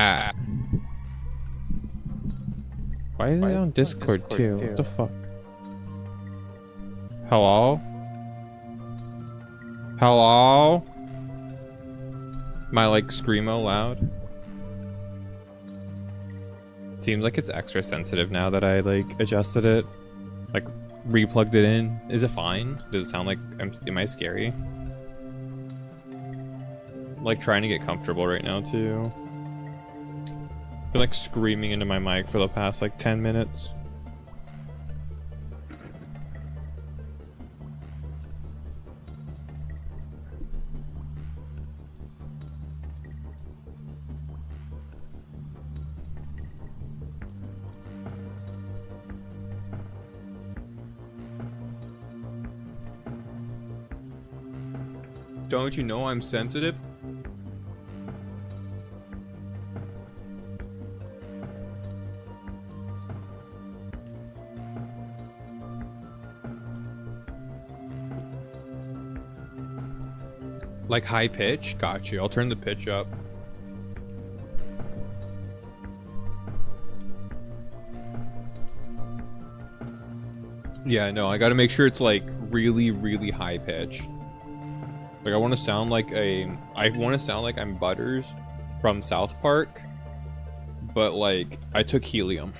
Ah. Why is it on Discord too? What the fuck? Hello? Hello? My like screamo loud? Seems like it's extra sensitive now that I like adjusted it. Like replugged it in. Is it fine? Does it sound like am I scary? I'm, like trying to get comfortable right now too. Been like screaming into my mic for the past like 10 minutes. Don't you know I'm sensitive? Like high pitch? Got you. I'll turn the pitch up. Yeah, no, I gotta make sure it's like really, really high pitch. Like I want to sound like I'm Butters from South Park, but like I took helium.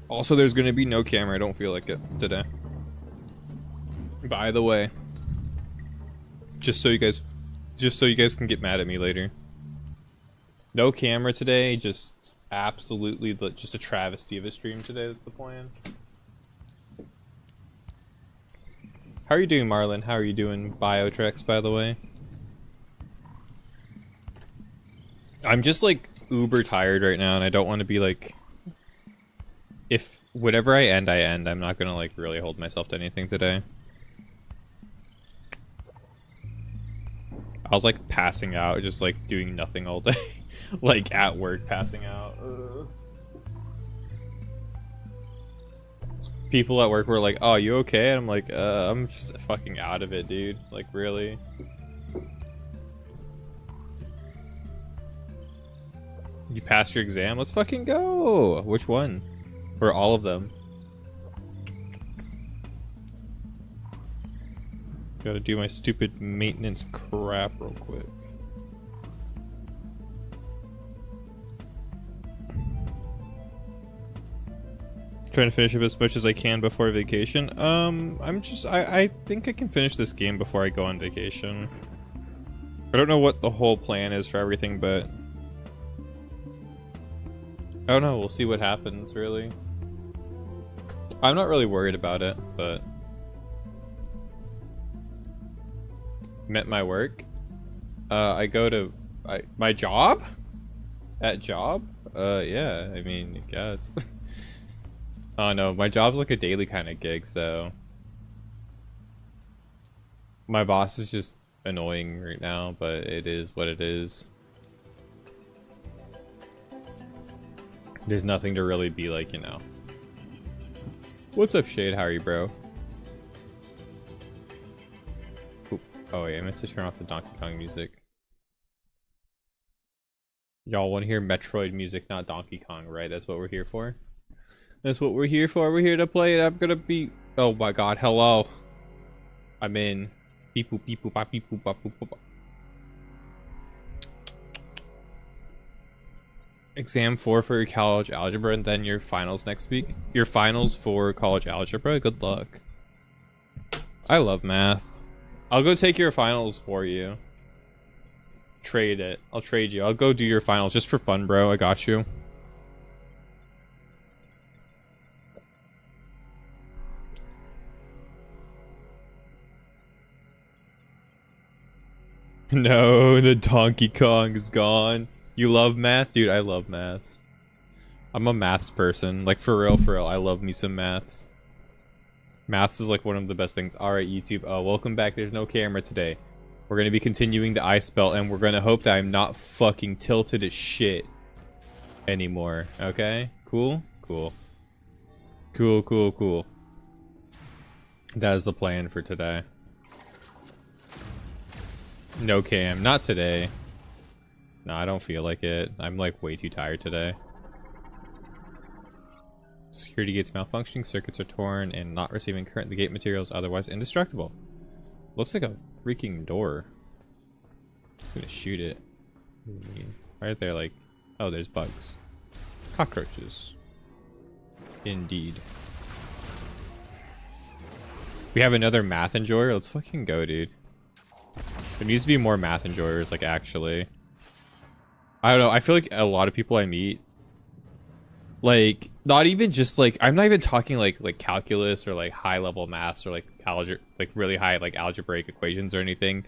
Also, there's gonna be no camera. I don't feel like it today. By the way, just so you guys can get mad at me later. No camera today. Just absolutely just a travesty of a stream today. That's the plan. How are you doing, Marlon? How are you doing, Biotrex, by the way? I'm just, like, uber tired right now, and I don't want to be, like... If whatever I end, I'm not gonna, like, really hold myself to anything today. I was, like, passing out, just, like, doing nothing all day. Like, at work, passing out. Ugh. People at work were like, "Oh, you okay?" And I'm like, I'm just fucking out of it, dude. Like, really? You passed your exam? Let's fucking go! Which one? Or all of them? Gotta do my stupid maintenance crap real quick. Trying to finish up as much as I can before vacation. I think I can finish this game before I go on vacation. I don't know what the whole plan is for everything, but I don't know, we'll see what happens, really. I'm not really worried about it, but met my work. I go to my job? At job? Yeah, I mean, I guess. Oh no, my job's like a daily kind of gig, so my boss is just annoying right now, but it is what it is. There's nothing to really be like, you know. What's up, Shade? How are you, bro? Oop. Oh wait, I meant to turn off the Donkey Kong music. Y'all want to hear Metroid music, not Donkey Kong, right? That's what we're here for. That's what we're here for. We're here to play it. I'm gonna be... Oh my god, hello. I'm in. Beep boop, beep boop, bop, beep boop, bop, boop, boop. Exam 4 for your college algebra and then your finals next week. Your finals for college algebra? Good luck. I love math. I'll go take your finals for you. Trade it. I'll trade you. I'll go do your finals just for fun, bro. I got you. No, the Donkey Kong is gone. You love math? Dude, I love maths. I'm a maths person. Like, for real, I love me some maths. Maths is like one of the best things. Alright, YouTube. Oh, welcome back. There's no camera today. We're gonna be continuing the ice belt, and we're gonna hope that I'm not fucking tilted as shit anymore. Okay? Cool? Cool. Cool. That is the plan for today. No cam, not today. No, I don't feel like it. I'm like way too tired today. Security gates malfunctioning, circuits are torn, and not receiving current. The gate material is otherwise indestructible. Looks like a freaking door. I'm gonna shoot it. Right there, like, oh, there's bugs. Cockroaches. Indeed. We have another math enjoyer. Let's fucking go, dude. There needs to be more math enjoyers, like, actually. I don't know. I feel like a lot of people I meet, like, not even just like, I'm not even talking like calculus or like high level maths or like like really high like algebraic equations or anything.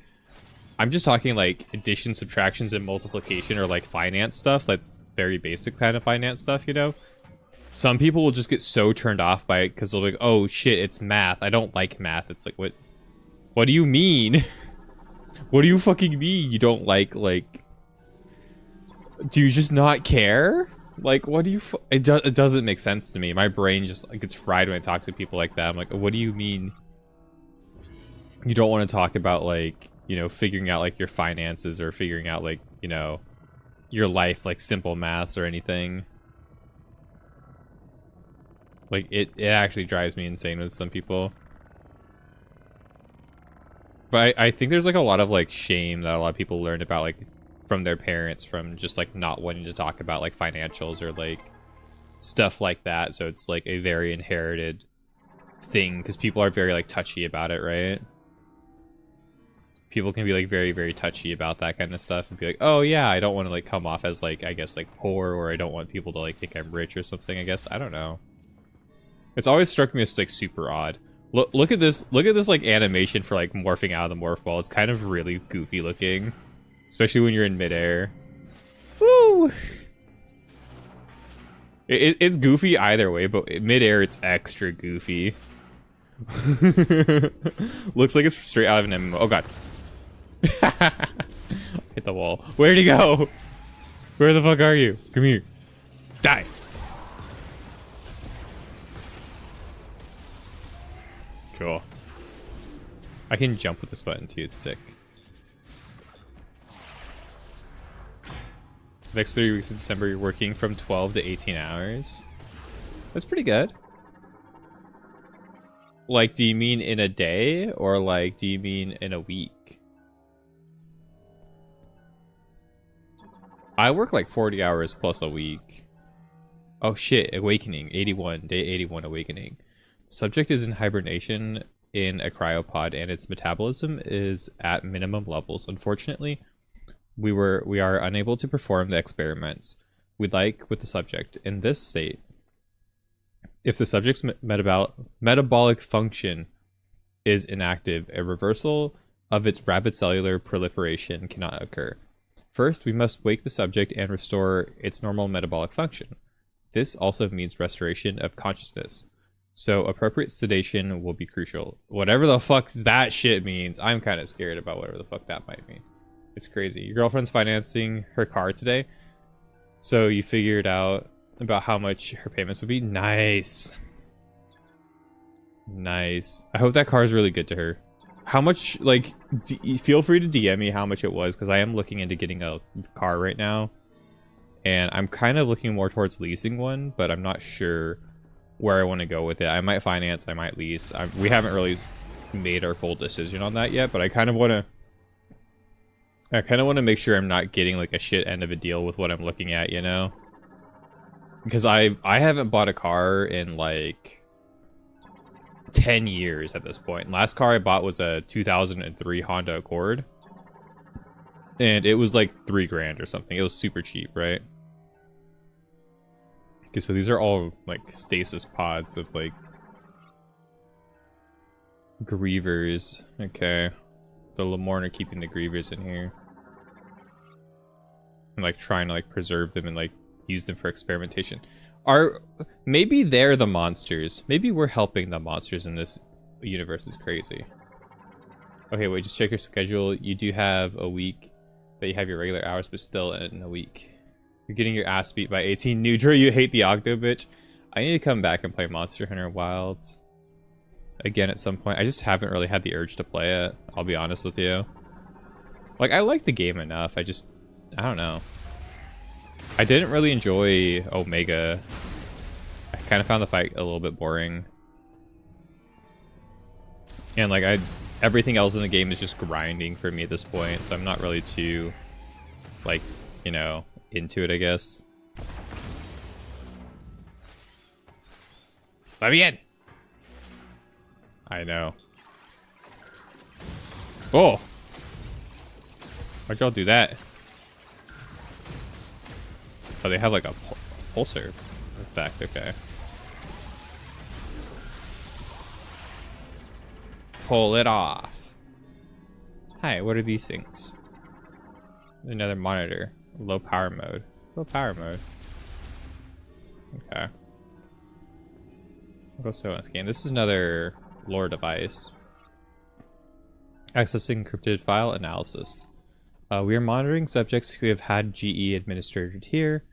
I'm just talking like addition, subtractions, and multiplication, or like finance stuff. That's very basic kind of finance stuff, you know? Some people will just get so turned off by it because they're like, oh shit, it's math. I don't like math. It's like, what do you mean? What do you fucking mean you don't like, do you just not care? Like, what do you... It doesn't make sense to me. My brain just like, gets fried when I talk to people like that. I'm like, what do you mean you don't want to talk about, like, you know, figuring out, like, your finances or figuring out, like, you know, your life, like, simple maths or anything? Like, it actually drives me insane with some people. But I think there's, like, a lot of, like, shame that a lot of people learn about, like, from their parents, from just like not wanting to talk about like financials or like stuff like that. So it's like a very inherited thing because people are very like touchy about it, right? People can be like very, very touchy about that kind of stuff and be like, oh yeah, I don't want to like come off as like, I guess, like poor, or I don't want people to like think I'm rich or something, I guess. I don't know. It's always struck me as like super odd. Look at this like animation for like morphing out of the morph ball. It's kind of really goofy looking. Especially when you're in midair. Woo! It's goofy either way, but in midair it's extra goofy. Looks like it's straight out of an MMO. Oh god. Hit the wall. Where'd he go? Where the fuck are you? Come here. Die. Cool. I can jump with this button too. It's sick. Next 3 weeks of December, you're working from 12 to 18 hours. That's pretty good. Like, do you mean in a day? Or, like, do you mean in a week? I work, like, 40 hours plus a week. Oh, shit. Awakening. 81. Day 81 awakening. Subject is in hibernation in a cryopod, and its metabolism is at minimum levels. Unfortunately, we are unable to perform the experiments we'd like with the subject in this state. If the subject's metabolic function is inactive, a reversal of its rapid cellular proliferation cannot occur. First, we must wake the subject and restore its normal metabolic function. This also means restoration of consciousness. So appropriate sedation will be crucial. Whatever the fuck that shit means, I'm kind of scared about whatever the fuck that might mean. It's crazy. Your girlfriend's financing her car today, so you figured out about how much her payments would be. Nice. Nice. I hope that car is really good to her. How much, like, feel free to DM me how much it was, because I am looking into getting a car right now. And I'm kind of looking more towards leasing one, but I'm not sure where I want to go with it. I might finance, I might lease. We haven't really made our full decision on that yet, but I kind of want to make sure I'm not getting like a shit end of a deal with what I'm looking at, you know? Because I haven't bought a car in like 10 years at this point. Last car I bought was a 2003 Honda Accord. And it was like $3,000 or something. It was super cheap, right? Okay, so these are all like stasis pods of like grievers. Okay. The Lemorne are keeping the grievers in here. I'm like trying to like preserve them and like use them for experimentation. Maybe they're the monsters. Maybe we're helping the monsters in this universe. Is crazy. Okay, wait, just check your schedule. You do have a week that you have your regular hours, but still in a week. You're getting your ass beat by 18 Nudra. You hate the Octo bitch. I need to come back and play Monster Hunter Wilds again at some point. I just haven't really had the urge to play it, I'll be honest with you. Like, I like the game enough. I just I don't know. I didn't really enjoy Omega. I kind of found the fight a little bit boring. And like everything else in the game is just grinding for me at this point, so I'm not really too, like, you know, into it, I guess. Let me in! I know. Oh! Why'd y'all do that? Oh, they have like a pulsar effect, okay. Pull it off. Hi, what are these things? Another monitor. Low power mode. Low power mode. Okay. I'll go slow on this game. This is another lore device. Accessing encrypted file analysis. We are monitoring subjects who have had GE administered here.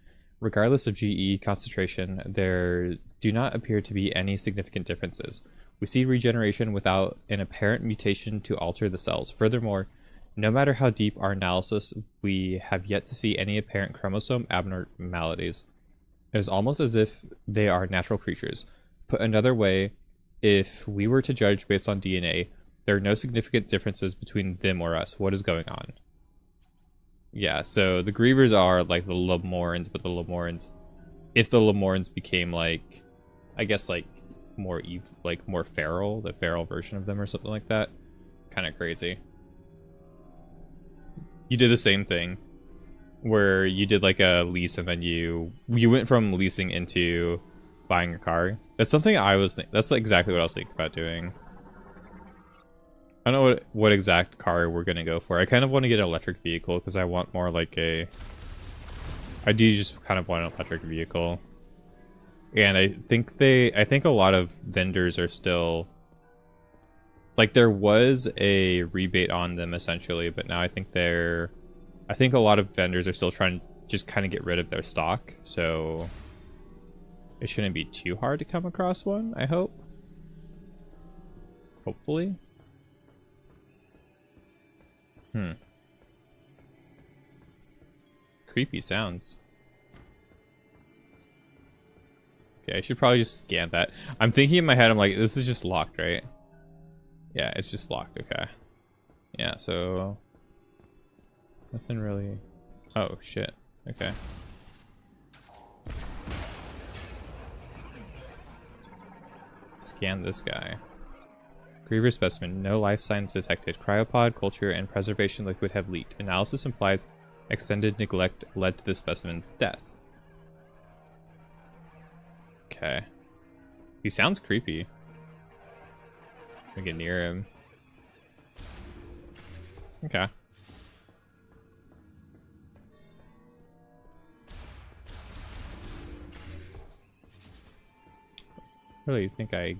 Regardless of GE concentration, there do not appear to be any significant differences. We see regeneration without an apparent mutation to alter the cells. Furthermore, no matter how deep our analysis, we have yet to see any apparent chromosome abnormalities. It is almost as if they are natural creatures. Put another way, if we were to judge based on DNA, there are no significant differences between them or us. What is going on? Yeah, so the Grievers are like the Lemorans, but the Lemorans, if the Lemorans became like, I guess like more evil, like more feral, the feral version of them or something like that, kind of crazy. You did the same thing, where you did like a lease and then you went from leasing into buying a car. That's something I was that's like exactly what I was thinking about doing. I don't know what exact car we're gonna go for. I kind of want to get an electric vehicle because I want more like a... I do just kind of want an electric vehicle. And I think a lot of vendors are still... Like, there was a rebate on them, essentially, but now I think a lot of vendors are still trying to just kind of get rid of their stock, so... It shouldn't be too hard to come across one, I hope. Hopefully. Creepy sounds. Okay, I should probably just scan that. I'm thinking in my head, I'm like, this is just locked, right? Yeah, it's just locked, okay. Yeah, so... Nothing really... Oh, shit. Okay. Scan this guy. Griever specimen. No life signs detected. Cryopod, culture, and preservation liquid have leaked. Analysis implies extended neglect led to the specimen's death. Okay. He sounds creepy. We get near him. Okay. Really think I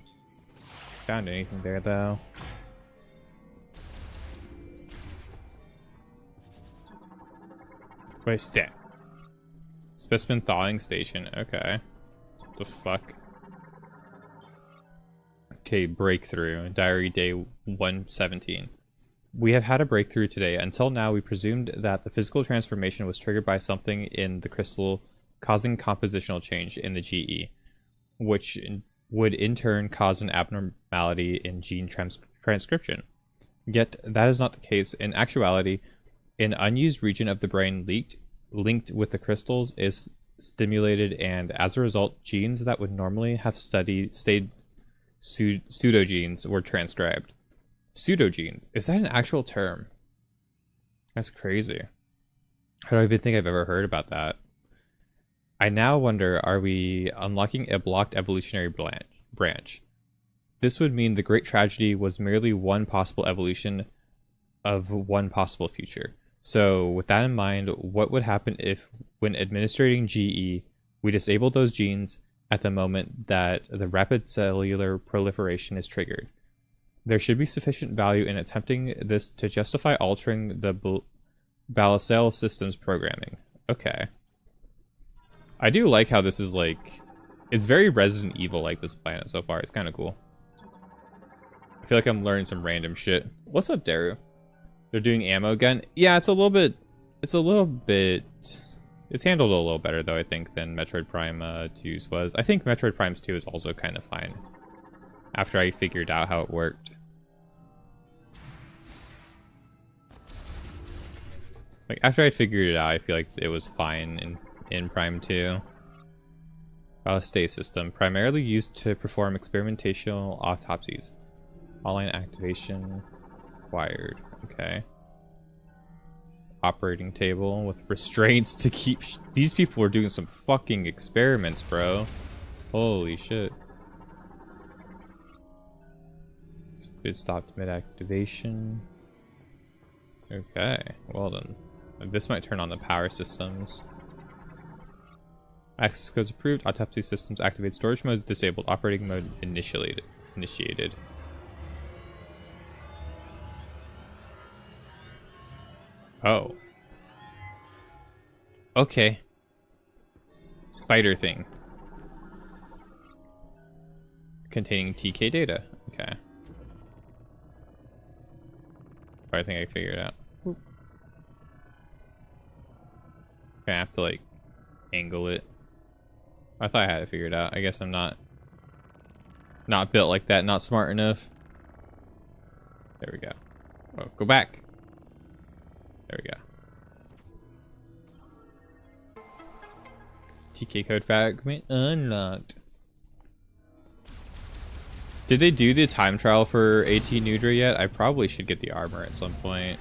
found anything there though. Wait, stat. Specimen thawing station. Okay. What the fuck? Okay, breakthrough. Diary day 117. We have had a breakthrough today. Until now, we presumed that the physical transformation was triggered by something in the crystal causing compositional change in the GE, which would in turn cause an abnormality in gene transcription. Yet, that is not the case. In actuality, an unused region of the brain linked with the crystals is stimulated, and as a result, genes that would normally have stayed pseudogenes were transcribed. Pseudogenes? Is that an actual term? That's crazy. I don't even think I've ever heard about that. I now wonder, are we unlocking a blocked evolutionary branch? This would mean the great tragedy was merely one possible evolution of one possible future. So, with that in mind, what would happen if, when administering GE, we disable those genes at the moment that the rapid cellular proliferation is triggered? There should be sufficient value in attempting this to justify altering the Balicell system's programming. Okay. I do like how this is like... It's very Resident Evil like this planet so far. It's kind of cool. I feel like I'm learning some random shit. What's up, Daru? They're doing ammo again? Yeah, it's a little bit It's a little bit... It's handled a little better, though, I think, than Metroid Prime 2's was. I think Metroid Prime 2 is also kind of fine, after I figured out how it worked. Like, after I figured it out, I feel like it was fine in Prime 2. Stay system, primarily used to perform experimental autopsies. Online activation required. Okay. Operating table with restraints to keep... These people are doing some fucking experiments, bro. Holy shit. It stopped mid-activation. Okay, well then. This might turn on the power systems. Access codes approved. Autopsy systems activate. Storage mode disabled. Operating mode initiated. Oh. Okay. Spider thing. Containing TK data. Okay. I think I figured it out. Oop. Gonna have to, like, angle it. I thought I had it figured out. I guess I'm not built like that, not smart enough. There we go. Oh, go back. There we go. TK code fragment unlocked. Did they do the time trial for AT Nudra yet? I probably should get the armor at some point.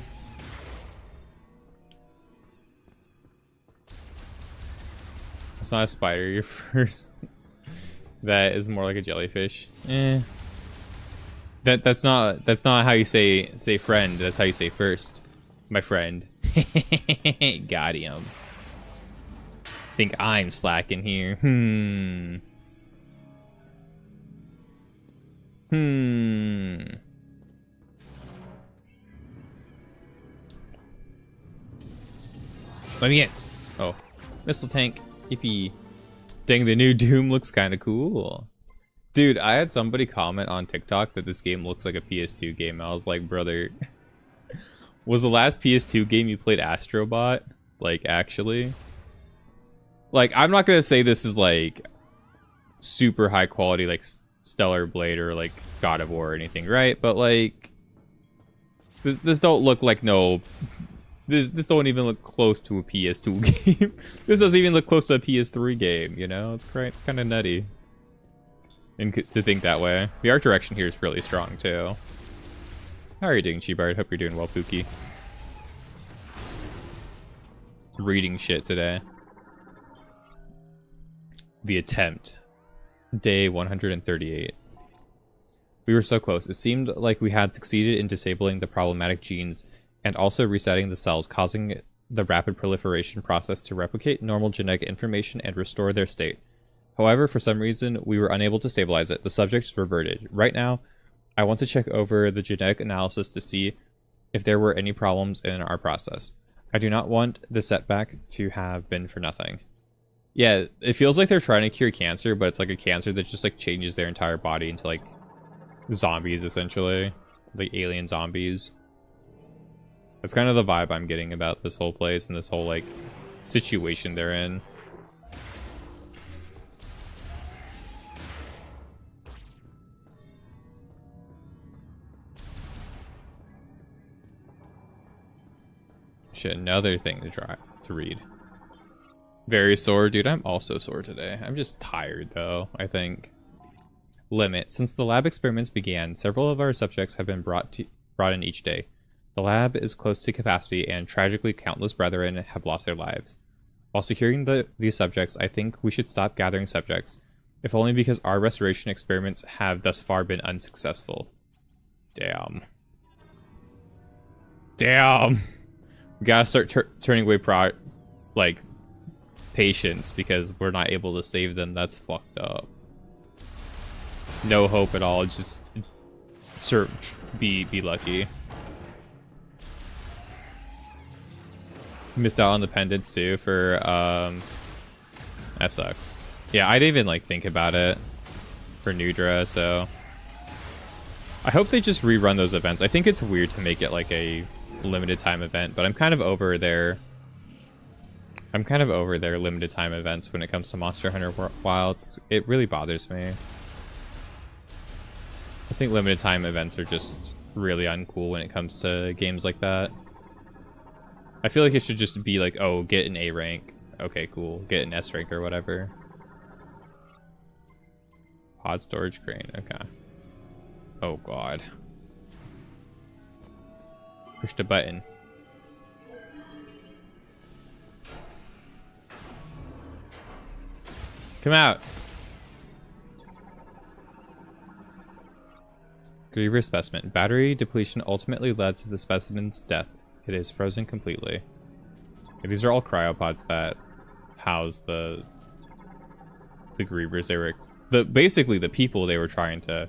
It's not a spider, you're first. That is more like a jellyfish. That's not how you say friend, that's how you say first. My friend. Got him. Think I'm slacking here. Let me in. Oh. Missile tank. Yippee. Dang, the new Doom looks kind of cool. Dude, I had somebody comment on TikTok that this game looks like a PS2 game. I was like, brother, was the last PS2 game you played Astrobot? Like, actually? Like, I'm not gonna say this is, like, super high quality, like, Stellar Blade or, like, God of War or anything, right? But, like, this don't look like This don't even look close to a PS2 game. This doesn't even look close to a PS3 game, you know? It's kind of nutty. And to think that way. The art direction here is really strong, too. How are you doing, Cheebard? Hope you're doing well, Pookie. Reading shit today. The attempt. Day 138. We were so close. It seemed like we had succeeded in disabling the problematic genes and also resetting the cells, causing the rapid proliferation process to replicate normal genetic information and restore their state. However, for some reason, we were unable to stabilize it. The subjects reverted. Right now, I want to check over the genetic analysis to see if there were any problems in our process. I do not want the setback to have been for nothing. Yeah, it feels like they're trying to cure cancer, but it's like a cancer that just like changes their entire body into like zombies, essentially. Like alien zombies. That's kind of the vibe I'm getting about this whole place and this whole, like, situation they're in. Shit, another thing to read. Very sore. Dude, I'm also sore today. I'm just tired, though, I think. Limit. Since the lab experiments began, several of our subjects have been brought in each day. The lab is close to capacity, and tragically countless brethren have lost their lives. While securing these subjects, I think we should stop gathering subjects, if only because our restoration experiments have thus far been unsuccessful. Damn. Damn! We gotta start turning away patients because we're not able to save them. That's fucked up. No hope at all, just search, be lucky. Missed out on the pendants too for that sucks. Yeah, I didn't even like think about it for Nudra, so I hope they just rerun those events. I think it's weird to make it like a limited time event, but I'm kind of over their I'm kind of over their limited time events when it comes to Monster Hunter Wilds. It really bothers me. I think limited time events are just really uncool when it comes to games like that. I feel like it should just be like, oh, get an A rank. Okay, cool. Get an S rank or whatever. Pod storage crane. Okay. Oh, God. Push the button. Come out. Griever specimen. Battery depletion ultimately led to the specimen's death. It is frozen completely. Okay, these are all cryopods that house the Grievers. They were basically the people they were trying to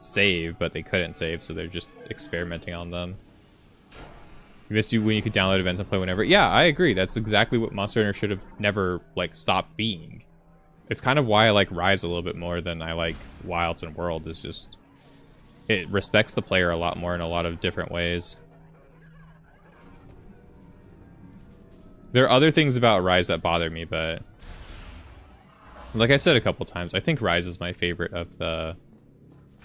save, but they couldn't save, so they're just experimenting on them. You missed you when you could download events and play whenever. Yeah, I agree. That's exactly what Monster Hunter should have never like stopped being. It's kind of why I like Rise a little bit more than I like Wilds and World. Is just it respects the player a lot more in a lot of different ways. There are other things about Rise that bother me, but like I've said a couple times, I think Rise is my favorite of the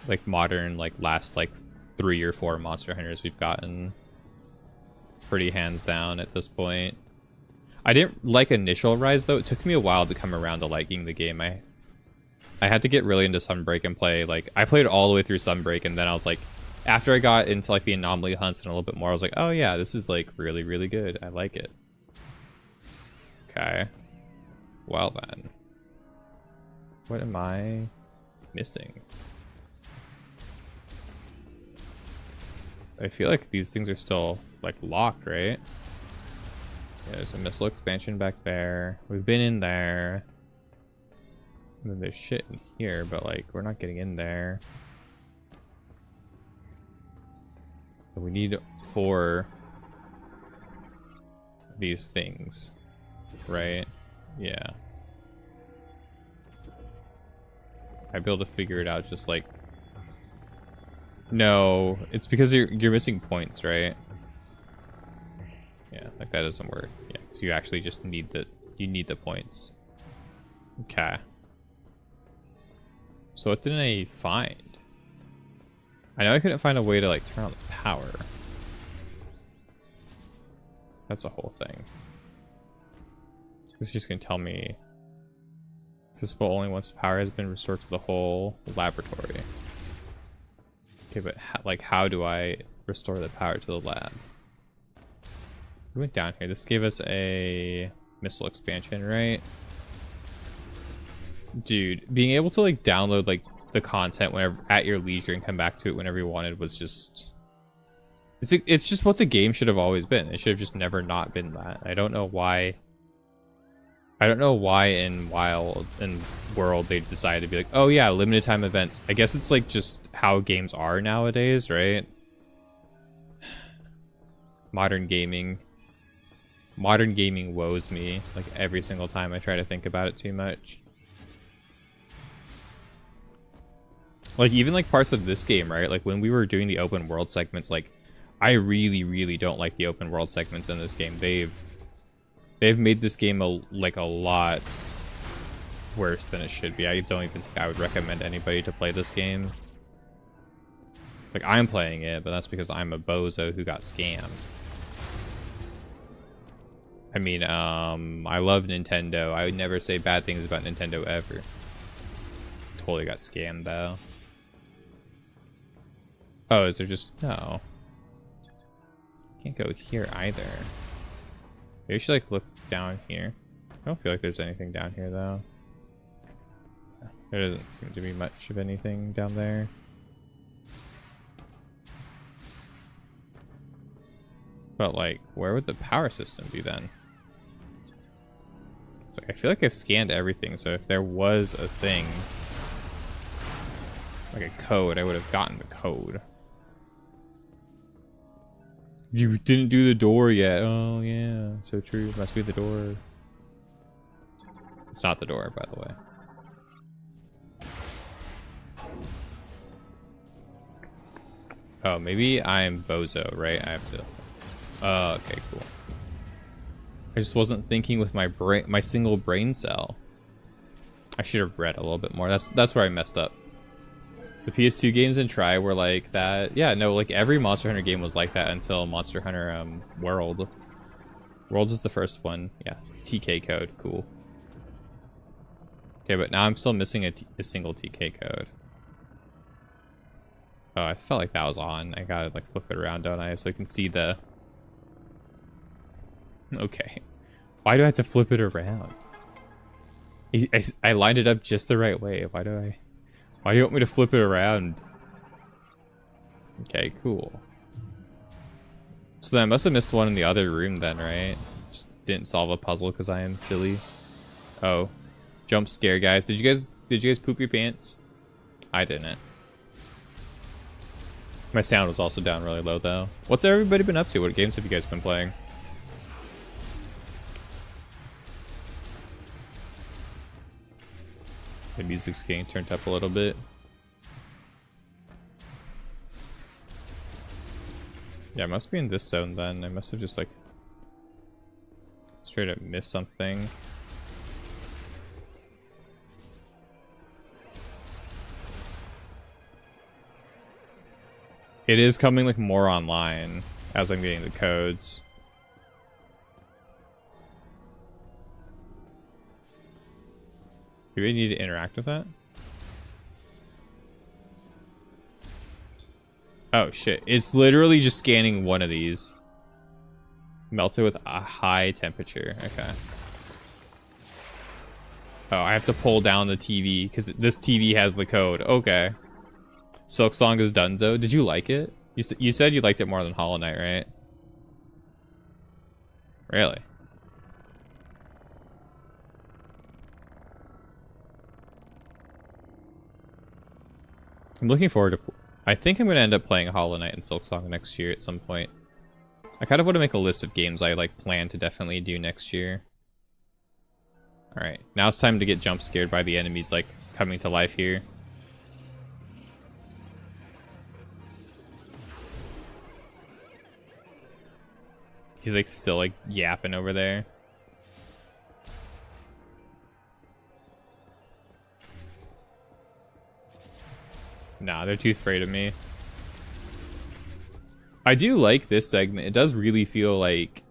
like modern, like last like 3 or 4 Monster Hunters we've gotten. Pretty hands down at this point. I didn't like initial Rise though. It took me a while to come around to liking the game. I had to get really into Sunbreak and play, like, I played all the way through Sunbreak, and then I was like, after I got into like the anomaly hunts and a little bit more, I was like, oh yeah, this is like really, really good. I like it. Okay. Well then. What am I missing? I feel like these things are still like locked, right? Yeah, there's a missile expansion back there. We've been in there. And then there's shit in here, but like we're not getting in there. So we need 4 these things, right? Yeah. I'd be able to figure it out just like... No, it's because you're missing points, right? Yeah, like that doesn't work. Yeah, so you actually just need the points. Okay. So what did I find? I know I couldn't find a way to like turn on the power. That's a whole thing. This is just gonna tell me accessible only once power has been restored to the whole laboratory. Okay, but like how do I restore the power to the lab? We went down here. This gave us a missile expansion, right? Dude, being able to like download like the content whenever at your leisure and come back to it whenever you wanted was just... It's just what the game should have always been. It should have just never not been that. I don't know why in Wild and World they decided to be like, oh yeah, limited time events. I guess it's like just how games are nowadays, right? Modern gaming woes me like every single time I try to think about it too much. Like even like parts of this game, right? Like when we were doing the open world segments, like I really, really don't like the open world segments in this game. They've made this game a lot worse than it should be. I don't even think I would recommend anybody to play this game. Like I'm playing it, but that's because I'm a bozo who got scammed. I mean, I love Nintendo. I would never say bad things about Nintendo ever. Totally got scammed though. Oh, is there just... No. Can't go here either. Maybe I should like look down here. I don't feel like there's anything down here though. There doesn't seem to be much of anything down there. But like, where would the power system be then? So I feel like I've scanned everything, so if there was a thing, like a code, I would have gotten the code. You didn't do the door yet. Oh yeah, so true. Must be the door. It's not the door, by the way. Oh, maybe I'm bozo, right? I have to... Oh, okay, cool. I just wasn't thinking with my brain, my single brain cell. I should have read a little bit more. That's where I messed up. The PS2 games in Try were like that. Yeah, no, like every Monster Hunter game was like that until Monster Hunter World. World is the first one. Yeah, TK code, cool. Okay, but now I'm still missing a single TK code. Oh, I felt like that was on. I gotta like flip it around, don't I? So I can see the... Okay. Why do I have to flip it around? I lined it up just the right way. Why do you want me to flip it around? Okay, cool. So then I must have missed one in the other room then, right? Just didn't solve a puzzle because I am silly. Oh. Jump scare, guys. Did you guys poop your pants? I didn't. My sound was also down really low though. What's everybody been up to? What games have you guys been playing? The music's getting turned up a little bit. Yeah, I must be in this zone then. I must have just like straight up missed something. It is coming like more online as I'm getting the codes. Do we need to interact with that? Oh shit, it's literally just scanning one of these. Melted with a high temperature, okay. Oh, I have to pull down the TV because this TV has the code, okay. Silk Song is Dunzo. Did you like it? You said you liked it more than Hollow Knight, right? Really? I'm looking forward to... I think I'm going to end up playing Hollow Knight and Silk Song next year at some point. I kind of want to make a list of games I like plan to definitely do next year. Alright, now it's time to get jump scared by the enemies like coming to life here. He's like still like yapping over there. Nah, they're too afraid of me. I do like this segment. It does really feel like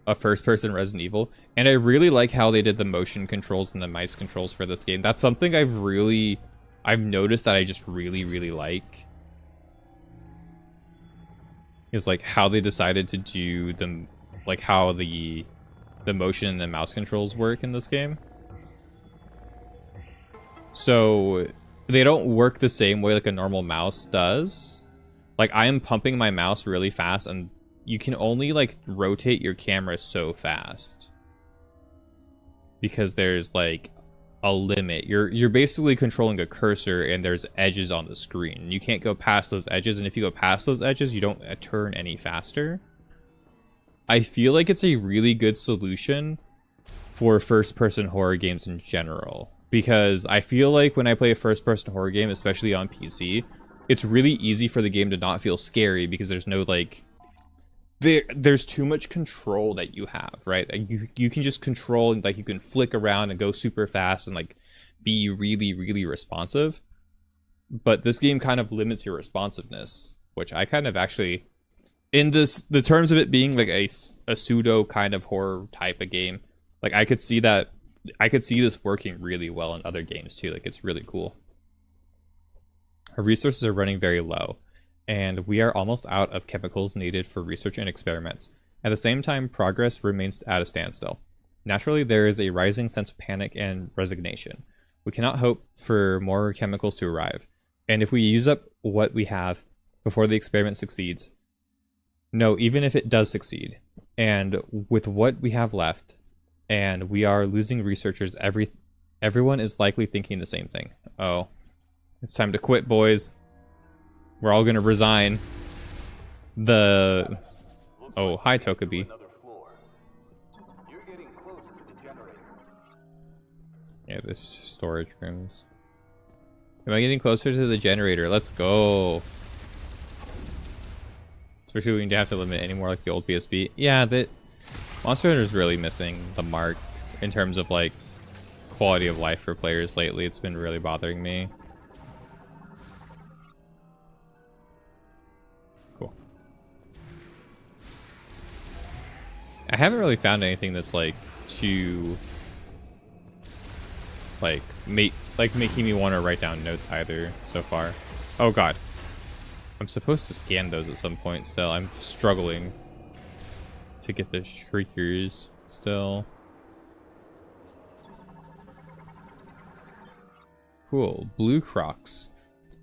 a first-person Resident Evil. And I really like how they did the motion controls and the mice controls for this game. That's something I've noticed that I just really, really like. Is like how they decided to do them, like how the motion and the mouse controls work in this game. So they don't work the same way like a normal mouse does. Like I am pumping my mouse really fast and you can only like rotate your camera so fast. Because there's like a limit. You're basically controlling a cursor and there's edges on the screen. You can't go past those edges, and if you go past those edges, you don't turn any faster. I feel like it's a really good solution for first-person horror games in general. Because I feel like when I play a first-person horror game, especially on PC, it's really easy for the game to not feel scary because there's no like... There's too much control that you have, right? You can just control, and like you can flick around and go super fast and like be really, really responsive. But this game kind of limits your responsiveness, which I kind of actually... In the terms of it being like a pseudo kind of horror type of game, like I could see this working really well in other games too. Like it's really cool. Our resources are running very low, and we are almost out of chemicals needed for research and experiments. At the same time, progress remains at a standstill. Naturally, there is a rising sense of panic and resignation. We cannot hope for more chemicals to arrive, and if we use up what we have before the experiment succeeds, no, even if it does succeed, and with what we have left, and we are losing researchers, everyone is likely thinking the same thing. Oh, it's time to quit, boys. We're all gonna resign. Oh, hi, Tokabi. Yeah, this storage rooms. Am I getting closer to the generator? Let's go. Especially when you don't have to limit anymore like the old PSP. Yeah, Monster Hunter is really missing the mark in terms of like quality of life for players lately. It's been really bothering me. Cool. I haven't really found anything that's like too like making me want to write down notes either so far. Oh god. I'm supposed to scan those at some point still. I'm struggling to get the shriekers still. Cool. Blue Crocs.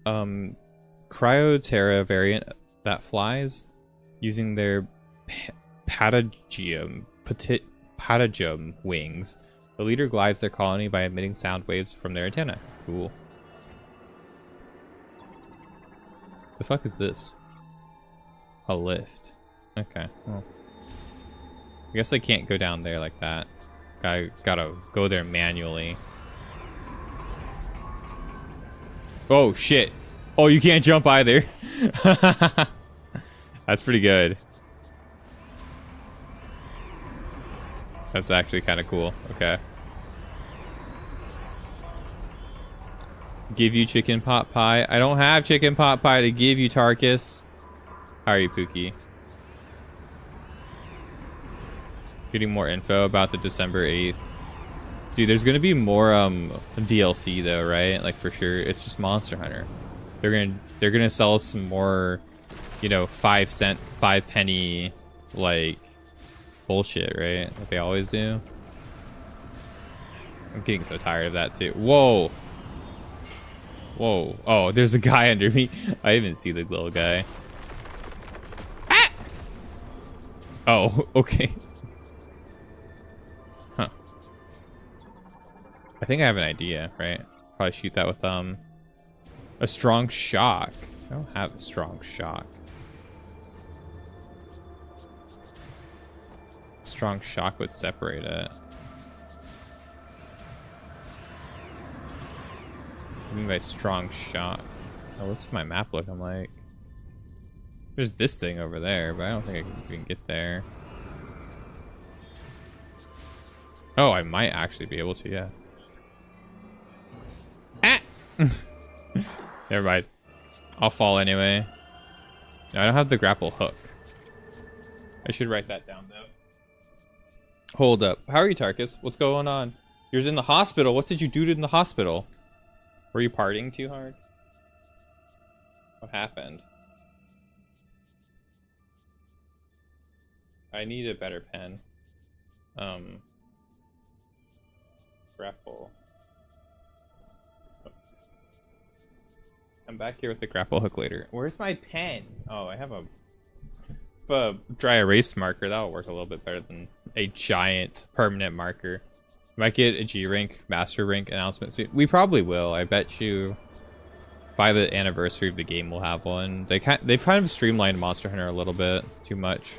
Cryoterra variant that flies using their patagium wings. The leader glides their colony by emitting sound waves from their antenna. Cool. The fuck is this? A lift. Okay, well. I guess I can't go down there like that. I gotta go there manually. Oh, shit. Oh, you can't jump either. That's pretty good. That's actually kind of cool. Okay. Give you chicken pot pie. I don't have chicken pot pie to give you, Tarkus. How are you, Pookie? Getting more info about the December 8th. Dude, there's gonna be more DLC though, right? Like for sure. It's just Monster Hunter. They're gonna sell us some more, you know, 5 cent, 5 penny like bullshit, right? Like they always do. I'm getting so tired of that too. Whoa. Whoa. Oh, there's a guy under me. I didn't see the little guy. Ah! Oh, okay. Huh. I think I have an idea, right? Probably shoot that with a strong shock. I don't have a strong shock. Strong shock would separate it. What do you mean by strong shock? Oh, what's my map looking like? There's this thing over there, but I don't think I can get there. Oh, I might actually be able to, yeah. Ah! Never mind. I'll fall anyway. No, I don't have the grapple hook. I should write that down, though. Hold up. How are you, Tarkus? What's going on? You're in the hospital. What did you do in the hospital? Were you partying too hard? What happened? I need a better pen. Grapple. I'm back here with the grapple hook later. Where's my pen? Oh, I have a dry erase marker. That'll work a little bit better than a giant permanent marker. Might get a G rank, master rank announcement soon. We probably will. I bet you by the anniversary of the game we'll have one. They've kind of streamlined Monster Hunter a little bit too much.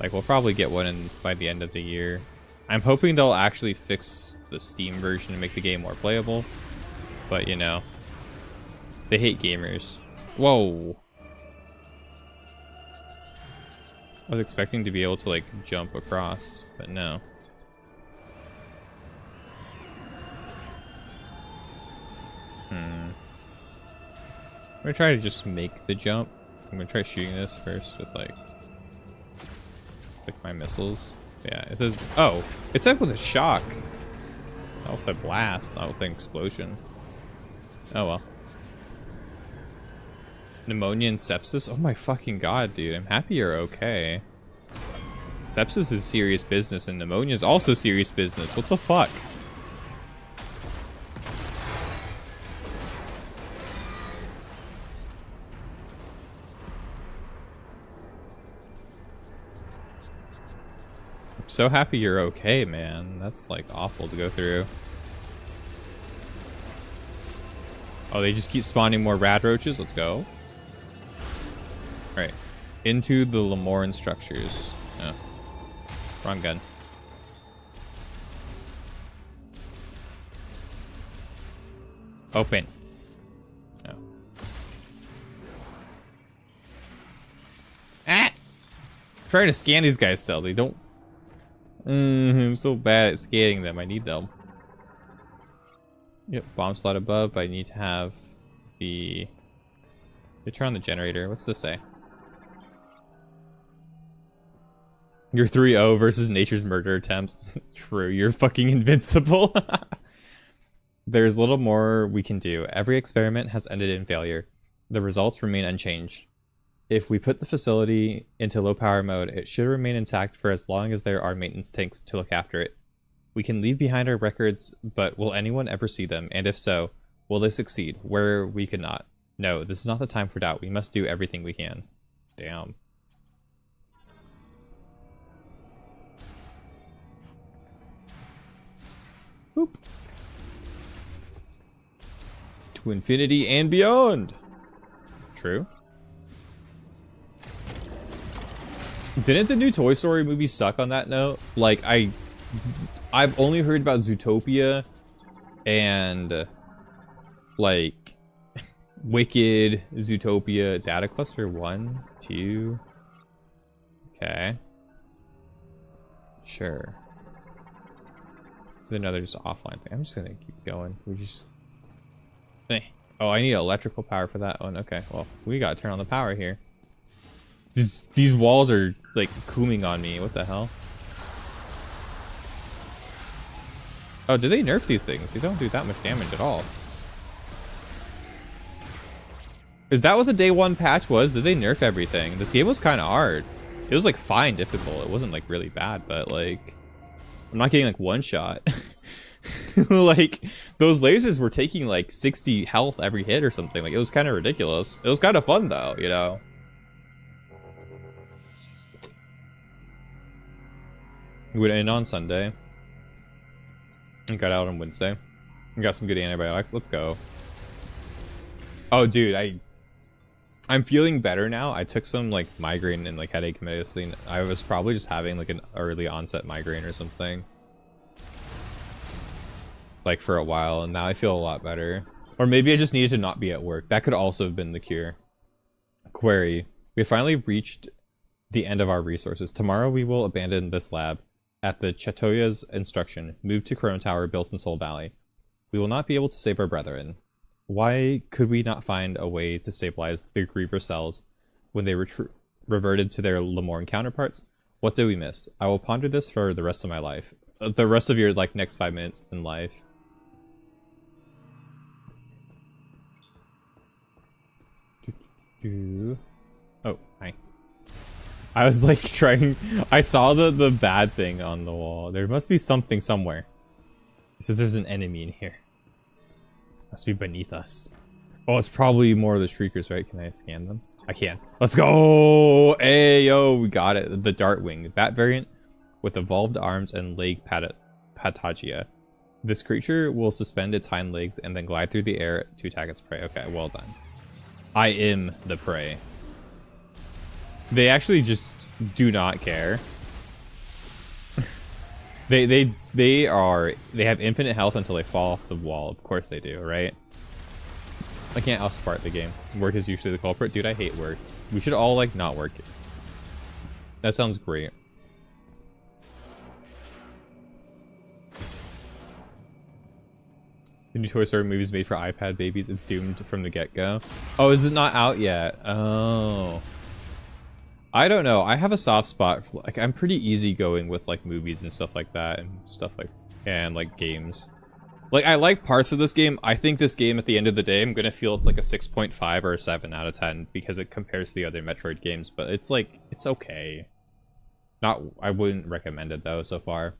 Like we'll probably get one by the end of the year. I'm hoping they'll actually fix the Steam version and make the game more playable. But you know, they hate gamers. Whoa. I was expecting to be able to like jump across, but no. I'm gonna try to just make the jump. I'm gonna try shooting this first with like my missiles. Yeah, it says, oh, it said with a shock. Not with a blast, not with an explosion. Oh well. Pneumonia and sepsis? Oh my fucking god, dude. I'm happy you're okay. Sepsis is serious business and pneumonia is also serious business. What the fuck? I'm so happy you're okay, man. That's like awful to go through. Oh, they just keep spawning more rad roaches? Let's go. Right. Into the Lemoran structures. Oh. Wrong gun. Open. Oh. Ah! I'm trying to scan these guys still. They don't I'm so bad at scaling them. I need them. Yep, bomb slot above. I need to have the... turn on the generator. What's this say? You're 3-0 versus nature's murder attempts. True, you're fucking invincible. There's little more we can do. Every experiment has ended in failure. The results remain unchanged. If we put the facility into low power mode, it should remain intact for as long as there are maintenance tanks to look after it. We can leave behind our records, but will anyone ever see them? And if so, will they succeed where we could not? No, this is not the time for doubt. We must do everything we can. Damn. Boop. To infinity and beyond. True. Didn't the new Toy Story movie suck on that note? Like, I've only heard about Zootopia and like Wicked, Zootopia, Data Cluster 1, 2. Okay. Sure. This is another just offline thing. I'm just gonna keep going. We just... Oh, I need electrical power for that one. Okay, well, we gotta turn on the power here. These walls are, like, cooming on me. What the hell? Oh, did they nerf these things? They don't do that much damage at all. Is that what the day one patch was? Did they nerf everything? This game was kind of hard. It was, like, fine difficult. It wasn't, like, really bad, but, like... I'm not getting, like, one shot. Like, those lasers were taking, like, 60 health every hit or something. Like, it was kind of ridiculous. It was kind of fun, though, you know? We went in on Sunday. And got out on Wednesday. We got some good antibiotics. Let's go. Oh, dude, I'm feeling better now. I took some, like, migraine and, like, headache medicine. I was probably just having, like, an early onset migraine or something. Like, for a while, and now I feel a lot better. Or maybe I just needed to not be at work. That could also have been the cure. Query. We have finally reached the end of our resources. Tomorrow we will abandon this lab at the Chatoya's instruction. Move to Chrono Tower built in Soul Valley. We will not be able to save our brethren. Why could we not find a way to stabilize the Griever cells when they reverted to their Lemorn counterparts? What did we miss? I will ponder this for the rest of my life. The rest of your, like, next 5 minutes in life. Oh, hi. I was, like, trying... I saw the bad thing on the wall. There must be something somewhere. It says there's an enemy in here. Must be beneath us. Oh, it's probably more of the Shriekers, right? Can I scan them? I can. Let's go! Hey, yo, we got it. The Dartwing. Bat variant with evolved arms and leg patagia. This creature will suspend its hind legs and then glide through the air to attack its prey. Okay, well done. I am the prey. They actually just do not care. They have infinite health until they fall off the wall. Of course they do, right? I can't outsmart the game. Work is usually the culprit. Dude, I hate work. We should all, like, not work. That sounds great. The new Toy Story movie's made for iPad babies. It's doomed from the get-go. Oh, is it not out yet? Oh. I don't know. I have a soft spot for, like, I'm pretty easygoing with, like, movies and stuff like that and stuff like, and, like, games. Like, I like parts of this game. I think this game, at the end of the day, I'm gonna feel it's like a 6.5 or a 7 out of 10 because it compares to the other Metroid games, but it's, like, it's okay. I wouldn't recommend it, though, so far.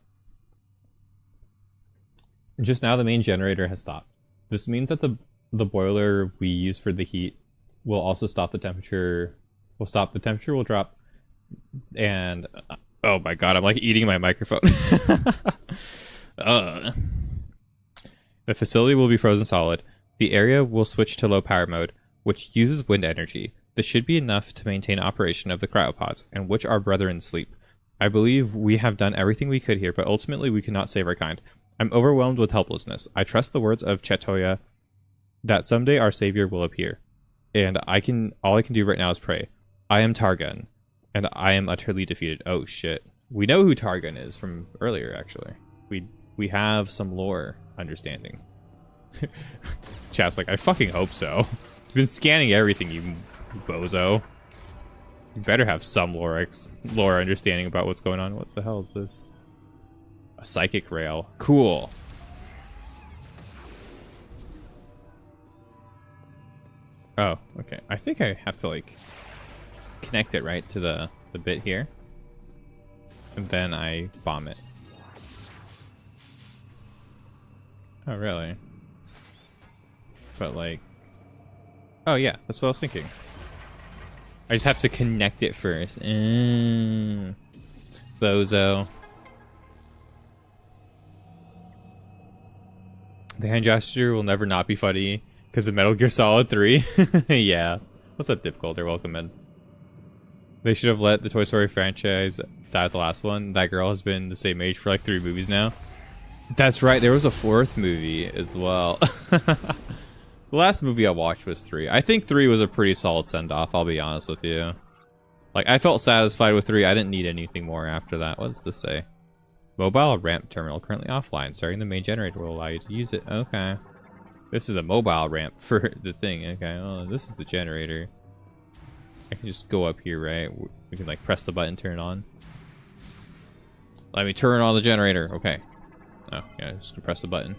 Just now, the main generator has stopped. This means that the boiler we use for the heat will also stop the temperature. The temperature will drop, and oh my god, I'm like eating my microphone. The facility will be frozen solid. The area will switch to low power mode, which uses wind energy. This should be enough to maintain operation of the cryopods, in which our brethren sleep. I believe we have done everything we could here, but ultimately we cannot save our kind. I'm overwhelmed with helplessness. I trust the words of Chatoya that someday our savior will appear, and all I can do right now is pray. I am Targon, and I am utterly defeated. Oh shit. We know who Targon is from earlier, actually. We have some lore understanding. Chat's like, I fucking hope so. You've been scanning everything, you bozo. You better have some lore understanding about what's going on. What the hell is this? A psychic rail. Cool. Oh, okay. I think I have to, like, connect it right to the bit here. And then I bomb it. Oh, really? But, like... Oh, yeah. That's what I was thinking. I just have to connect it first. Bozo. The hand gesture will never not be funny because of Metal Gear Solid 3. Yeah. What's up, Dip Golder? Welcome in. They should have let the Toy Story franchise die with the last one. That girl has been the same age for like 3 movies now. That's right. There was a 4th movie as well. The last movie I watched was 3. I think 3 was a pretty solid send-off, I'll be honest with you. Like, I felt satisfied with 3. I didn't need anything more after that. What does this say? Mobile ramp terminal currently offline. Starting the main generator will allow you to use it. Okay. This is a mobile ramp for the thing. Okay, oh, this is the generator. I can just go up here, right? We can, like, press the button, turn it on. Let me turn on the generator. Okay. Oh, yeah, just gonna press the button.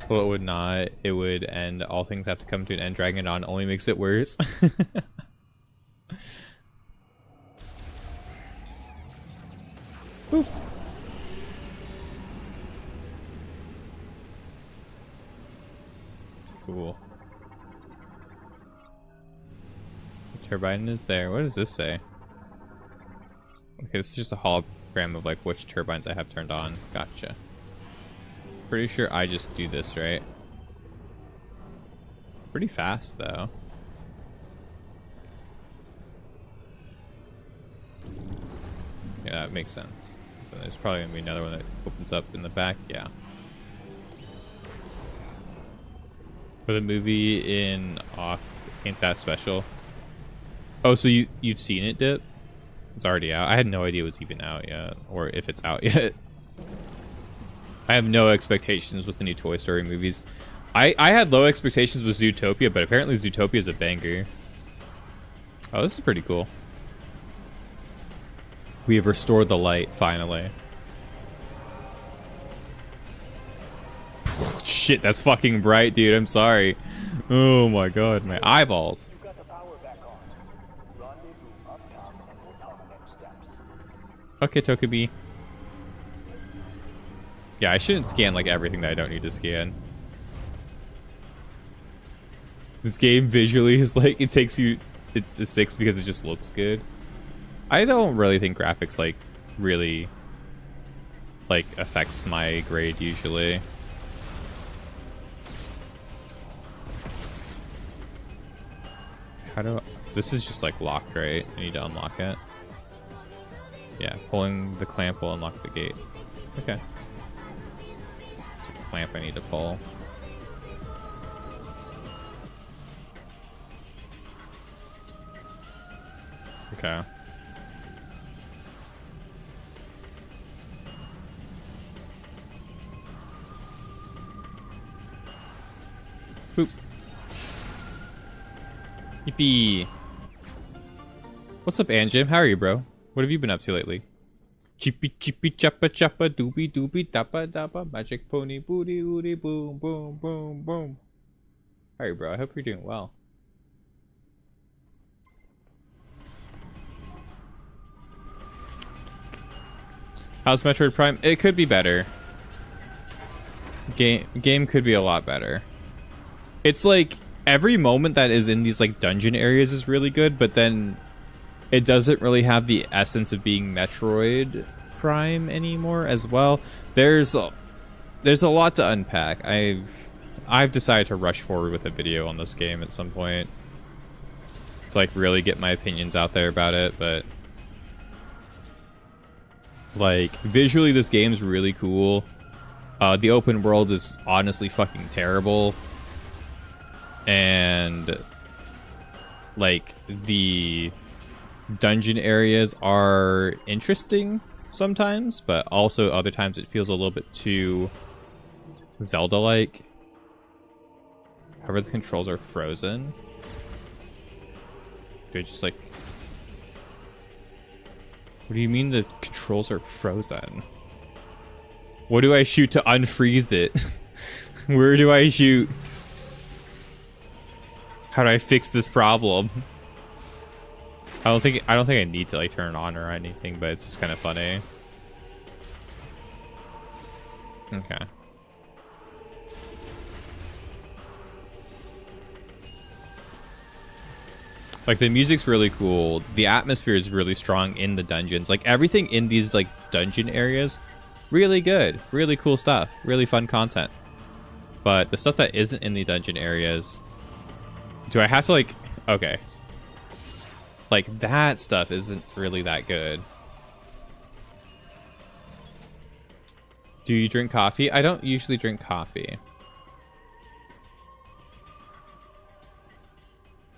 Well, it would not. It would end. All things have to come to an end. Dragging it on only makes it worse. Boop. Cool. The turbine is there. What does this say? Okay, this is just a hologram of like which turbines I have turned on. Gotcha. Pretty sure I just do this, right? Pretty fast, though. Yeah, that makes sense. But there's probably gonna be another one that opens up in the back. Yeah. For the movie in Off, ain't that special? Oh, so you've seen it, Dip? It's already out. I had no idea it was even out yet, or if it's out yet. I have no expectations with the new Toy Story movies. I had low expectations with Zootopia, but apparently Zootopia is a banger. Oh, this is pretty cool. We have restored the light, finally. Shit, that's fucking bright, dude. I'm sorry. Oh my god, my eyeballs. Okay, Tokubi. Yeah, I shouldn't scan like everything that I don't need to scan. This game visually is like, it takes you, it's a 6 because it just looks good. I don't really think graphics like really like affects my grade usually. How do I, this is just like locked, right? I need to unlock it. Yeah, pulling the clamp will unlock the gate. Okay. It's a clamp I need to pull. Okay. Boop. Yippee. What's up, Anjim? How are you, bro? What have you been up to lately? Chippy chippy chappa chappa doobie doobie dappa dappa magic pony booty booty boom boom boom boom. How are you, bro? I hope you're doing well. How's Metroid Prime? It could be better. Game could be a lot better. It's like every moment that is in these like dungeon areas is really good, but then it doesn't really have the essence of being Metroid Prime anymore as well. There's a lot to unpack. I've decided to rush forward with a video on this game at some point to like really get my opinions out there about it, but like visually this game's really cool. The open world is honestly fucking terrible. And like the dungeon areas are interesting sometimes, but also other times it feels a little bit too Zelda-like. However, the controls are frozen. Do I just like... What do you mean the controls are frozen? What do I shoot to unfreeze it? Where do I shoot? How do I fix this problem? I don't think I need to like turn it on or anything, but it's just kind of funny. Okay. Like the music's really cool. The atmosphere is really strong in the dungeons. Like everything in these like dungeon areas, really good, really cool stuff, really fun content. But the stuff that isn't in the dungeon areas, do I have to like, okay. Like that stuff isn't really that good. Do you drink coffee? I don't usually drink coffee.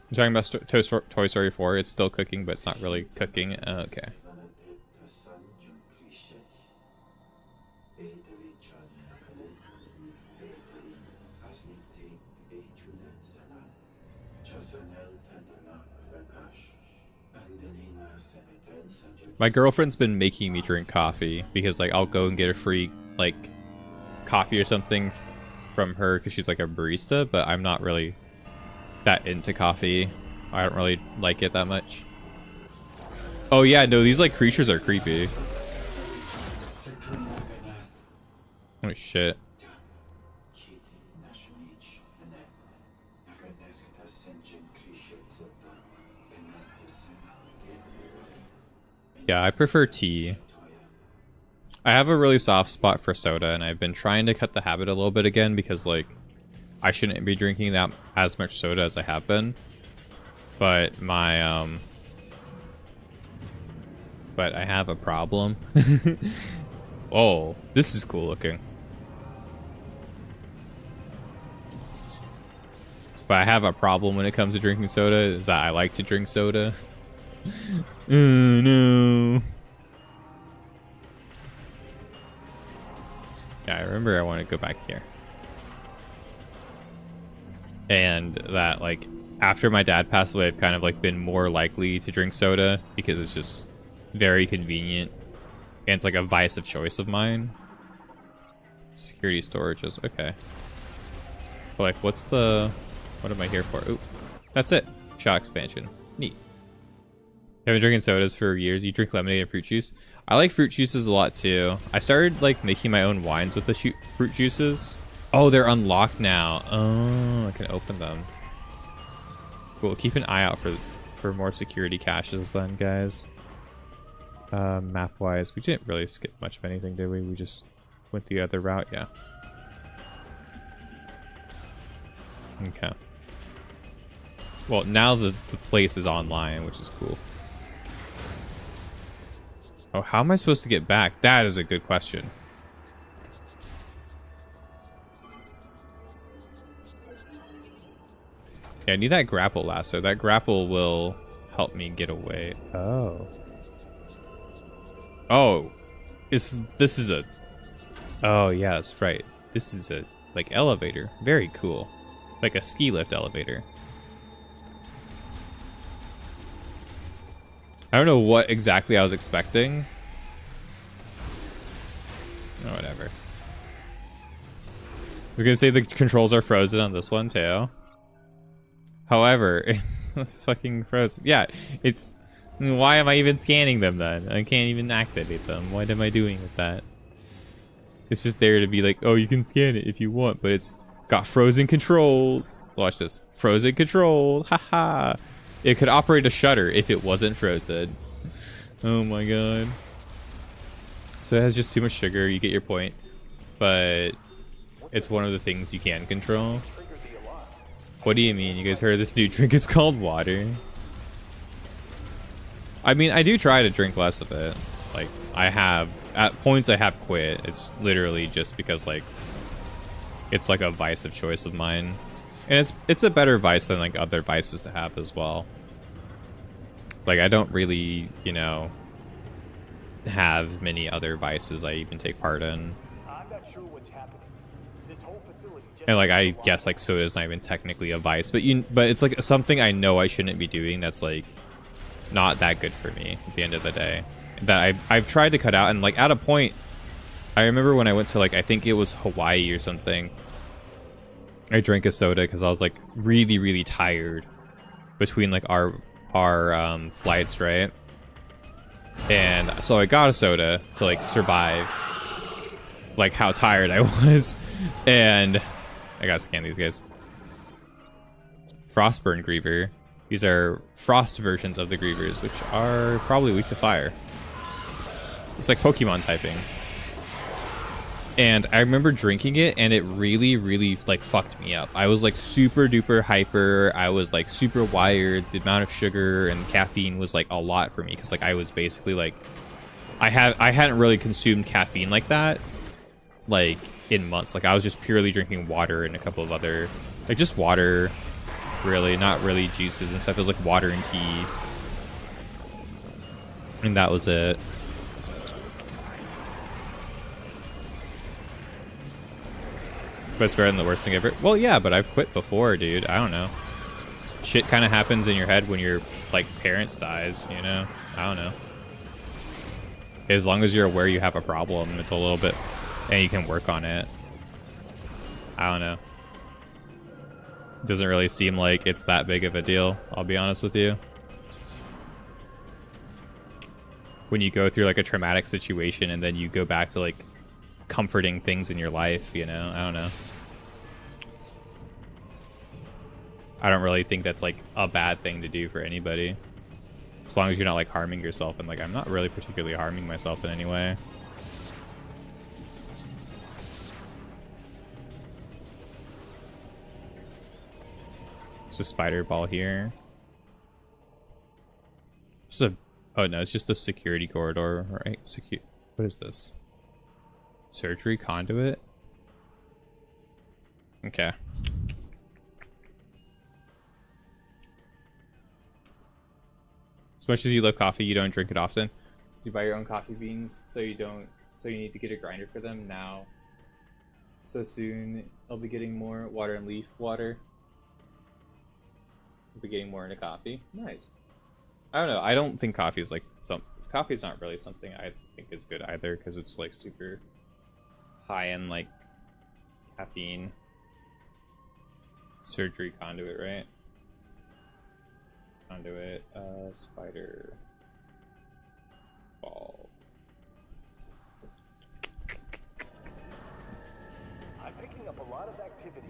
You're talking about Toy Story 4. It's still cooking, but it's not really cooking. Okay. My girlfriend's been making me drink coffee because like I'll go and get a free like coffee or something from her because she's like a barista, but I'm not really that into coffee. I don't really like it that much. Oh yeah, no, these like creatures are creepy. Oh shit. Yeah, I prefer tea. I have a really soft spot for soda, and I've been trying to cut the habit a little bit again because like I shouldn't be drinking that as much soda as I have been. But my but I have a problem. Oh, this is cool looking. But I have a problem when it comes to drinking soda, is that I like to drink soda. Oh no. Yeah, I remember I want to go back here. And that like after my dad passed away, I've kind of like been more likely to drink soda because it's just very convenient. And it's like a vice of choice of mine. Security storage is okay. But like what am I here for? Oop. That's it. Shot expansion. Neat. I've been drinking sodas for years. You drink lemonade and fruit juice. I like fruit juices a lot too. I started like making my own wines with the fruit juices. Oh, they're unlocked now. Oh, I can open them. Cool. Keep an eye out for more security caches then, guys. Map wise, we didn't really skip much of anything, did we? We just went the other route. Yeah. Okay. Well, now the place is online, which is cool. Oh, how am I supposed to get back? That is a good question. Yeah, I need that grapple lasso. That grapple will help me get away. Oh. Oh. This is a... Oh, yeah, that's right. This is a, like, elevator. Very cool. Like a ski lift elevator. I don't know what exactly I was expecting. Oh, whatever. I was gonna say the controls are frozen on this one too. However, it's fucking frozen. Yeah, it's... Why am I even scanning them then? I can't even activate them. What am I doing with that? It's just there to be like, oh, you can scan it if you want, but it's got frozen controls. Watch this. Frozen control. Haha. It could operate a shutter if it wasn't frozen. Oh my god. So it has just too much sugar, you get your point. But it's one of the things you can control. What do you mean? You guys heard of this new drink? It's called water. I mean, I do try to drink less of it. Like, I have, at points I have quit. It's literally just because like, it's like a vice of choice of mine. And it's a better vice than like other vices to have as well. Like, I don't really, you know, have many other vices I even take part in. I'm not sure what's happening. This whole facility just And like, I guess like soda's not even technically a vice, but it's like something I know I shouldn't be doing that's like not that good for me at the end of the day. That I've tried to cut out, and like at a point, I remember when I went to like, I think it was Hawaii or something, I drank a soda because I was like really, really tired between like our flights, right? And so I got a soda to like survive like how tired I was. And I gotta scan these guys. Frostburn Griever. These are frost versions of the Grievers, which are probably weak to fire. It's like Pokemon typing. And I remember drinking it, and it really, really like fucked me up. I was like super duper hyper. I was like super wired. The amount of sugar and caffeine was like a lot for me, because like I was basically like, I hadn't really consumed caffeine like that like in months. Like I was just purely drinking water and a couple of other, like just water, really, not really juices and stuff. It was like water and tea, and that was it. But it's better than the worst thing ever. Well, yeah, but I've quit before, dude. I don't know. Shit kind of happens in your head when your like parents dies, you know? I don't know. As long as you're aware you have a problem, it's a little bit, and you can work on it. I don't know. Doesn't really seem like it's that big of a deal, I'll be honest with you. When you go through like a traumatic situation and then you go back to like comforting things in your life, you know? I don't know. I don't really think that's like a bad thing to do for anybody, as long as you're not like harming yourself. And like, I'm not really particularly harming myself in any way. There's a spider ball here. This is a, oh no, it's just a security corridor, right? What is this? Surgery conduit? Okay. As much as you love coffee, you don't drink it often. You buy your own coffee beans, so you need to get a grinder for them now. So soon, I'll be getting more water and leaf water. I'll be getting more into coffee. Nice. I don't know. I don't think coffee is like coffee is not really something I think is good either, because it's like super high in like caffeine. Surgery conduit, right? Conduit, spider ball. I'm picking up a lot of activity.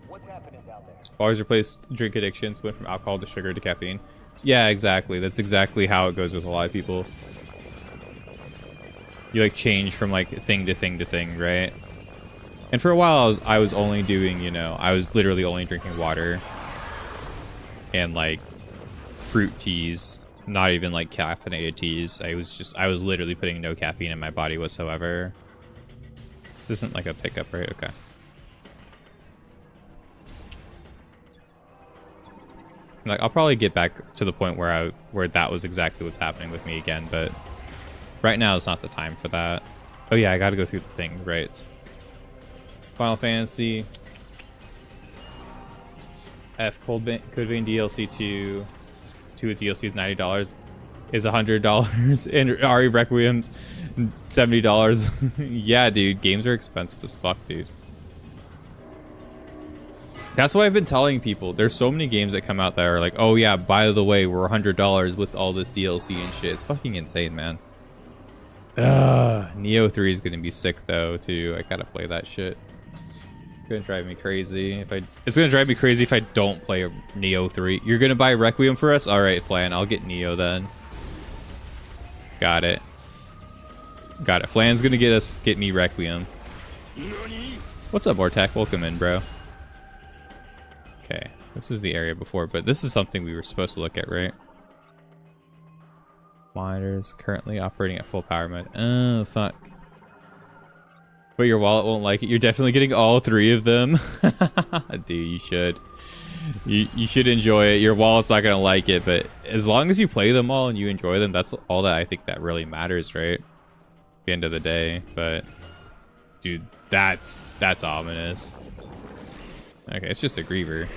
What's happening down there? Always replace drink addictions, went from alcohol to sugar to caffeine. Yeah, exactly. That's exactly how it goes with a lot of people. You like change from like thing to thing to thing, right? And for a while I was only doing, you know, I was literally only drinking water and like fruit teas, not even like caffeinated teas. I was literally putting no caffeine in my body whatsoever. This isn't like a pickup, right? Okay. Like, I'll probably get back to the point where that was exactly what's happening with me again, but right now is not the time for that. Oh yeah, I gotta go through the thing, right? Final Fantasy F Code Vein DLC 2 with DLC is $90, is $100, and Ari Requiem's $70. Yeah, dude, games are expensive as fuck, dude. That's why I've been telling people, there's so many games that come out that are like, oh yeah, by the way, we're $100 with all this DLC and shit. It's fucking insane, man. Neo 3 is gonna be sick though, too. I gotta play that shit. It's gonna drive me crazy it's gonna drive me crazy if I don't play Neo 3. You're gonna buy Requiem for us? Alright, Flan, I'll get Neo then. Got it. Got it. Flan's gonna get me Requiem. What's up, Vortak? Welcome in, bro. Okay, this is the area before, but this is something we were supposed to look at, right? Monitors currently operating at full power mode. Oh, fuck. But your wallet won't like it. You're definitely getting all 3 of them. Dude, you should. You should enjoy it. Your wallet's not gonna like it, but as long as you play them all and you enjoy them, that's all that I think that really matters, right? At the end of the day. But dude, that's ominous. Okay, it's just a Griever.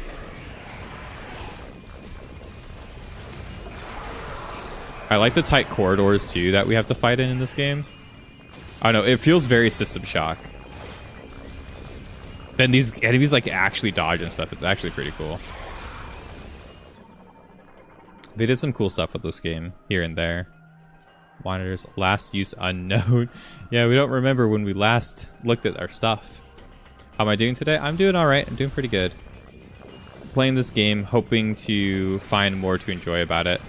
I like the tight corridors too that we have to fight in this game. I don't know, it feels very System Shock. Then these enemies like actually dodge and stuff. It's actually pretty cool. They did some cool stuff with this game here and there. Monitors last use unknown. Yeah, we don't remember when we last looked at our stuff. How am I doing today? I'm doing all right. I'm doing pretty good. Playing this game, hoping to find more to enjoy about it.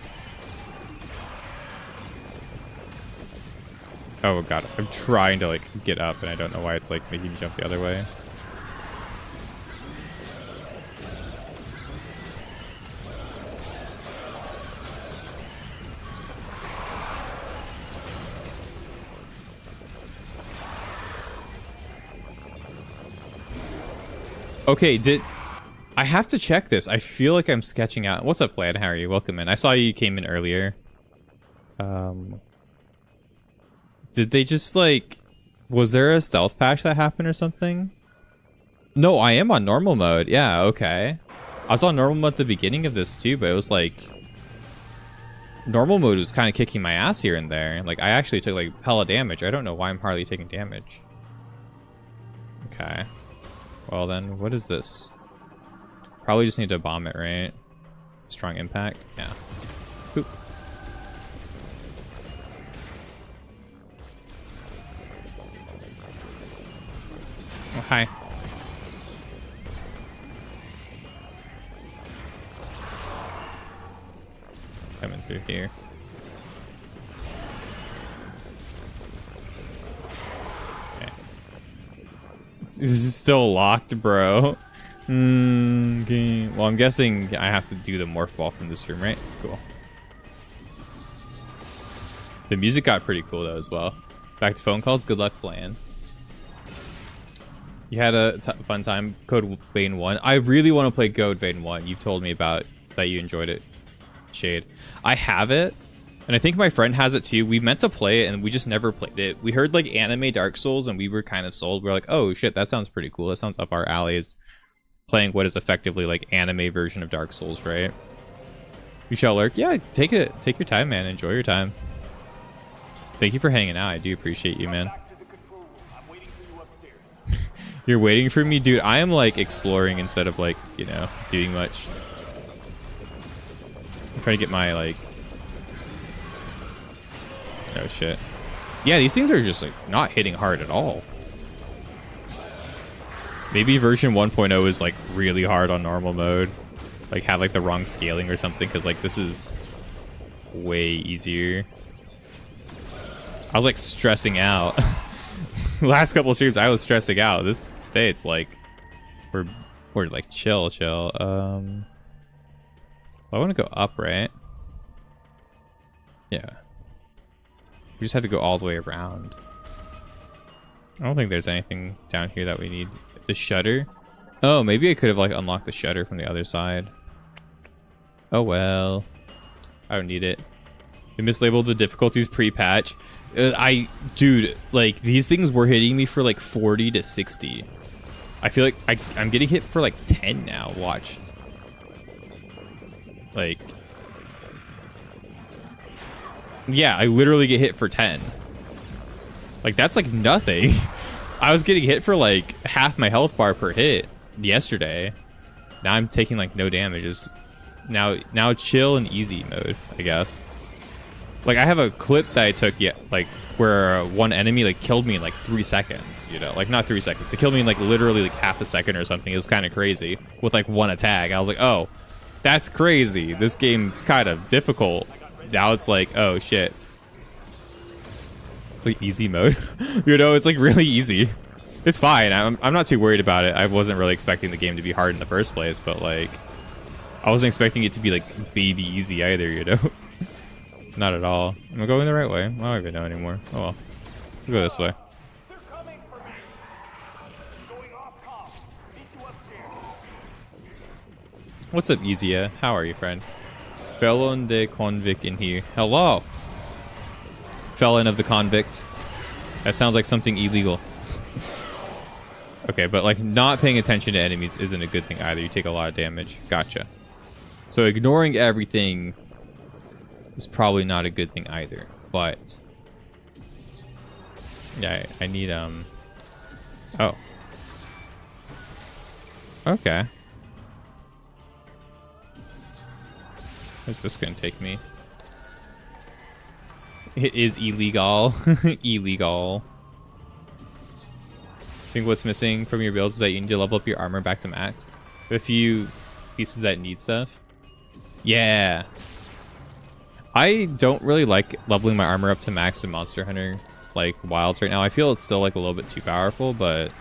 Oh god, I'm trying to like get up and I don't know why it's like making me jump the other way. Okay, I have to check this. I feel like I'm sketching out. What's up, Vlad? How are you? Welcome in. I saw you came in earlier. Did they just like... Was there a stealth patch that happened or something? No, I am on normal mode. Yeah, okay. I was on normal mode at the beginning of this too, but it was like... Normal mode was kind of kicking my ass here and there. Like, I actually took like hella damage. I don't know why I'm hardly taking damage. Okay. Well then, what is this? Probably just need to bomb it, right? Strong impact? Yeah. Boop. Oh, hi. Coming through here. Okay. This is still locked, bro. Okay. Well, I'm guessing I have to do the morph ball from this room, right? Cool. The music got pretty cool though as well. Back to phone calls. Good luck playing. You had a fun time. Code Vein 1. I really want to play Code Vein 1. You've told me about that you enjoyed it. Shade. I have it. And I think my friend has it too. We meant to play it and we just never played it. We heard like anime Dark Souls and we were kind of sold. We're like, oh shit, that sounds pretty cool. That sounds up our alleys. Playing what is effectively like anime version of Dark Souls, right? You shall lurk. Yeah, take it. Take your time, man. Enjoy your time. Thank you for hanging out. I do appreciate you, man. You're waiting for me? Dude, I am like exploring instead of like, you know, doing much. I'm trying to get my like... Oh shit. Yeah, these things are just like not hitting hard at all. Maybe version 1.0 is like really hard on normal mode. Like have like the wrong scaling or something, because like this is way easier. I was like stressing out. Last couple of streams I was stressing out. Today it's like we're like chill. I want to go up, right? Yeah. We just have to go all the way around. I don't think there's anything down here that we need. The shutter? Oh, maybe I could have like unlocked the shutter from the other side. Oh well. I don't need it. They mislabeled the difficulties pre-patch. Dude, like these things were hitting me for like 40 to 60. I feel like I'm getting hit for like 10 now. Watch. Like, yeah, I literally get hit for 10. Like that's like nothing. I was getting hit for like half my health bar per hit yesterday. Now I'm taking like no damages. Now chill and easy mode, I guess. Like I have a clip that I took like where one enemy like killed me in like 3 seconds, you know, like not 3 seconds. They killed me in like literally like half a second or something. It was kind of crazy with like one attack. I was like, oh, that's crazy. This game's kind of difficult. Now it's like, oh shit. It's like easy mode. You know, it's like really easy. It's fine. I'm not too worried about it. I wasn't really expecting the game to be hard in the first place, but like I wasn't expecting it to be like baby easy either, you know? Not at all. Am I going the right way? I don't even know anymore. Oh well. We'll go this way. They're coming for me. Going off comm. Meet you upstairs. What's up, Easier? How are you, friend? Felon de convict in here. Hello. Felon of the convict. That sounds like something illegal. Okay, but like not paying attention to enemies isn't a good thing either. You take a lot of damage. Gotcha. So ignoring everything is probably not a good thing either. But yeah, I need oh. Okay. Where's this gonna take me? It is illegal. Illegal. I think what's missing from your builds is that you need to level up your armor back to max. A few pieces that need stuff. Yeah. I don't really like leveling my armor up to max in Monster Hunter like Wilds right now. I feel it's still like a little bit too powerful, but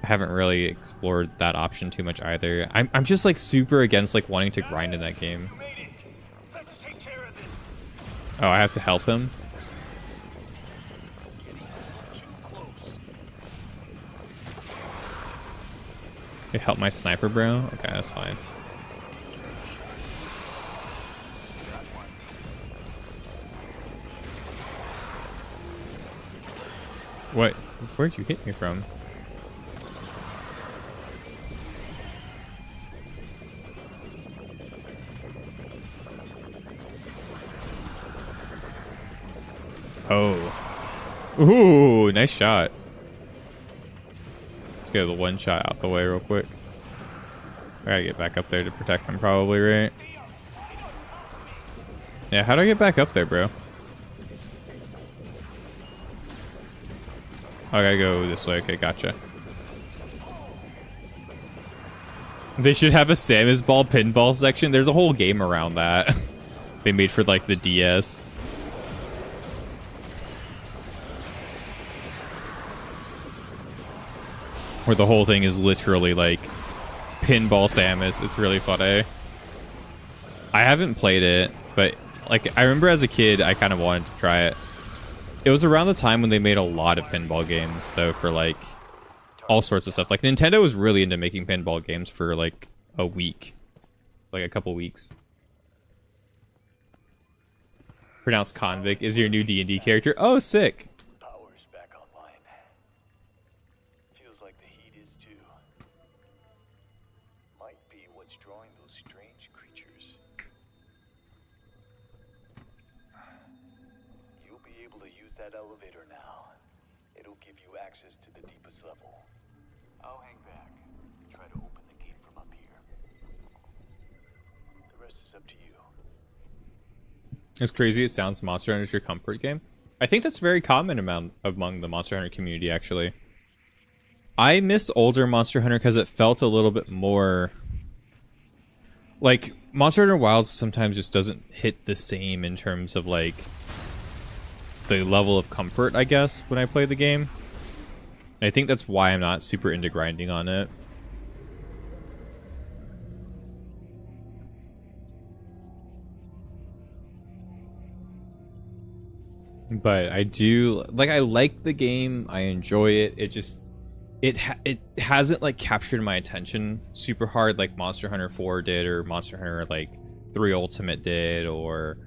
I haven't really explored that option too much either. I'm just like super against like wanting to grind in that game. Oh, I have to help him? You help my sniper, bro? Okay, that's fine. What? Where'd you hit me from? Oh. Ooh, nice shot. Let's get the one shot out the way real quick. I gotta get back up there to protect him probably, right? Yeah, how do I get back up there, bro? Oh, I gotta go this way. Okay, gotcha. They should have a Samus Ball pinball section. There's a whole game around that. They made for like the DS. Where the whole thing is literally like pinball Samus. It's really funny. I haven't played it, but like I remember as a kid, I kind of wanted to try it. It was around the time when they made a lot of pinball games, though, for like all sorts of stuff. Like Nintendo was really into making pinball games for like a week, like a couple weeks. Pronounced convict is your new D&D character. Oh, sick. Power's back online. Feels like the heat is too. Might be what's drawing those strange creatures. You'll be able to use that elevator now. It'll give you access to the deepest level. I'll hang back and try to open the gate from up here. The rest is up to you. As crazy as it sounds, Monster Hunter is your comfort game. I think that's very common among the Monster Hunter community, actually. I missed older Monster Hunter because it felt a little bit more... Like, Monster Hunter Wilds sometimes just doesn't hit the same in terms of, like, the level of comfort, I guess, when I play the game. And I think that's why I'm not super into grinding on it. But I do like the game. I enjoy it. It just it hasn't like captured my attention super hard like Monster Hunter 4 did, or Monster Hunter like 3 Ultimate did, or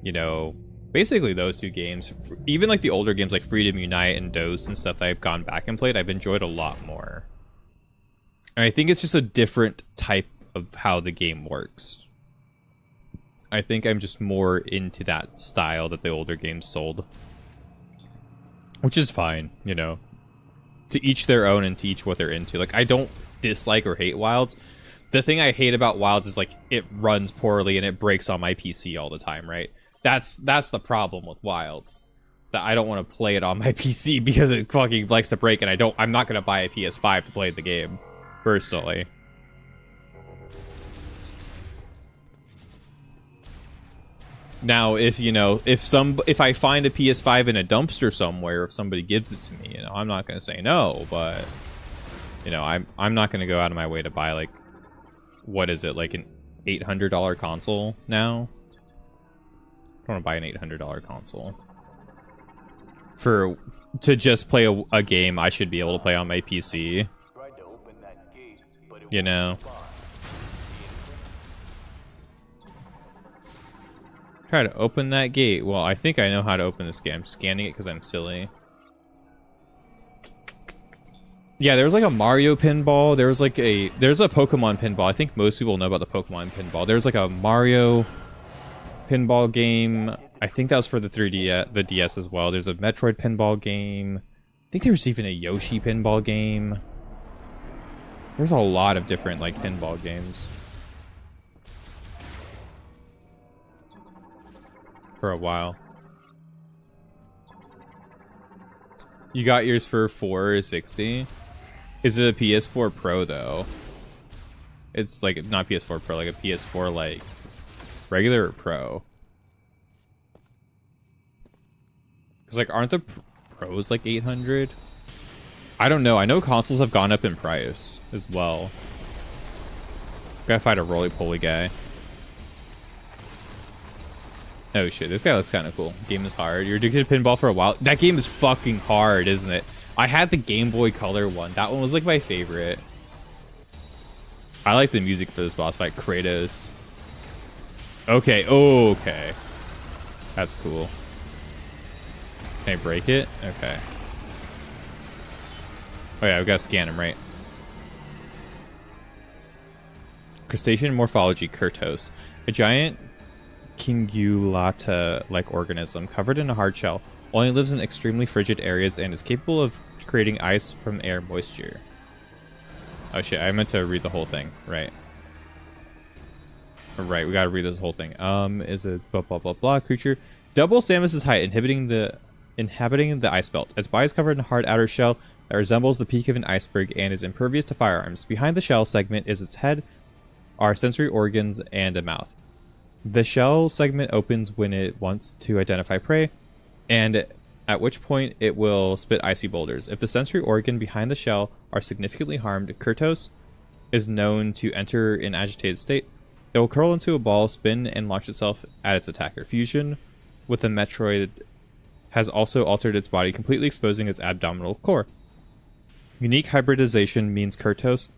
you know, basically those two games. Even like the older games like Freedom Unite and Dose and stuff that I've gone back and played, I've enjoyed a lot more. And I think it's just a different type of how the game works. I think I'm just more into that style that the older games sold. Which is fine, you know. To each their own and to each what they're into. Like, I don't dislike or hate Wilds. The thing I hate about Wilds is, like, it runs poorly and it breaks on my PC all the time, right? That's the problem with Wilds. So I don't want to play it on my PC because it fucking likes to break, and I'm not going to buy a PS5 to play the game, personally. Now, if I find a PS5 in a dumpster somewhere, if somebody gives it to me, you know, I'm not gonna say no, but you know, I'm not gonna go out of my way to buy like, what is it, like an $800 console now? I don't want to buy an $800 console to just play a game I should be able to play on my PC. You know. Try to open that gate. Well, I think I know how to open this gate. I'm scanning it because I'm silly. Yeah, there was like a Mario pinball. There's a Pokemon pinball. I think most people know about the Pokemon pinball. There's like a Mario pinball game. I think that was for the 3D, the DS as well. There's a Metroid pinball game. I think there was even a Yoshi pinball game. There's a lot of different like pinball games. For a while. You got yours for $460. Is it a PS4 Pro though? It's like not PS4 Pro, like a PS4 like regular or Pro. Cause like aren't the Pros like 800? I don't know. I know consoles have gone up in price as well. Gotta fight a roly-poly guy. Oh shit, this guy looks kind of cool. Game is hard. You're addicted to pinball for a while. That game is fucking hard, isn't it? I had the Game Boy Color one. That one was like my favorite. I like the music for this boss fight. Kratos. Okay. Oh, okay. That's cool. Can I break it? Okay. Oh yeah, we gotta scan him, right? Crustacean morphology, Kurtos. A giant Kingulata-like organism covered in a hard shell. Only lives in extremely frigid areas and is capable of creating ice from air moisture. Oh shit, I meant to read the whole thing. Right. Right, we gotta read this whole thing. Is a blah blah blah blah creature. Double Samus's height, inhabiting the ice belt. Its body is covered in a hard outer shell that resembles the peak of an iceberg and is impervious to firearms. Behind the shell segment is its head, are sensory organs, and a mouth. The shell segment opens when it wants to identify prey, and at which point it will spit icy boulders. If the sensory organ behind the shell are significantly harmed, Kurtos is known to enter an agitated state. It will curl into a ball, spin, and launch itself at its attacker. Fusion with the Metroid has also altered its body, completely exposing its abdominal core. Unique hybridization means Kurtos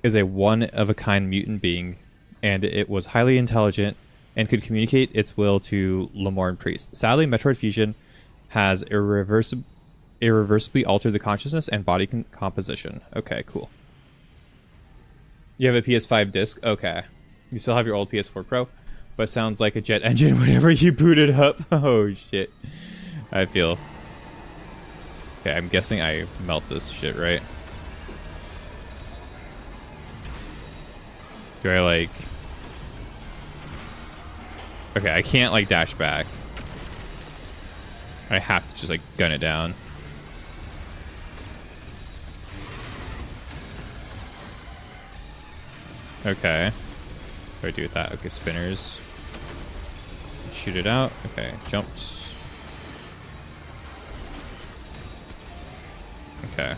is a one-of-a-kind mutant being, and it was highly intelligent and could communicate its will to Lemorn priests. Sadly, Metroid Fusion has irreversibly altered the consciousness and body composition. Okay, cool. You have a PS5 disc? Okay. You still have your old PS4 Pro, but sounds like a jet engine whenever you boot it up. Oh, shit. I feel... Okay, I'm guessing I melt this shit, right? Do I, like... Okay, I can't, like, dash back. I have to just, like, gun it down. Okay. What do I do with that? Okay, spinners. Shoot it out. Okay, jumps. Okay.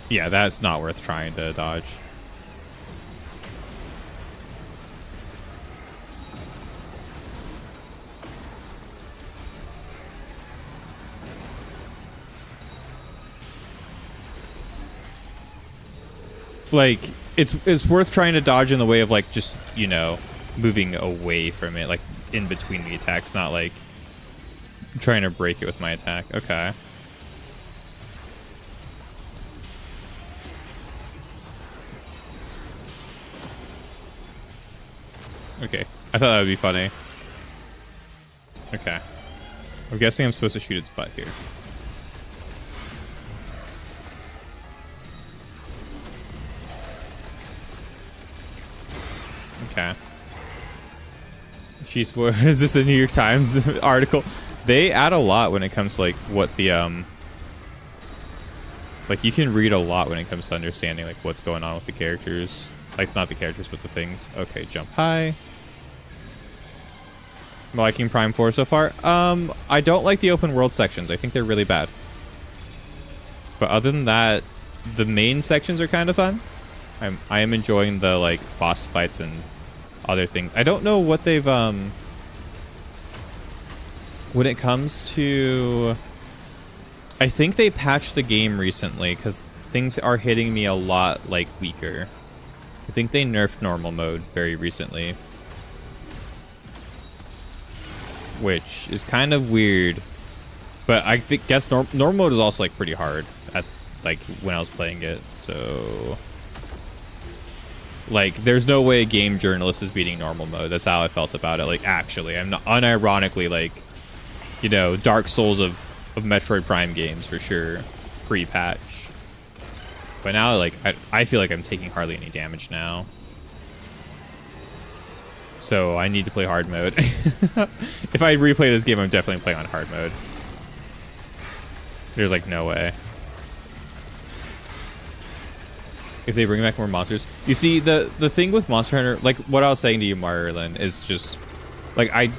Yeah, that's not worth trying to dodge. Like, it's worth trying to dodge in the way of, like, just, you know, moving away from it, like, in between the attacks, not, like, trying to break it with my attack. Okay. Okay. I thought that would be funny. Okay. I'm guessing I'm supposed to shoot its butt here. Okay. Jeez, what is this, a New York Times article? They add a lot when it comes to, like, what the like, you can read a lot when it comes to understanding, like, what's going on with the characters. Like, not the characters, but the things. Okay, jump high. I'm liking Prime 4 so far. I don't like the open world sections. I think they're really bad. But other than that, the main sections are kind of fun. I am enjoying the, like, boss fights and other things. I don't know what they've when it comes to, I think they patched the game recently because things are hitting me a lot, like, weaker. I think they nerfed normal mode very recently, which is kind of weird. But I guess normal mode is also like pretty hard at like when I was playing it. So like there's no way a game journalist is beating normal mode. That's how I felt about it. Like actually, I'm not unironically like, you know, Dark Souls of Metroid Prime games for sure, pre-patch. But now like I feel like I'm taking hardly any damage now. So I need to play hard mode. If I replay this game, I'm definitely playing on hard mode. There's like no way. If they bring back more monsters. You see, the thing with Monster Hunter, like what I was saying to you, Marlon, is just like I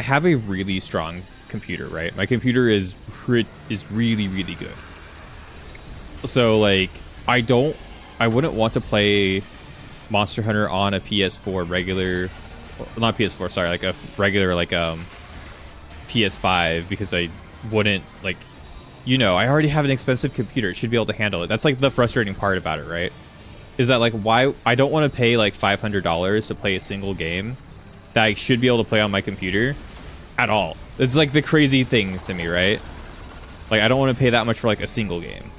have a really strong computer, right? My computer is really, really good. So like I wouldn't want to play Monster Hunter on a PS4 regular, not PS4, sorry, like a regular like PS5, because I wouldn't like, you know, I already have an expensive computer. It should be able to handle it. That's like the frustrating part about it, right? Is that like why I don't want to pay like $500 to play a single game that I should be able to play on my computer at all. It's like the crazy thing to me, right? Like I don't want to pay that much for like a single game.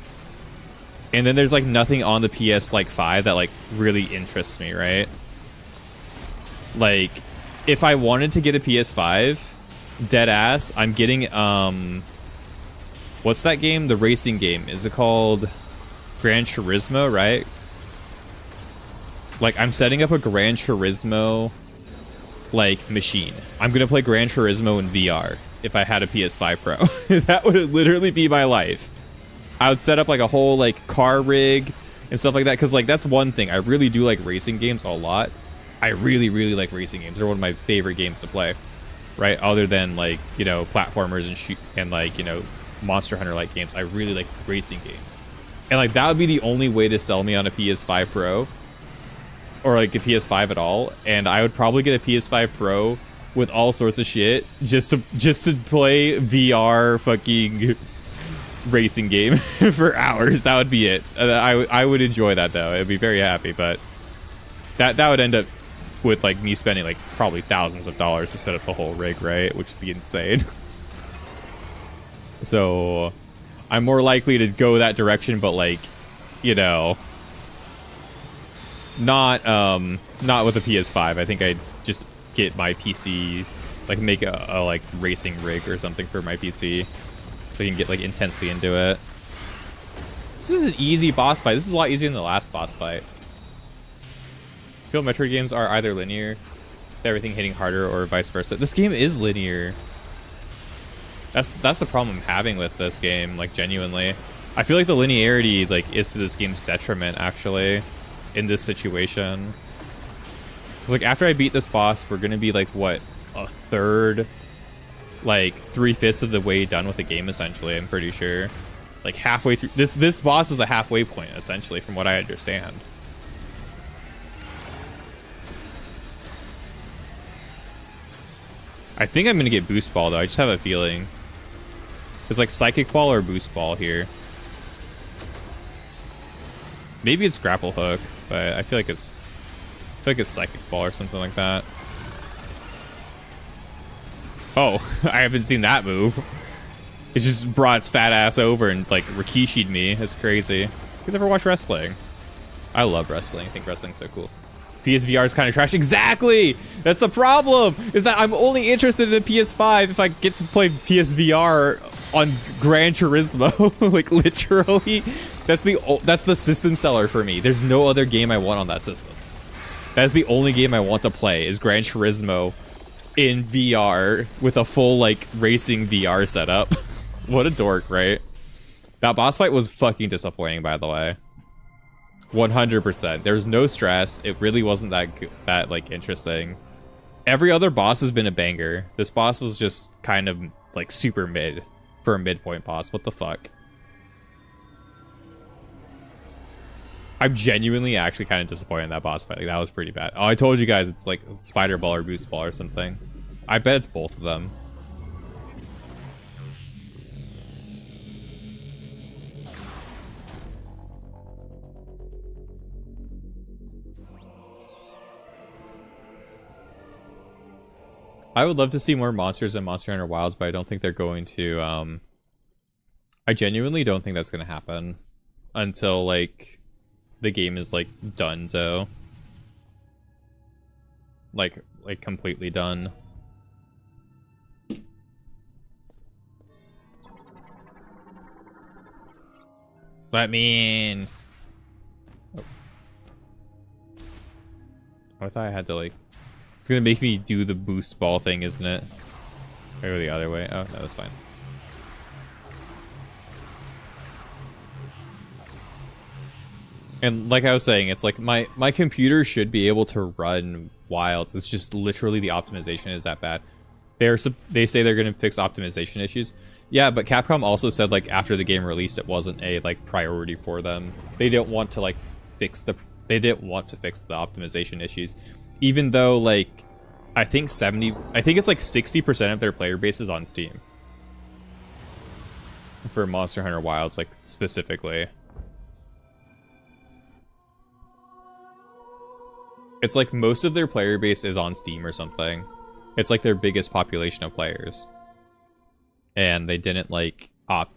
And then there's like nothing on the PS like 5 that like really interests me, right? Like if I wanted to get a PS5, dead ass, I'm getting what's that game? The racing game. Is it called Gran Turismo, right? Like I'm setting up a Gran Turismo like machine. I'm gonna play Gran Turismo in VR if I had a PS5 Pro. That would literally be my life. I would set up like a whole like car rig and stuff like that, because like that's one thing. I really do like racing games a lot. I really, really like racing games. They're one of my favorite games to play, right? Other than like, you know, platformers and shoot and like, you know, Monster Hunter like games. I really like racing games. And like that would be the only way to sell me on a PS5 Pro or like a PS5 at all. And I would probably get a PS5 Pro with all sorts of shit just to play VR fucking racing game for hours. That would be it. I would enjoy that though. I'd be very happy, but that would end up with like me spending like probably thousands of dollars to set up the whole rig, right? Which would be insane. So I'm more likely to go that direction, but like, you know, not with a PS5. I think I'd just get my PC, like make a like racing rig or something for my PC, so you can get like intensely into it. This is an easy boss fight. This is a lot easier than the last boss fight. I feel Metroid games are either linear, everything hitting harder, or vice versa. This game is linear. That's the problem I'm having with this game, like genuinely. I feel like the linearity like is to this game's detriment actually in this situation. Cause like after I beat this boss, we're gonna be like what, a third, like 3/5 of the way done with the game essentially. I'm pretty sure, like halfway through. This boss is the halfway point essentially, from what I understand. I think I'm gonna get boost ball though. I just have a feeling. It's like psychic ball or boost ball here. Maybe it's grapple hook, but I feel like it's psychic ball or something like that. Oh, I haven't seen that move. It just brought its fat ass over and like Rikishi'd me. That's crazy. You guys ever watch wrestling? I love wrestling. I think wrestling's so cool. PSVR is kind of trash. Exactly! That's the problem! Is that I'm only interested in a PS5 if I get to play PSVR on Gran Turismo. Like, literally. That's the system seller for me. There's no other game I want on that system. That's the only game I want to play, is Gran Turismo in VR with a full, like, racing VR setup. What a dork, right? That boss fight was fucking disappointing, by the way. 100%. There's no stress. It really wasn't that like interesting. Every other boss has been a banger. This boss was just kind of like super mid for a midpoint boss. What the fuck? I'm genuinely actually kind of disappointed in that boss fight. Like, that was pretty bad. Oh, I told you guys it's like spider ball or boost ball or something. I bet it's both of them. I would love to see more monsters in Monster Hunter Wilds, but I don't think they're going to. I genuinely don't think that's going to happen until like the game is like done. So, like completely done. Let me in. Oh. I thought I had to like. It's gonna make me do the boost ball thing, isn't it? I go the other way. Oh, no, that's fine. And like I was saying, it's like my computer should be able to run Wilds. It's just literally the optimization is that bad. They say they're gonna fix optimization issues. Yeah, but Capcom also said like after the game released, it wasn't a like priority for them. They didn't want to like fix the optimization issues, even though like I think it's like 60% of their player base is on Steam for Monster Hunter Wilds, like specifically. It's like most of their player base is on Steam or something. It's like their biggest population of players. And they didn't like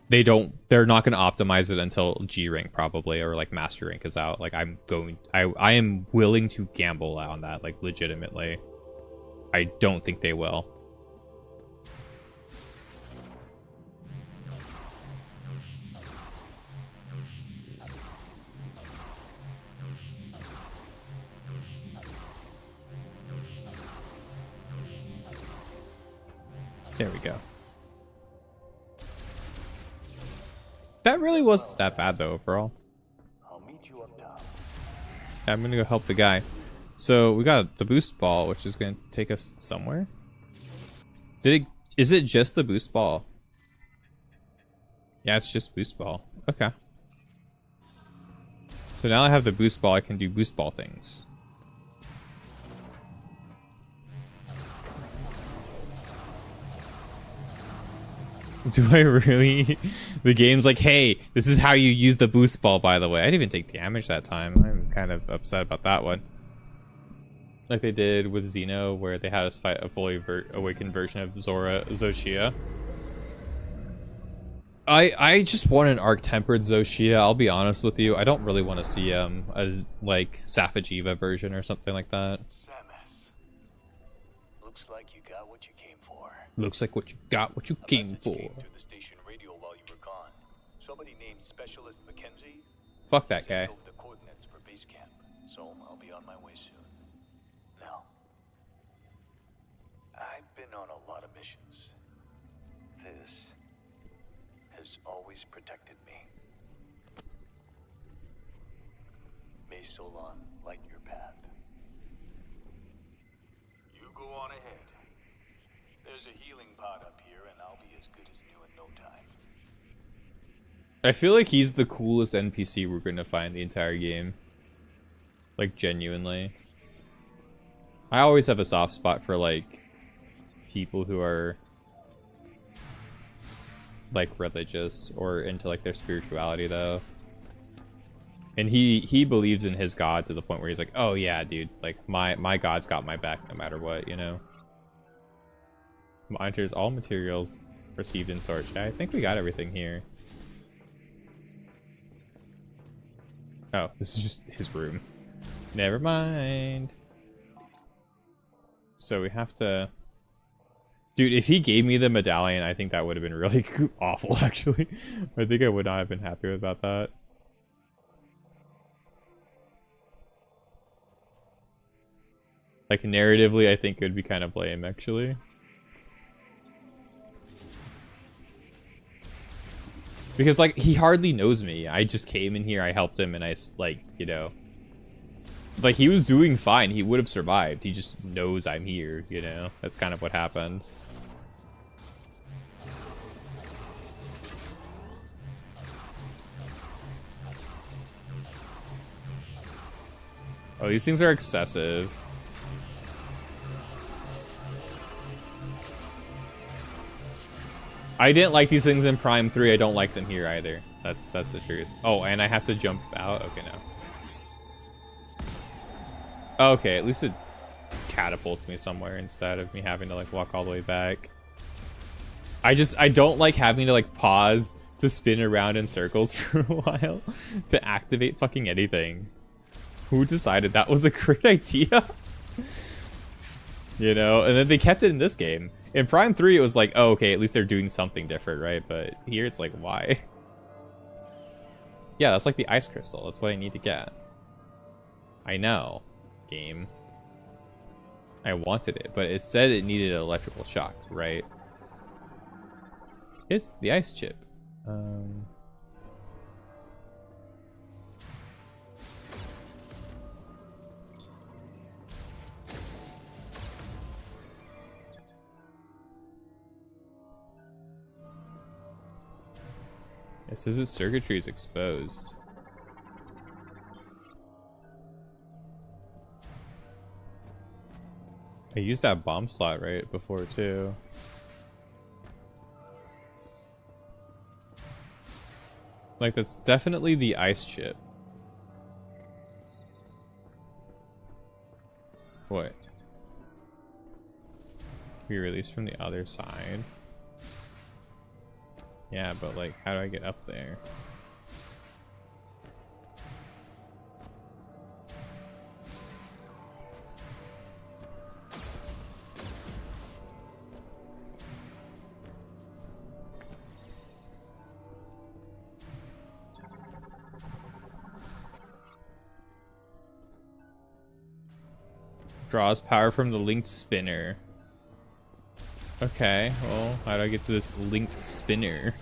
they're not going to optimize it until G rank probably, or like master rank is out. Like I am willing to gamble on that, like legitimately. I don't think they will. There we go. That really wasn't that bad though overall. I'll meet you up top. I'm gonna go help the guy. So we got the boost ball, which is gonna take us somewhere. Is it just the boost ball? Yeah, it's just boost ball. Okay. So now I have the boost ball, I can do boost ball things. Do I really? The game's like, hey, this is how you use the boost ball, by the way. I didn't even take damage that time. I'm kind of upset about that one. Like they did with Xeno, where they had us fight a fully awakened version of Zoshia. I just want an arc-tempered Zoshia, I'll be honest with you. I don't really want to see a like Safajiva version or something like that. Samus. Looks like you got what you came for. Looks like what you got, what you came for. Came through the station radio while you were gone. Somebody named Specialist Mackenzie. Fuck that guy. Sent over the coordinates for base camp, so I'll be on my way soon. Now, I've been on a lot of missions. This has always protected me. May Solon light your path. You go on ahead. There's a healing pod up here, and I'll be as good as new in no time. I feel like he's the coolest NPC we're gonna find the entire game. Like, genuinely. I always have a soft spot for, like, people who are, like, religious or into, like, their spirituality, though. And he believes in his god to the point where he's like, oh, yeah, dude, like, my god's got my back no matter what, you know? Monitors all materials received in storage. I think we got everything here. Oh, this is just his room. Never mind. So we have to... Dude, if he gave me the medallion, I think that would have been really awful, actually. I think I would not have been happy about that. Like, narratively, I think it would be kind of lame, actually. Because, like, he hardly knows me. I just came in here, I helped him, and I, like, you know... Like, he was doing fine. He would have survived. He just knows I'm here, you know? That's kind of what happened. Oh, these things are excessive. I didn't like these things in Prime 3. I don't like them here either. That's the truth. Oh, and I have to jump out? Okay, no. Okay, at least it catapults me somewhere instead of me having to like walk all the way back. I don't like having to like pause to spin around in circles for a while to activate fucking anything. Who decided that was a great idea? You know, and then they kept it in this game. In Prime 3, it was like, oh, okay, at least they're doing something different, right? But here it's like, why? Yeah, that's like the ice crystal. That's what I need to get. I know, game. I wanted it, but it said it needed an electrical shock, right? It's the ice chip. It says its circuitry is exposed. I used that bomb slot right before too. Like, that's definitely the ice chip. What? Be released from the other side? Yeah, but like, how do I get up there? Draws power from the linked spinner. Okay, well, how do I get to this linked spinner?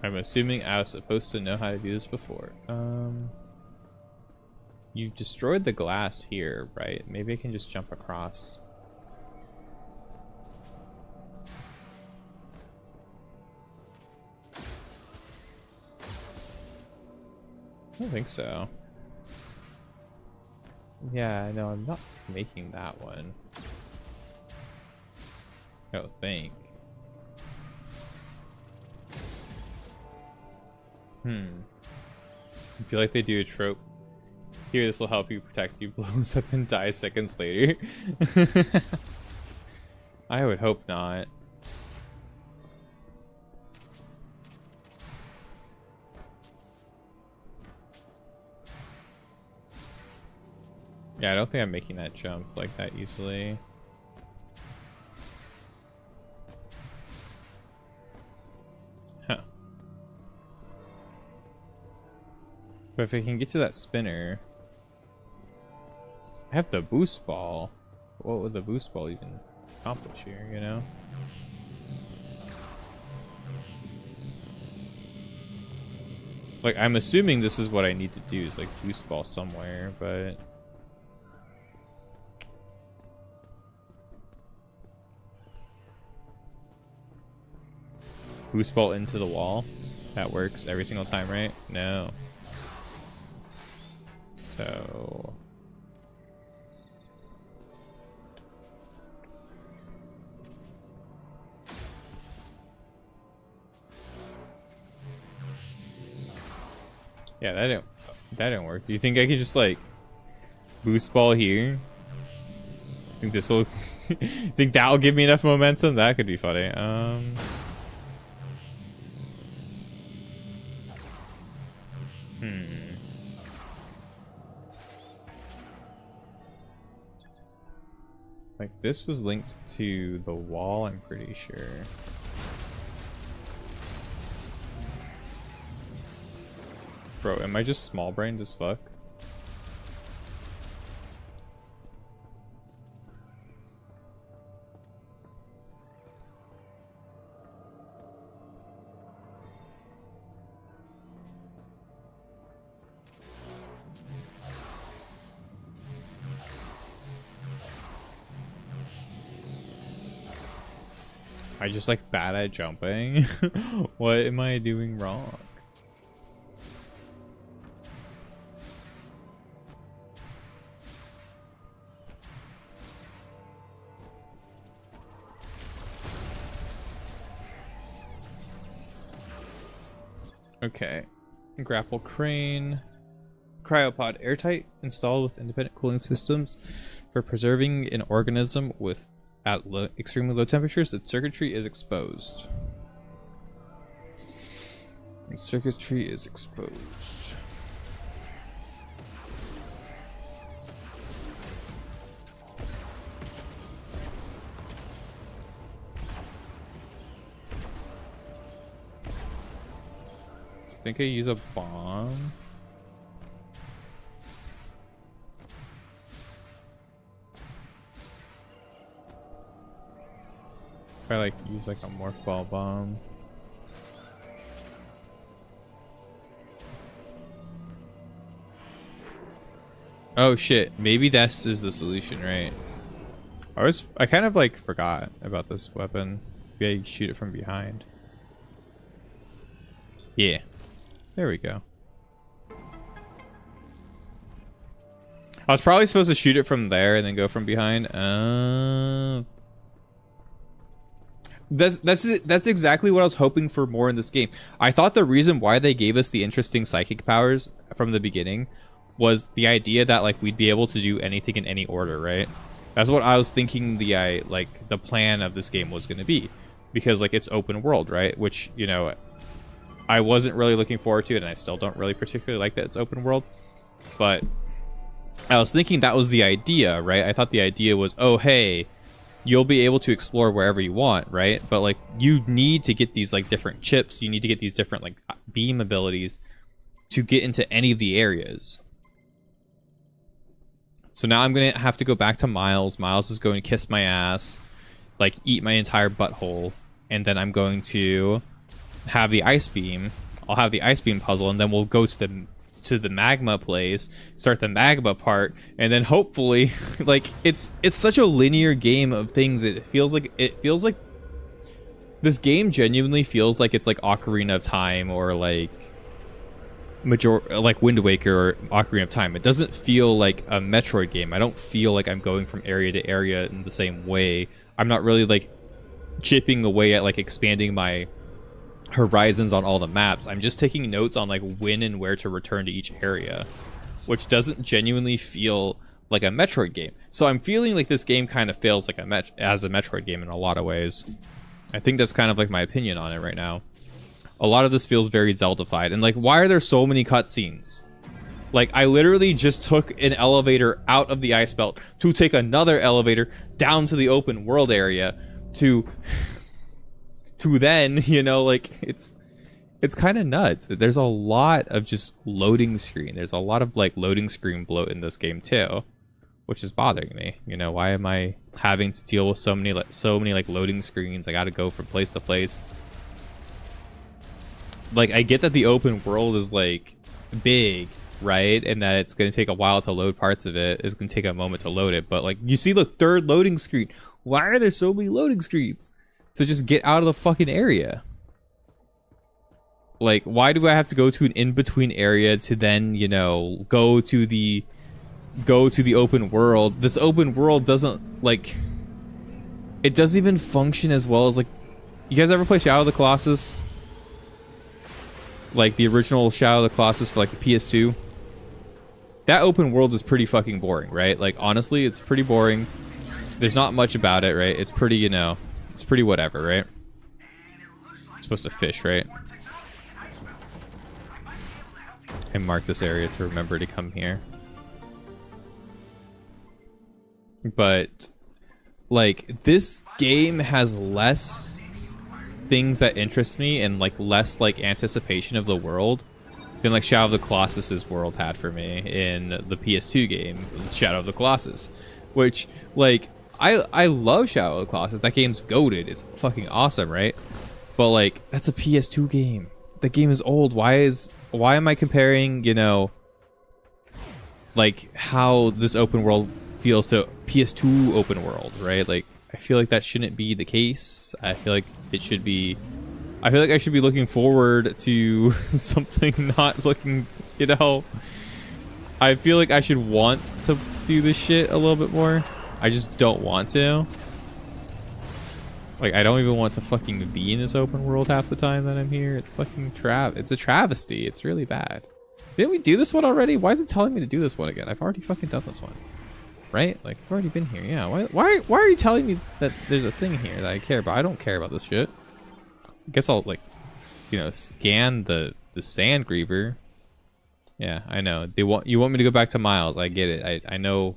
I'm assuming I was supposed to know how to do this before. You destroyed the glass here, right? Maybe I can just jump across. I don't think so. Yeah, no, I'm not making that one. I don't think. I feel like they do a trope. Here, this will help you protect you. Blows up and dies seconds later. I would hope not. Yeah, I don't think I'm making that jump like that easily. Huh. But if I can get to that spinner... I have the boost ball. What would the boost ball even accomplish here, you know? Like, I'm assuming this is what I need to do, is like boost ball somewhere, but... Boost ball into the wall. That works every single time, right? No. So... yeah, that didn't work. Do you think I could just like boost ball here? Think this will think that'll give me enough momentum? That could be funny. Like, this was linked to the wall, I'm pretty sure. Bro, am I just small-brained as fuck? I just like bad at jumping. What am I doing wrong? Okay. Grapple crane. Cryopod airtight, installed with independent cooling systems for preserving an organism with at extremely low temperatures. Its circuitry is exposed. Its circuitry is exposed. I think I use a bomb. If I like use like a morph ball bomb. Oh shit, maybe this is the solution, right? I kind of like forgot about this weapon. Maybe I shoot it from behind. Yeah. There we go. I was probably supposed to shoot it from there and then go from behind. That's exactly what I was hoping for more in this game. I thought the reason why they gave us the interesting psychic powers from the beginning was the idea that like we'd be able to do anything in any order, right? That's what I was thinking the plan of this game was going to be, because like it's open world, right? Which, you know, I wasn't really looking forward to it, and I still don't really particularly like that it's open world. But I was thinking that was the idea, right? I thought the idea was, oh, hey, you'll be able to explore wherever you want, right? But like you need to get these like different chips. You need to get these different like beam abilities to get into any of the areas. So now I'm going to have to go back to Miles. Miles is going to kiss my ass, like eat my entire butthole. And then I'm going to have the ice beam. I'll have the ice beam puzzle, and then we'll go to the magma place, start the magma part, and then hopefully like it's such a linear game of things. It feels like this game genuinely feels like it's like Ocarina of Time or like like Wind Waker or Ocarina of Time. It doesn't feel like a Metroid game. I don't feel like I'm going from area to area in the same way. I'm not really like chipping away at like expanding my horizons on all the maps. I'm just taking notes on like when and where to return to each area, which doesn't genuinely feel like a Metroid game. So I'm feeling like this game kind of feels like as a Metroid game in a lot of ways. I think that's kind of like my opinion on it right now. A lot of this feels very Zelda-fied, and like, why are there so many cutscenes? Like, I literally just took an elevator out of the ice belt to take another elevator down to the open world area to then, you know, like, it's kind of nuts. There's a lot of just loading screen. There's a lot of like loading screen bloat in this game too, which is bothering me. You know, why am I having to deal with so many like loading screens? I got to go from place to place. Like, I get that the open world is like big, right? And that it's going to take a while to load parts of it. It's going to take a moment to load it. But like, you see the third loading screen. Why are there so many loading screens? So just get out of the fucking area. Like, why do I have to go to an in-between area to then, you know, go to the open world? This open world doesn't, like, it doesn't even function as well as, like, you guys ever play Shadow of the Colossus? Like, the original Shadow of the Colossus for, like, the PS2? That open world is pretty fucking boring, right? Like, honestly, it's pretty boring. There's not much about it, right? It's pretty, you know, it's pretty whatever, right? I'm supposed to fish, right? I mark this area to remember to come here. But, like, this game has less things that interest me and, like, less, like, anticipation of the world than, like, Shadow of the Colossus's world had for me in the PS2 game, Shadow of the Colossus. Which, like, I love Shadow of the Colossus. That game's goated. It's fucking awesome, right? But, like, that's a PS2 game. That game is old. Why am I comparing, you know, like, how this open world feels to PS2 open world, right? Like, I feel like that shouldn't be the case. I feel like it should be... I feel like I should be looking forward to something, not looking, you know... I feel like I should want to do this shit a little bit more. I just don't want to. Like, I don't even want to fucking be in this open world half the time that I'm here. It's fucking it's a travesty. It's really bad. Didn't we do this one already? Why is it telling me to do this one again? I've already fucking done this one. Right? Like, I've already been here. Yeah. Why are you telling me that there's a thing here that I care about? I don't care about this shit. I guess I'll, like, you know, scan the sand griever. Yeah, I know. You want me to go back to Miles. I get it. I know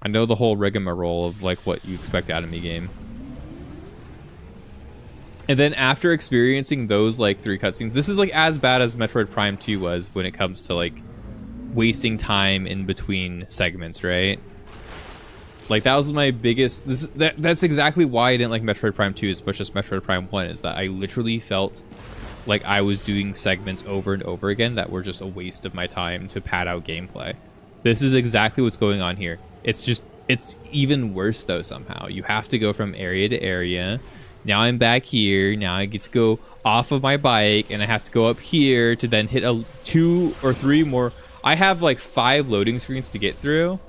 the whole rigmarole of, like, what you expect out of me, game. And then after experiencing those, like, 3 cutscenes, this is, like, as bad as Metroid Prime 2 was when it comes to, like, wasting time in between segments, right? Like, that was my biggest... That's exactly why I didn't like Metroid Prime 2 as much as Metroid Prime 1, is that I literally felt like I was doing segments over and over again that were just a waste of my time to pad out gameplay. This is exactly what's going on here. It's even worse, though, somehow. You have to go from area to area. Now I'm back here. Now I get to go off of my bike, and I have to go up here to then hit 2 or 3 more. I have like 5 loading screens to get through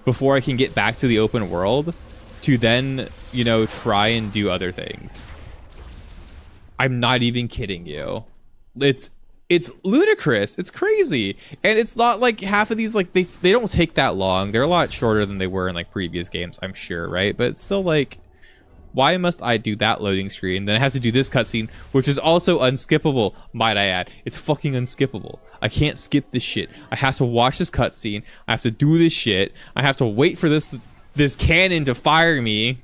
before I can get back to the open world to then, you know, try and do other things. I'm not even kidding you. It's ludicrous. It's crazy. And it's not like half of these, like, they don't take that long. They're a lot shorter than they were in, like, previous games, I'm sure, right? But it's still like, why must I do that loading screen? Then I have to do this cutscene, which is also unskippable, might I add. It's fucking unskippable. I can't skip this shit. I have to watch this cutscene. I have to do this shit. I have to wait for this cannon to fire me.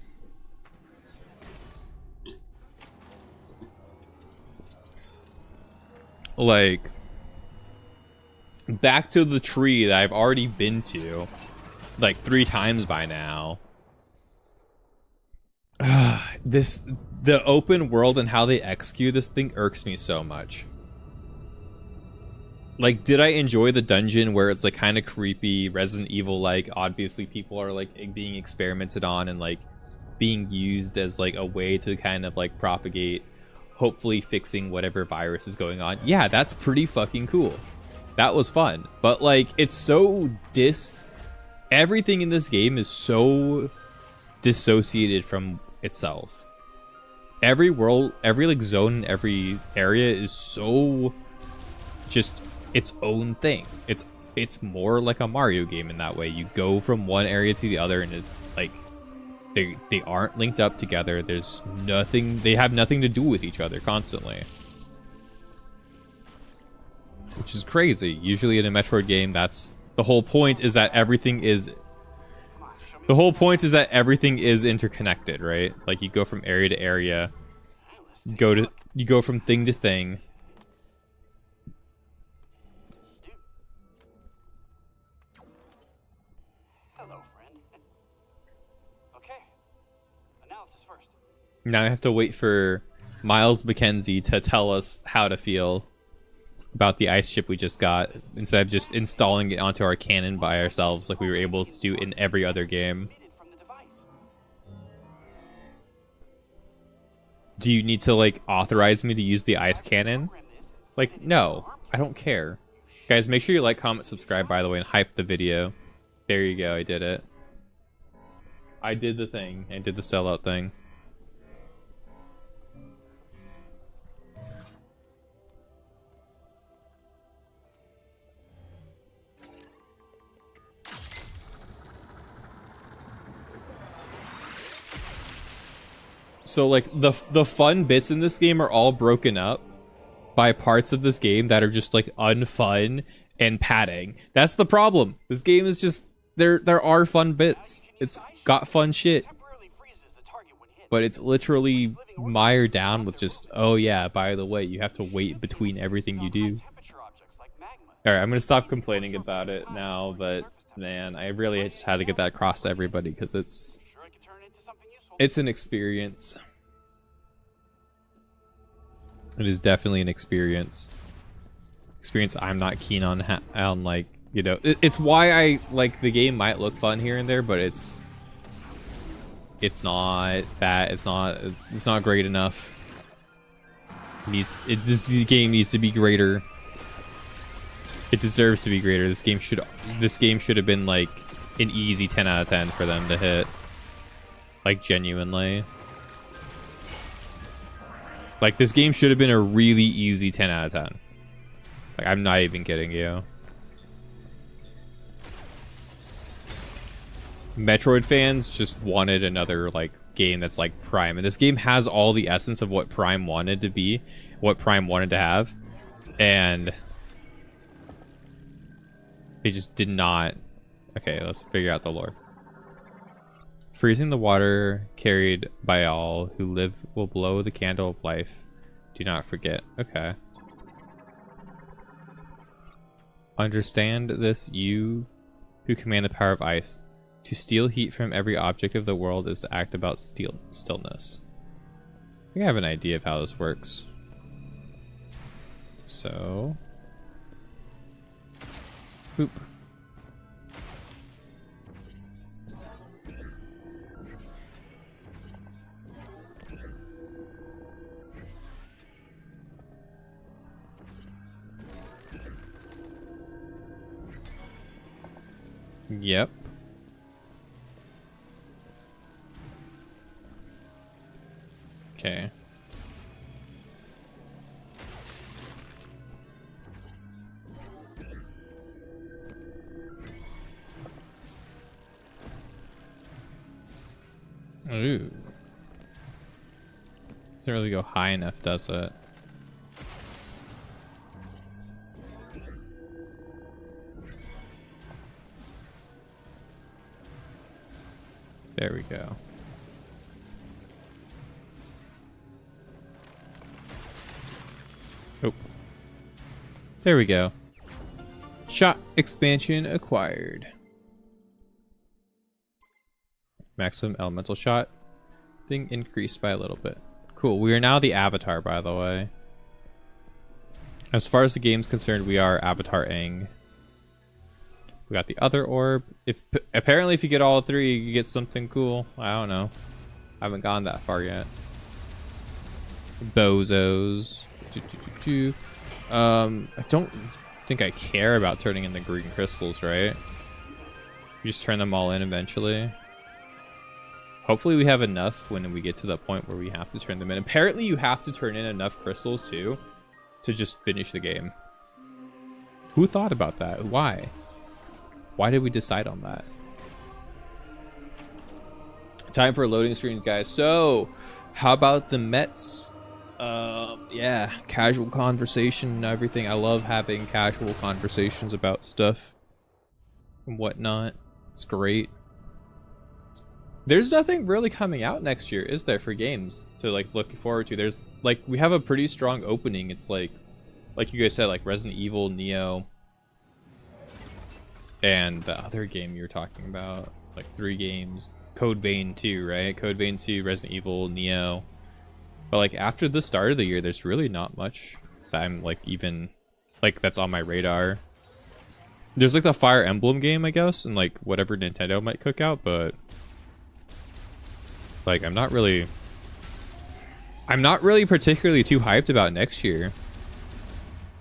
Like, back to the tree that I've already been to, like, 3 times by now. The open world and how they execute this thing irks me so much. Like, did I enjoy the dungeon where it's, like, kind of creepy, Resident Evil, like, obviously people are, like, being experimented on and, like, being used as, like, a way to kind of, like, propagate, hopefully fixing whatever virus is going on. Yeah, that's pretty fucking cool. That was fun. But, like, it's so everything in this game is so dissociated from itself. Every world, every, like, zone, every area is so just its own thing. It's more like a Mario game in that way. You go from one area to the other, and it's like they aren't linked up together. There's nothing. They have nothing to do with each other constantly, which is crazy. Usually in a Metroid game, that's the whole point. Is that everything is interconnected, right? Like, you go from area to area, you go from thing to thing. Hello, friend. Okay. Analysis first. Now I have to wait for Miles McKenzie to tell us how to feel about the ice chip we just got, instead of just installing it onto our cannon by ourselves like we were able to do in every other game. Do you need to, like, authorize me to use the ice cannon? Like, no, I don't care. Guys, make sure you like, comment, subscribe, by the way, and hype the video. There you go, I did it. I did the thing. I did the sellout thing. So, like, the fun bits in this game are all broken up by parts of this game that are just, like, unfun and padding. That's the problem. This game is just, there are fun bits. It's got fun shit. But it's literally mired down with just, oh yeah, by the way, you have to wait between everything you do. Alright, I'm gonna stop complaining about it now, but man, I really just had to get that across to everybody, because it's an experience. It is definitely an experience. Experience I'm not keen on, like, you know, it's why I, like, the game might look fun here and there, but it's not that, it's not great enough. This game needs to be greater. It deserves to be greater. This game should have been, like, an easy 10 out of 10 for them to hit. Like, genuinely. Like, this game should have been a really easy 10 out of 10. Like, I'm not even kidding you. Metroid fans just wanted another, like, game that's like Prime. And this game has all the essence of what Prime wanted to be, what Prime wanted to have. And they just did not. Okay, let's figure out the lore. Freezing the water carried by all who live will blow the candle of life. Do not forget. Okay. Understand this, you who command the power of ice. To steal heat from every object of the world is to act about stillness. I think I have an idea of how this works. So... boop. Yep. Okay. Ooh. Doesn't really go high enough, does it? There we go. Oh. There we go. Shot expansion acquired. Maximum elemental shot thing increased by a little bit. Cool. We are now the Avatar, by the way. As far as the game's concerned, we are Avatar Aang. We got the other orb. Apparently, if you get all three, you get something cool. I don't know. I haven't gone that far yet. Bozos. I don't think I care about turning in the green crystals, right? You just turn them all in eventually. Hopefully we have enough when we get to the point where we have to turn them in. Apparently you have to turn in enough crystals too to just finish the game. Who thought about that? Why? Why did we decide on that? Time for a loading screen, guys. So, how about the Mets? Yeah, casual conversation and everything. I love having casual conversations about stuff and whatnot. It's great. There's nothing really coming out next year, is there, for games to like look forward to? There's like, we have a pretty strong opening. It's like you guys said, like Resident Evil, Neo, and the other game you were talking about, like 3 games. Code Vein 2, right? Code Vein 2, Resident Evil, Neo. But like after the start of the year, there's really not much that I'm like even like that's on my radar. There's like the Fire Emblem game, I guess, and like whatever Nintendo might cook out, but like I'm not really particularly too hyped about next year.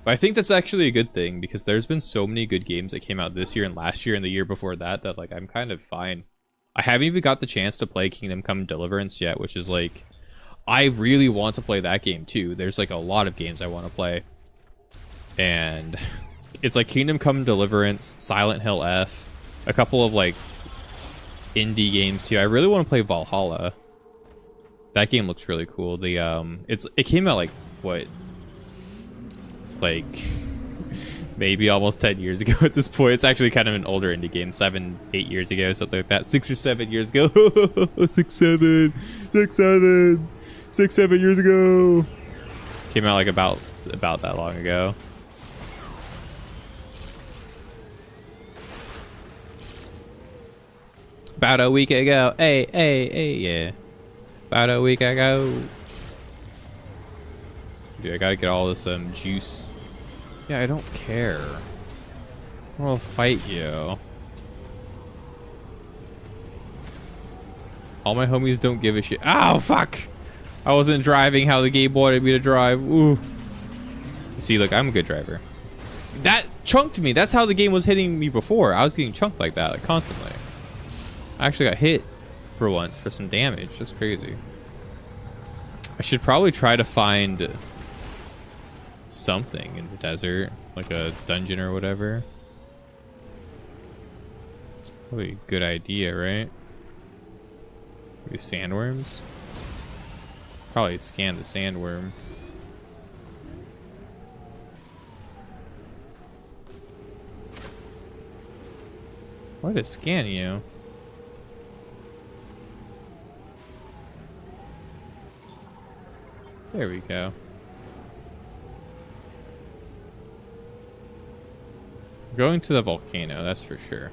But I think that's actually a good thing because there's been so many good games that came out this year and last year and the year before that that like I'm kind of fine. I haven't even got the chance to play Kingdom Come Deliverance yet, which is like, I really want to play that game too. There's like a lot of games I want to play. And it's like Kingdom Come Deliverance, Silent Hill F, a couple of like indie games too. I really want to play Valhalla. That game looks really cool. The it came out like what? Like maybe almost 10 years ago at this point. It's actually kind of an older indie game, 7-8 years ago, something like that. 6 or 7 years ago. 6, 7 years ago. Came out like about that long ago. About a week ago. Hey, yeah. About a week ago. Dude, I gotta get all this juice. Yeah, I don't care. I will fight you. All my homies don't give a shit. Oh, fuck! I wasn't driving how the game wanted me to drive. Ooh. See, look, I'm a good driver. That chunked me. That's how the game was hitting me before. I was getting chunked like that, like, constantly. I actually got hit for once for some damage. That's crazy. I should probably try to find something in the desert, like a dungeon or whatever. It's probably a good idea, right? Maybe sandworms? Probably scan the sandworm. Why did it scan you? There we go. Going to the volcano, that's for sure.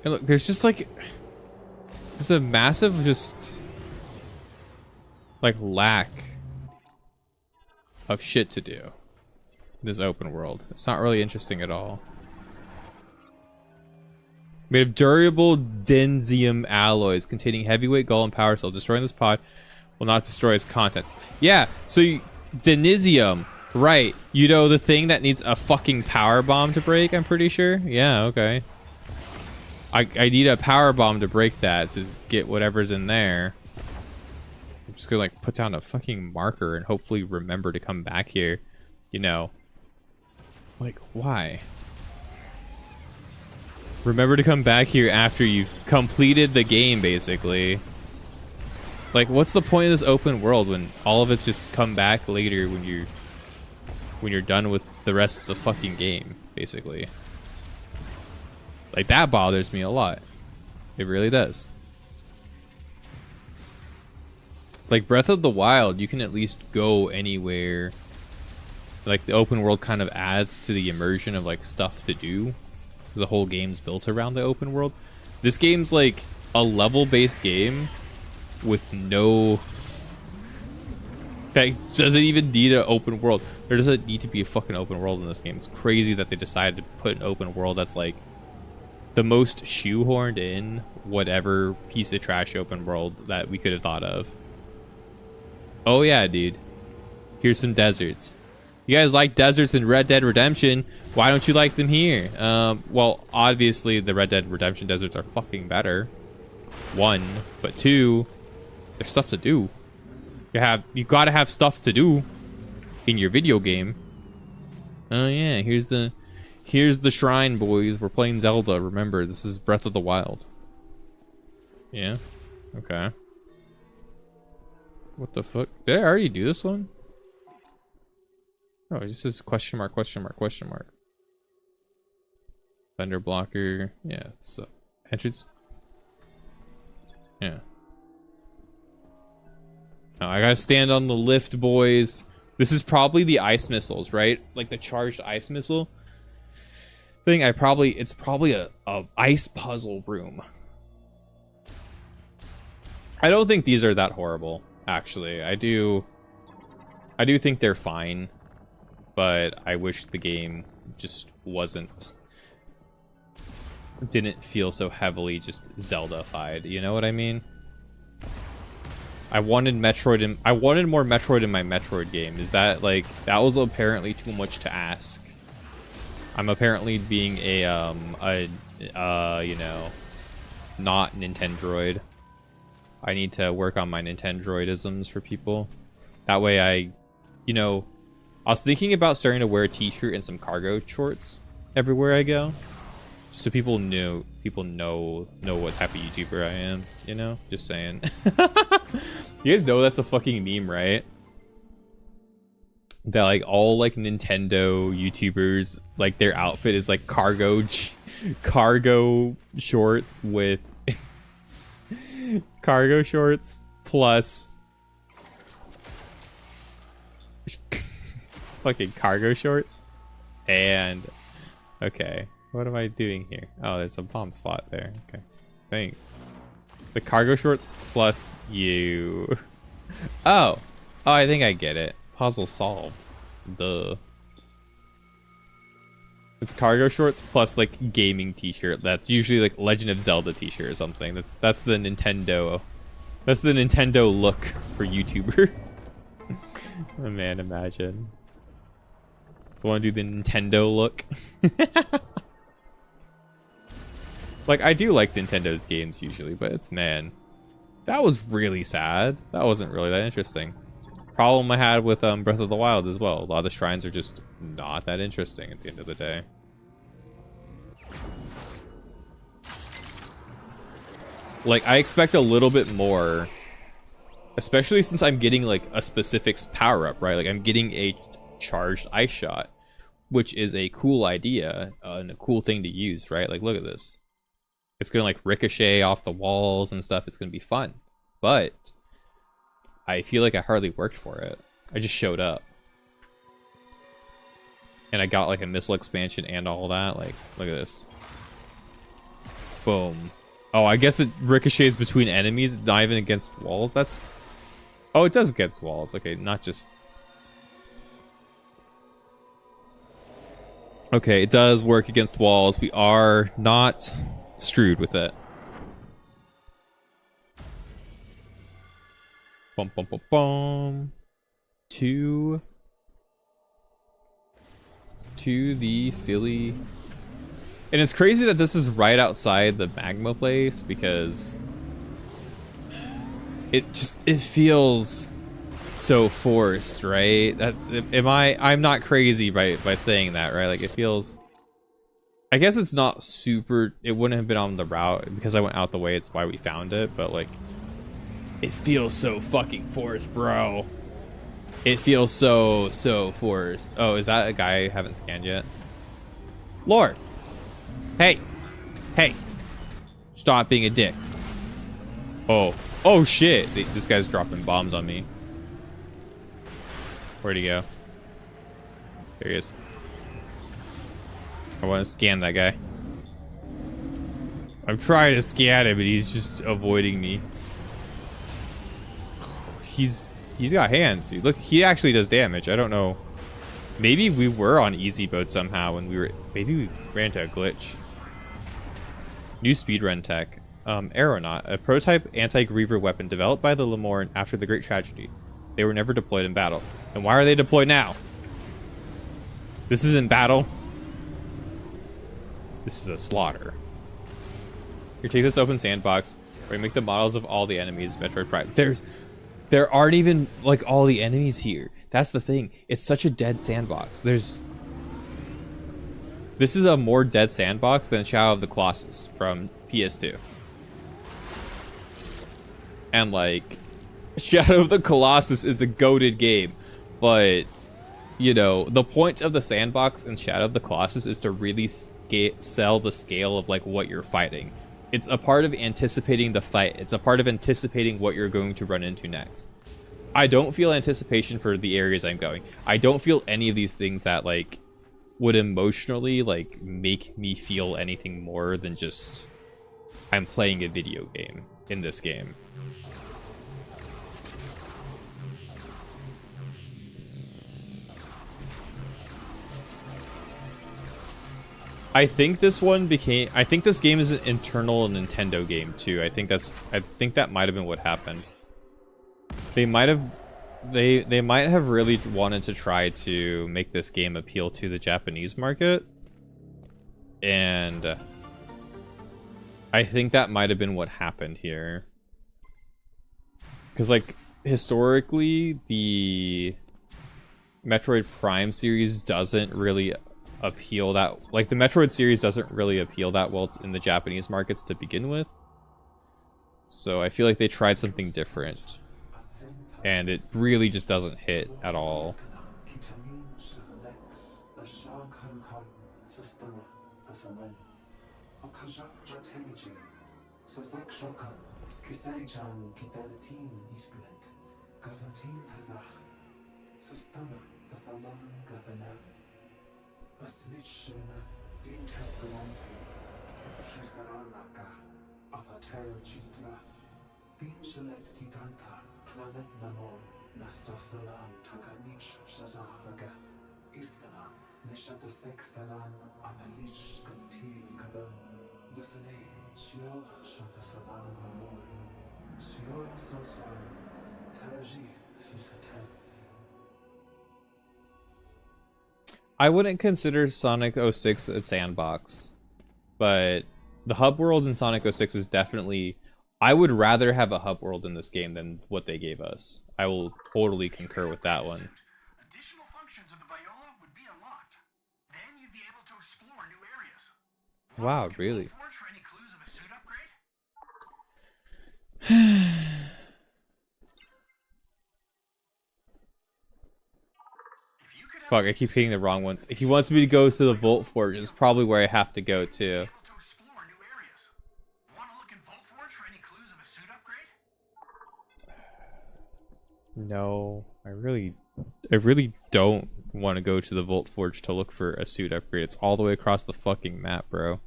Hey, look, there's just like... There's a massive just... like lack of shit to do in this open world. It's not really interesting at all. Made of durable densium alloys containing heavyweight gold and power cell. Destroying this pod will not destroy its contents. Yeah, so denisium, right? You know, the thing that needs a fucking power bomb to break, I'm pretty sure. Yeah, okay. I need a power bomb to break that to get whatever's in there. I'm just gonna like put down a fucking marker and hopefully remember to come back here. You know, like why? Remember to come back here after you've completed the game, basically. Like, what's the point of this open world when all of it's just come back later when you're done with the rest of the fucking game, basically? Like, that bothers me a lot. It really does. Like, Breath of the Wild, you can at least go anywhere. Like, the open world kind of adds to the immersion of, like, stuff to do. The whole game's built around the open world. This game's, like, a level-based game with no... That doesn't even need an open world. There doesn't need to be a fucking open world in this game. It's crazy that they decided to put an open world that's, like, the most shoehorned in whatever piece of trash open world that we could have thought of. Oh yeah, dude. Here's some deserts. You guys like deserts in Red Dead Redemption. Why don't you like them here? Well, obviously the Red Dead Redemption deserts are fucking better. One, but two, there's stuff to do. You gotta have stuff to do in your video game. Oh yeah, here's the shrine, boys. We're playing Zelda. Remember, this is Breath of the Wild. Yeah. Okay. What the fuck? Did I already do this one? Oh, it just says question mark, question mark, question mark. Thunder blocker. Yeah. So entrance. Yeah. Now I gotta stand on the lift, boys. This is probably the ice missiles, right? Like the charged ice missile thing. It's probably a ice puzzle room. I don't think these are that horrible, actually. I do think they're fine, but I wish the game just didn't feel so heavily just Zelda-fied, you know what I mean? I wanted more Metroid in my Metroid game. Is that like, that was apparently too much to ask. I'm apparently being a you know, not Nintendroid. I need to work on my Nintendroidisms for people. That way you know, I was thinking about starting to wear a t-shirt and some cargo shorts everywhere I go. So people know what type of YouTuber I am, you know? Just saying. You guys know that's a fucking meme, right? That like all like Nintendo YouTubers, like their outfit is like cargo shorts with cargo shorts plus it's fucking cargo shorts and okay, what am I doing here? Oh, there's a bomb slot there. Okay, thanks. The cargo shorts plus you. Oh, I think I get it. Puzzle solved. Duh. It's cargo shorts plus like gaming t-shirt. That's usually like Legend of Zelda t-shirt or something. That's the Nintendo. That's the Nintendo look for YouTuber. Oh man, imagine. So want to do the Nintendo look? Like, I do like Nintendo's games usually, but it's, man, that was really sad. That wasn't really that interesting. Problem I had with Breath of the Wild as well. A lot of the shrines are just not that interesting at the end of the day. Like, I expect a little bit more, especially since I'm getting, like, a specific power-up, right? Like, I'm getting a charged ice shot, which is a cool idea and a cool thing to use, right? Like, look at this. It's gonna, like, ricochet off the walls and stuff. It's gonna be fun. But I feel like I hardly worked for it. I just showed up. And I got, like, a missile expansion and all that. Like, look at this. Boom. Oh, I guess it ricochets between enemies, not even against walls. That's... Oh, it does against walls. Okay, not just... Okay, it does work against walls. We are not screwed with it. Bum, bum, bum, bum. To the silly... And it's crazy that this is right outside the magma place, because it feels so forced, right? I'm not crazy by saying that, right? Like, it feels... I guess it's not super... It wouldn't have been on the route, because I went out the way, it's why we found it, but, like, it feels so fucking forced, bro. It feels so forced. Oh, is that a guy I haven't scanned yet? Lord! Hey! Hey! Stop being a dick. Oh. Oh, shit! This guy's dropping bombs on me. Where'd he go? There he is. I want to scan that guy. I'm trying to scan him, but he's just avoiding me. He's got hands, dude. Look, he actually does damage. I don't know. Maybe we were on easy mode somehow when we were... Maybe we ran into a glitch. New speedrun tech. Aeronaut, a prototype anti-griever weapon developed by the Lemorn after the Great Tragedy. They were never deployed in battle. And why are they deployed now? This isn't battle. This is a slaughter. Here, take this open sandbox where you make the models of all the enemies. Metroid Prime. There aren't even, like, all the enemies here. That's the thing. It's such a dead sandbox. This is a more dead sandbox than Shadow of the Colossus from PS2. And, like, Shadow of the Colossus is a goated game. But, you know, the point of the sandbox in Shadow of the Colossus is to really sell the scale of, like, what you're fighting. It's a part of anticipating the fight. It's a part of anticipating what you're going to run into next. I don't feel anticipation for the areas I'm going. I don't feel any of these things that, like, would emotionally, like, make me feel anything more than just I'm playing a video game in this game. I think this game is an internal Nintendo game too. I think that might have been what happened. They might have really wanted to try to make this game appeal to the Japanese market. And I think that might have been what happened here. Because, like, historically, the Metroid Prime series doesn't really appeal that... Like, the Metroid series doesn't really appeal that well in the Japanese markets to begin with. So I feel like they tried something different. And it really just doesn't hit at all. I wouldn't consider Sonic 06 a sandbox, but The hub world in Sonic 06 is definitely... I would rather have a hub world in this game than what they gave us. I will totally concur with that one. Additional functions of the Viola would be unlocked. Then you'd be able to explore new areas. Wow, really? Forge for any clues of a suit upgrade? Fuck, I keep hitting the wrong ones. He wants me to go to the Volt Forge. It's probably where I have to go to. No, I really don't want to go to the Volt Forge to look for a suit upgrade. It's all the way across the fucking map, bro.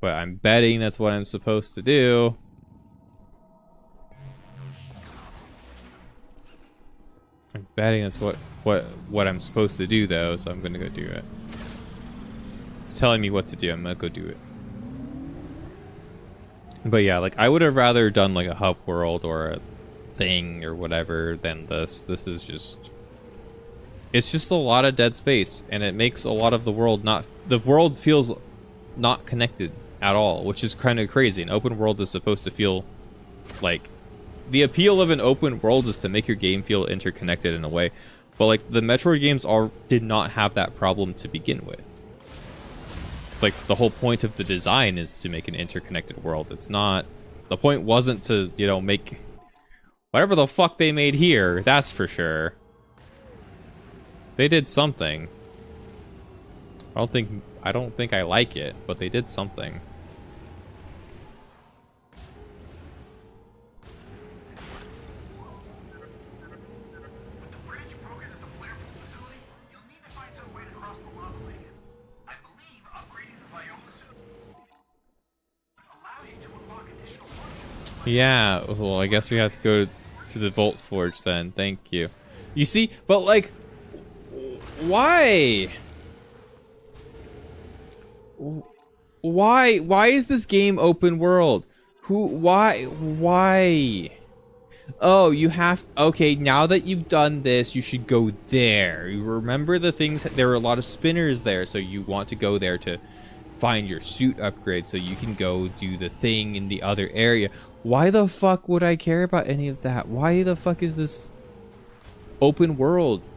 But I'm betting that's what I'm supposed to do. I'm betting that's what I'm supposed to do, though, so I'm gonna go do it. It's telling me what to do. I'm gonna go do it. But yeah, like, I would have rather done like a hub world or a thing or whatever than this. This is just... It's just a lot of dead space, and it makes a lot of the world not... The world feels not connected at all, which is kind of crazy. An open world is supposed to feel like... The appeal of an open world is to make your game feel interconnected in a way. But like, the Metroid games did not have that problem to begin with. It's like, the whole point of the design is to make an interconnected world. It's not... The point wasn't to, you know, make... Whatever the fuck they made here, that's for sure. They did something. I don't think I like it, but they did something. With the bridge broken at the flare pool facility, you'll need to find some way to cross the lava lake. I believe upgrading the Viola suit allows you to unlock additional functions. Yeah, well, I guess we have to go to the Volt Forge then. Thank you. You see, but like, why? Why is this game open world? Why? Oh, you have... Okay, now that you've done this, you should go there. You remember the things... There were a lot of spinners there, so you want to go there to find your suit upgrade so you can go do the thing in the other area. Why the fuck would I care about any of that? Why the fuck is this open world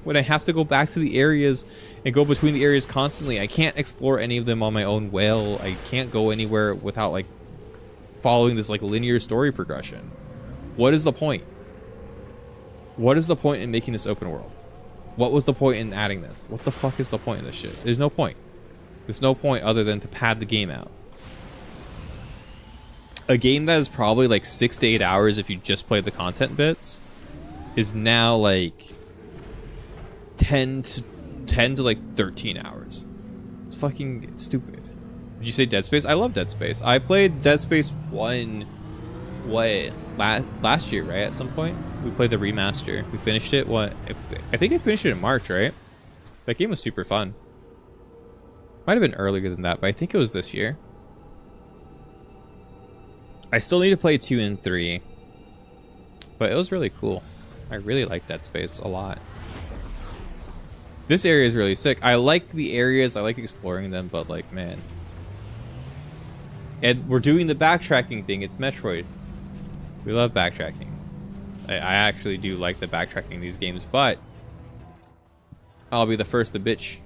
when I have to go back to the areas and go between the areas constantly? I can't explore any of them on my own will. I can't go anywhere without like following this like linear story progression. What is the point? What is the point in making this open world? What was the point in adding this? What the fuck is the point in this shit? There's no point. There's no point other than to pad the game out. A game that is probably like 6 to 8 hours if you just play the content bits is now like 10 to like 13 hours. It's fucking stupid. Did you say Dead Space? I love Dead Space. I played Dead Space 1 last year, right? At some point we played the remaster. We finished it. I think I finished it in March, right? That game was super fun. Might have been earlier than that, but I think it was this year. I still need to play 2 and 3, but it was really cool. I really like Dead Space a lot. This area is really sick. I like the areas, I like exploring them, but like, man. And we're doing the backtracking thing. It's Metroid. We love backtracking. I actually do like the backtracking in these games, but I'll be the first to bitch.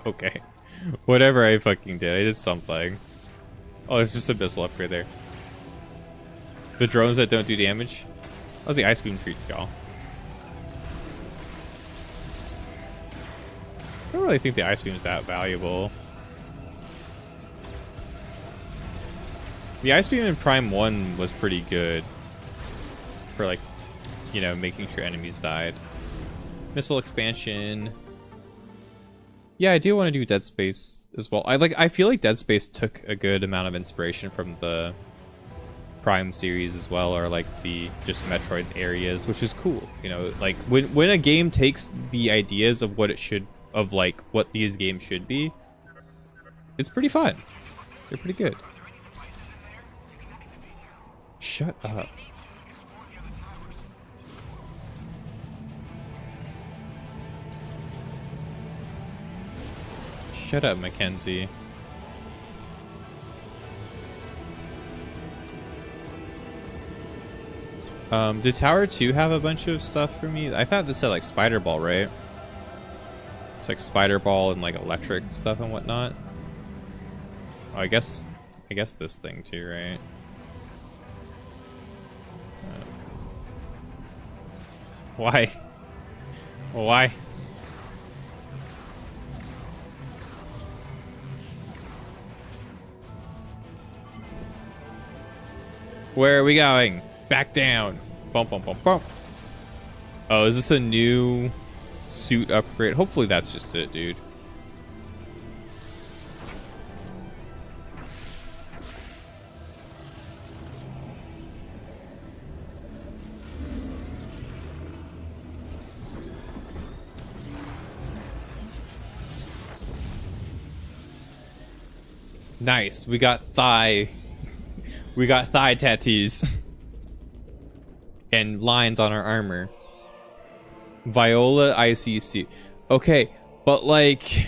Okay. Whatever I fucking did, I did something. Oh, it's just a missile upgrade there. The drones that don't do damage. How's the ice beam treat y'all? I don't really think the ice beam is that valuable. The ice beam in Prime 1 was pretty good for like, you know, making sure enemies died. Missile expansion. Yeah, I do want to do Dead Space as well. I feel like Dead Space took a good amount of inspiration from the Prime series as well, or like the just Metroid areas, which is cool. You know, like when a game takes the ideas of what it should, of like what these games should be, it's pretty fun. They're pretty good. Shut up. Shut up, Mackenzie. Did Tower 2 have a bunch of stuff for me? I thought this said like Spider Ball, right? It's like Spider Ball and like electric stuff and whatnot. Oh, I guess this thing too, right? Why? Why? Where are we going? Back down. Bump, bump, bump, bump. Oh, is this a new suit upgrade? Hopefully that's just it, dude. Nice. We got thigh tattoos. And lines on our armor. Viola ICC. Okay, but like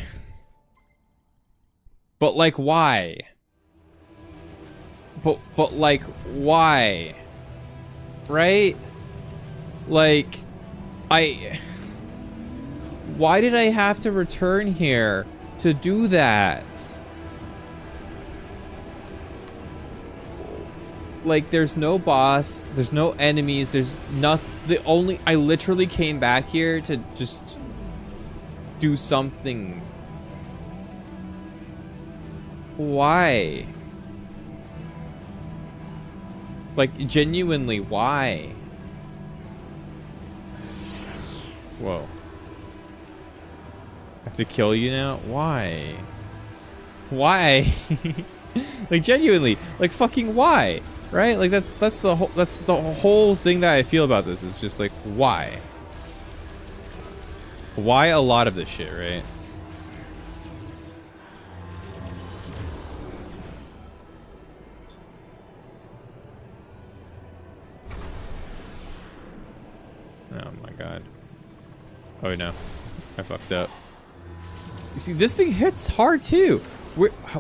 why? But like why? Right? Like why did I have to return here to do that? Like, there's no boss, there's no enemies, there's nothing. I literally came back here to just do something. Why? Like, genuinely, why? Whoa. I have to kill you now? Why? Why? Like, genuinely, like, fucking why? Right? Like, that's the whole thing that I feel about this, is just like, why? Why a lot of this shit, right? Oh my god. Oh no. I fucked up. You see, this thing hits hard too.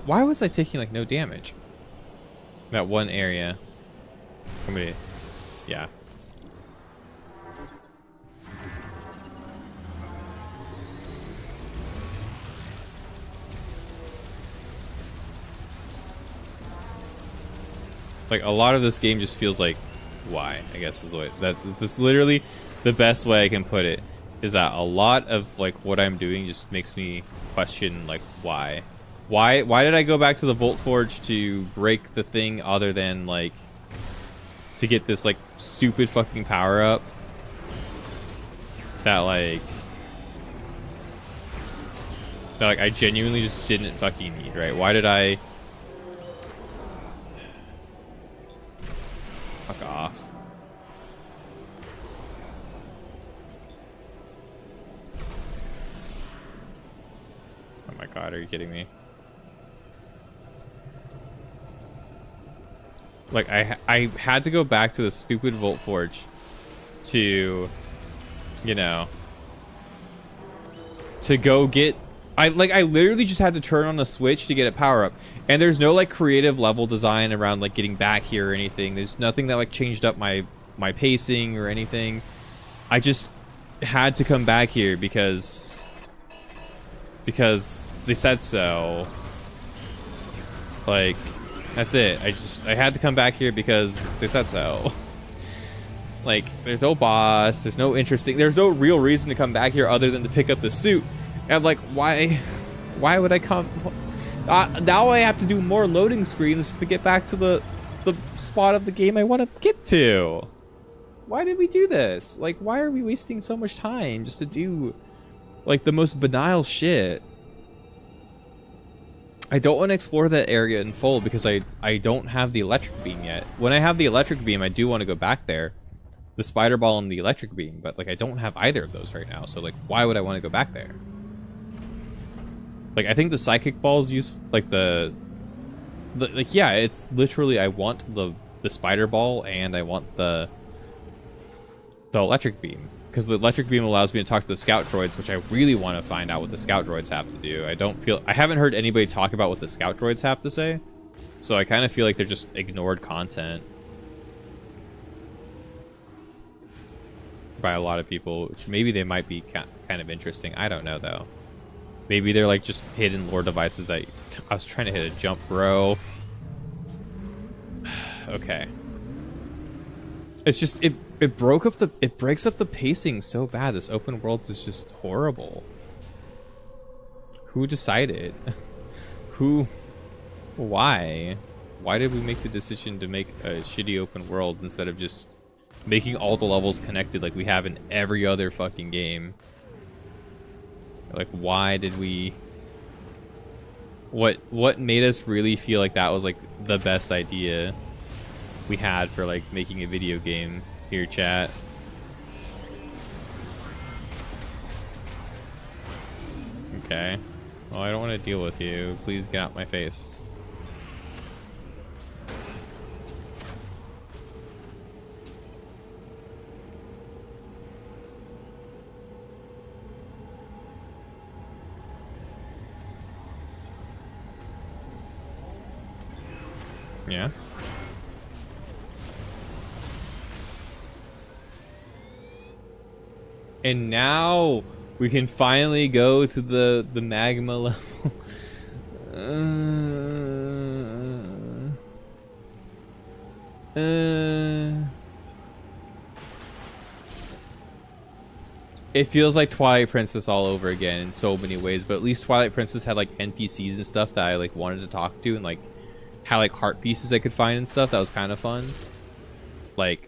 Why was I taking like no damage? That one area. How many? Yeah. Like, a lot of this game just feels like, why? I guess is what that's literally the best way I can put it. Is that a lot of like what I'm doing just makes me question like why? Why did I go back to the Volt Forge to break the thing other than like to get this like stupid fucking power up that like I genuinely just didn't fucking need, right? Why did I fuck off? Oh my god, are you kidding me? Like, I had to go back to the stupid Volt Forge to, you know, to go get... I literally just had to turn on a switch to get a power up. And there's no, like, creative level design around, like, getting back here or anything. There's nothing that, like, changed up my pacing or anything. I just had to come back here because they said so. Like... That's it. I had to come back here because they said so. Like, there's no boss, there's no real reason to come back here other than to pick up the suit. And like, why would I come? Now I have to do more loading screens just to get back to the spot of the game I want to get to. Why did we do this? Like, why are we wasting so much time just to do like the most banal shit? I don't want to explore that area in full because I don't have the electric beam yet. When I have the electric beam, I do want to go back there. The spider ball and the electric beam, but like I don't have either of those right now, so like why would I want to go back there? Like I think the psychic balls use like the like yeah, it's literally I want the spider ball and I want the electric beam, because the electric beam allows me to talk to the scout droids, which I really want to find out what the scout droids have to do. I haven't heard anybody talk about what the scout droids have to say, so I kind of feel like they're just ignored content by a lot of people, which maybe they might be kind of interesting. I don't know though. Maybe they're like just hidden lore devices that I was trying to hit a jump, bro. Okay. It's just it breaks up the pacing so bad. This open world is just horrible. Who decided? Who? Why? Why did we make the decision to make a shitty open world instead of just making all the levels connected like we have in every other fucking game? Like, why did we... What made us really feel like that was like the best idea we had for like making a video game? Here, chat. Okay. Well, I don't want to deal with you. Please get out my face. Yeah. And now we can finally go to the magma level. It feels like Twilight Princess all over again in so many ways, but at least Twilight Princess had like NPCs and stuff that I like wanted to talk to, and like had like heart pieces I could find and stuff. That was kind of fun. Like,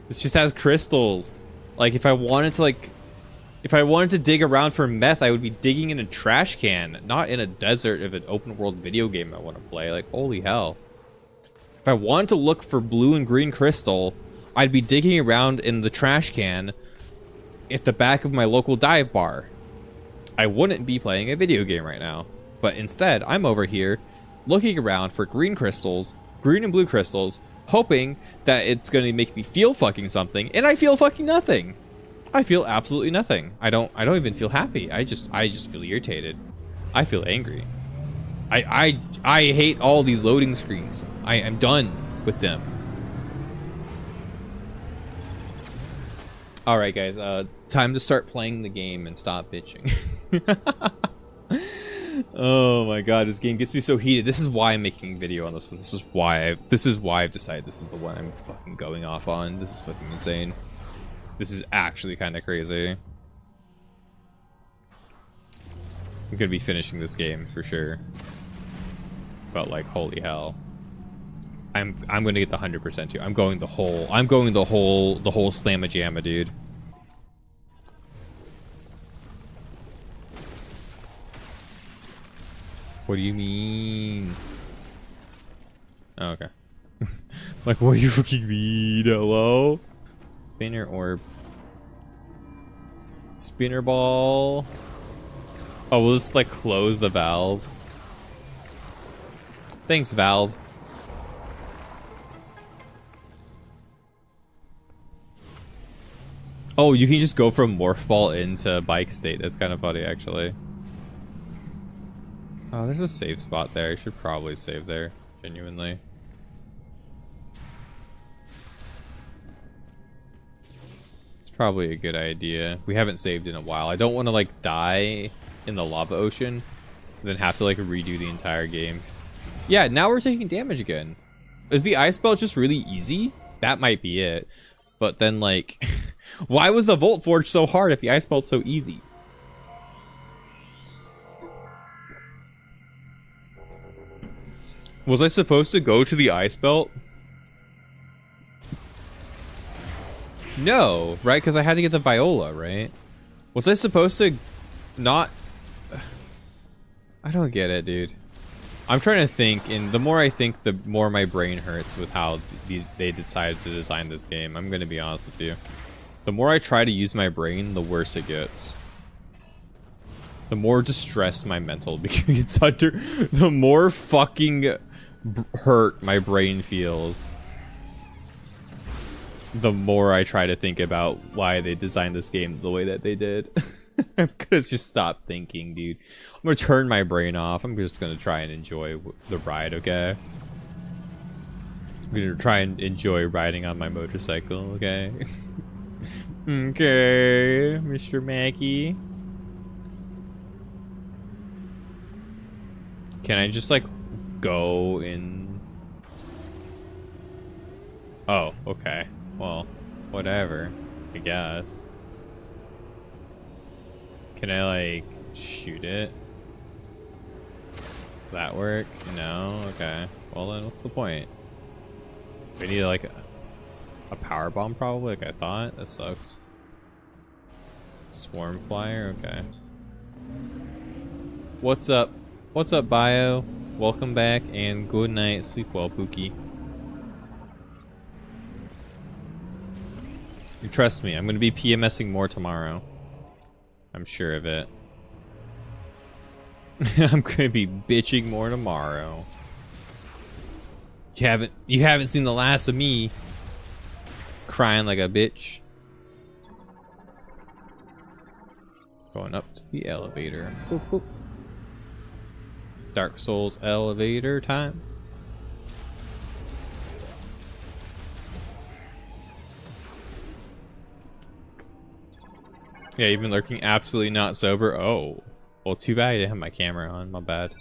this just has crystals. Like, if I wanted to dig around for meth, I would be digging in a trash can, not in a desert of an open world video game I want to play. Like, holy hell. If I wanted to look for blue and green crystal, I'd be digging around in the trash can at the back of my local dive bar. I wouldn't be playing a video game right now. But instead, I'm over here looking around for green crystals, green and blue crystals, hoping that it's going to make me feel fucking something, and I feel fucking nothing. I feel absolutely nothing. I don't even feel happy. I just feel irritated. I feel angry. I hate all these loading screens. I am done with them. All right, guys, time to start playing the game and stop bitching. Oh my god, this game gets me so heated. This is why I'm making a video on this one. This is why I've decided this is the one I'm fucking going off on. This is fucking insane. This is actually kind of crazy. I'm gonna be finishing this game for sure. But like, holy hell. I'm gonna get the 100% too. I'm going the whole slamma jamma, dude. What do you mean? Oh, okay. Like, what do you fucking mean? Hello? Spinner orb. Spinner ball. Oh, we'll just like close the valve. Thanks, Valve. Oh, you can just go from morph ball into bike state. That's kind of funny, actually. Oh, there's a save spot there. I should probably save there, genuinely. It's probably a good idea. We haven't saved in a while. I don't want to like die in the lava ocean and then have to like redo the entire game. Yeah, now we're taking damage again. Is the ice belt just really easy? That might be it. But then like, why was the Volt Forge so hard if the ice belt's so easy? Was I supposed to go to the ice belt? No, right? Because I had to get the Viola, right? Was I supposed to not... I don't get it, dude. I'm trying to think, and the more I think, the more my brain hurts with how they decided to design this game. I'm gonna be honest with you. The more I try to use my brain, the worse it gets. The more distressed my mental gets under, the more fucking hurt my brain feels. The more I try to think about why they designed this game the way that they did. I'm gonna just stop thinking, dude. I'm gonna turn my brain off. I'm just gonna try and enjoy the ride, okay? I'm gonna try and enjoy riding on my motorcycle, okay? Okay, Mr. Mackey. Can I just, like, go in? Oh, okay. Well, whatever, I guess. Can I, like, shoot it? Does that work? No? Okay. Well, then what's the point? We need, like, a power bomb, probably, like I thought. That sucks. Swarm flyer? Okay. What's up? What's up, Bio? Welcome back, and good night. Sleep well, Pookie. You trust me, I'm going to be PMSing more tomorrow. I'm sure of it. I'm gonna be bitching more tomorrow. You haven't seen the last of me crying like a bitch. Going up to the elevator. Boop, boop. Dark Souls elevator time. Yeah, you've been lurking absolutely not sober. Oh. Well, too bad I didn't have my camera on. My bad.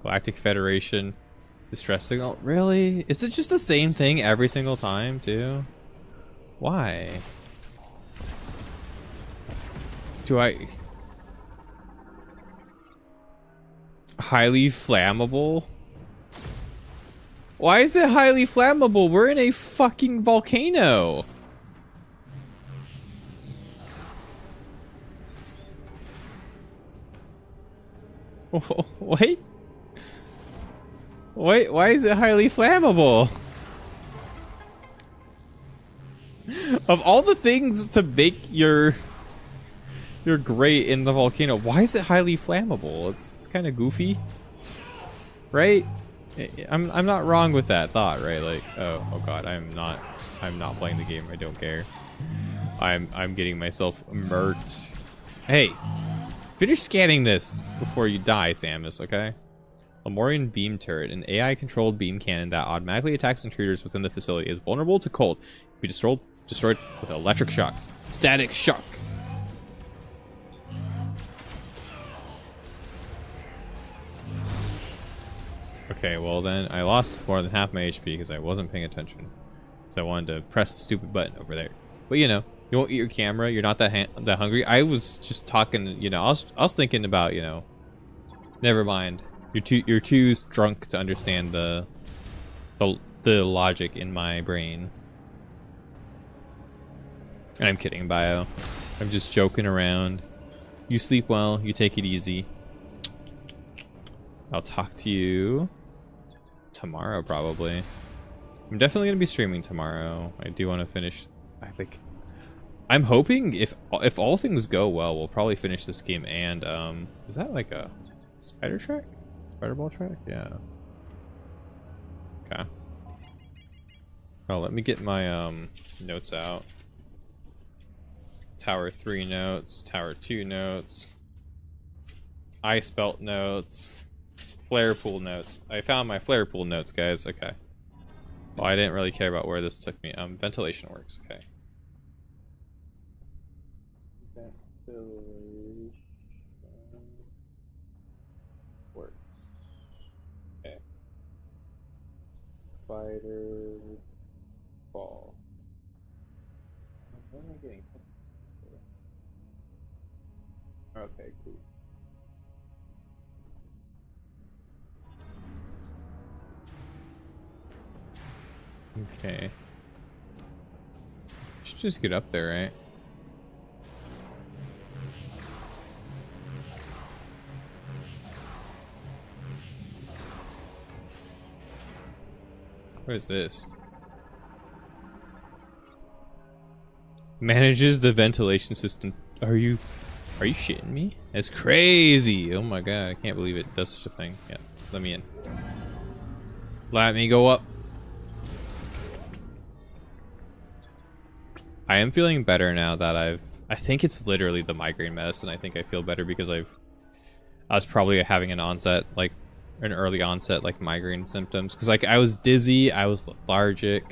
Galactic Federation. Distress signal. Really? Is it just the same thing every single time, too? Why? Do I... Highly flammable? Why is it highly flammable? We're in a fucking volcano. Wait. Wait, why is it highly flammable? Of all the things to make your grate in the volcano, why is it highly flammable? It's kind of goofy, right? I'm not wrong with that thought, right? Like, oh god, I'm not playing the game. I don't care. I'm getting myself murked. Hey, finish scanning this before you die, Samus, okay? Lemurian beam turret, an AI-controlled beam cannon that automatically attacks intruders within the facility, is vulnerable to cold. Be destroyed with electric shocks. Static shock. Okay, well then I lost more than half my HP because I wasn't paying attention. So I wanted to press the stupid button over there. But you know, you won't eat your camera. You're not that hungry. I was just talking. You know, I was thinking about, you know. Never mind. You're too drunk to understand the logic in my brain. And I'm kidding, Bio. I'm just joking around. You sleep well. You take it easy. I'll talk to you tomorrow, probably. I'm definitely gonna be streaming tomorrow. I do want to finish. I'm hoping if all things go well, we'll probably finish this game. And is that like a spider track? Spider ball track? Yeah. Okay. Oh, let me get my notes out. Tower 3 notes, Tower 2 notes, ice belt notes, flare pool notes. I found my flare pool notes, guys. Okay. Well, I didn't really care about where this took me. Ventilation works. Okay. Ventilation works. Okay. Spider ball. What am I getting? Okay, cool. Okay. Should just get up there, right? What is this? Manages the ventilation system. Are you shitting me? That's crazy. Oh my god, I can't believe it does such a thing. Yeah, let me in. Let me go up. I am feeling better now that I think it's literally the migraine medicine. I think I feel better because I was probably having an early onset like migraine symptoms, because like I was dizzy, I was lethargic,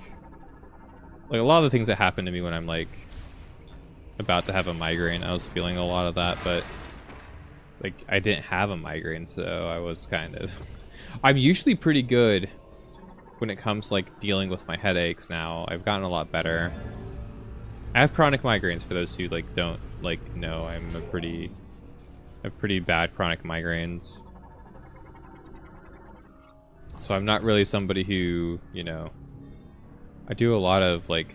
like a lot of the things that happen to me when I'm like about to have a migraine. I was feeling a lot of that, but like I didn't have a migraine, so I was I'm usually pretty good when it comes to like dealing with my headaches now. I've gotten a lot better. I have chronic migraines, for those who like don't like know. I'm a pretty bad chronic migraines. So I'm not really somebody who, you know, I do a lot of like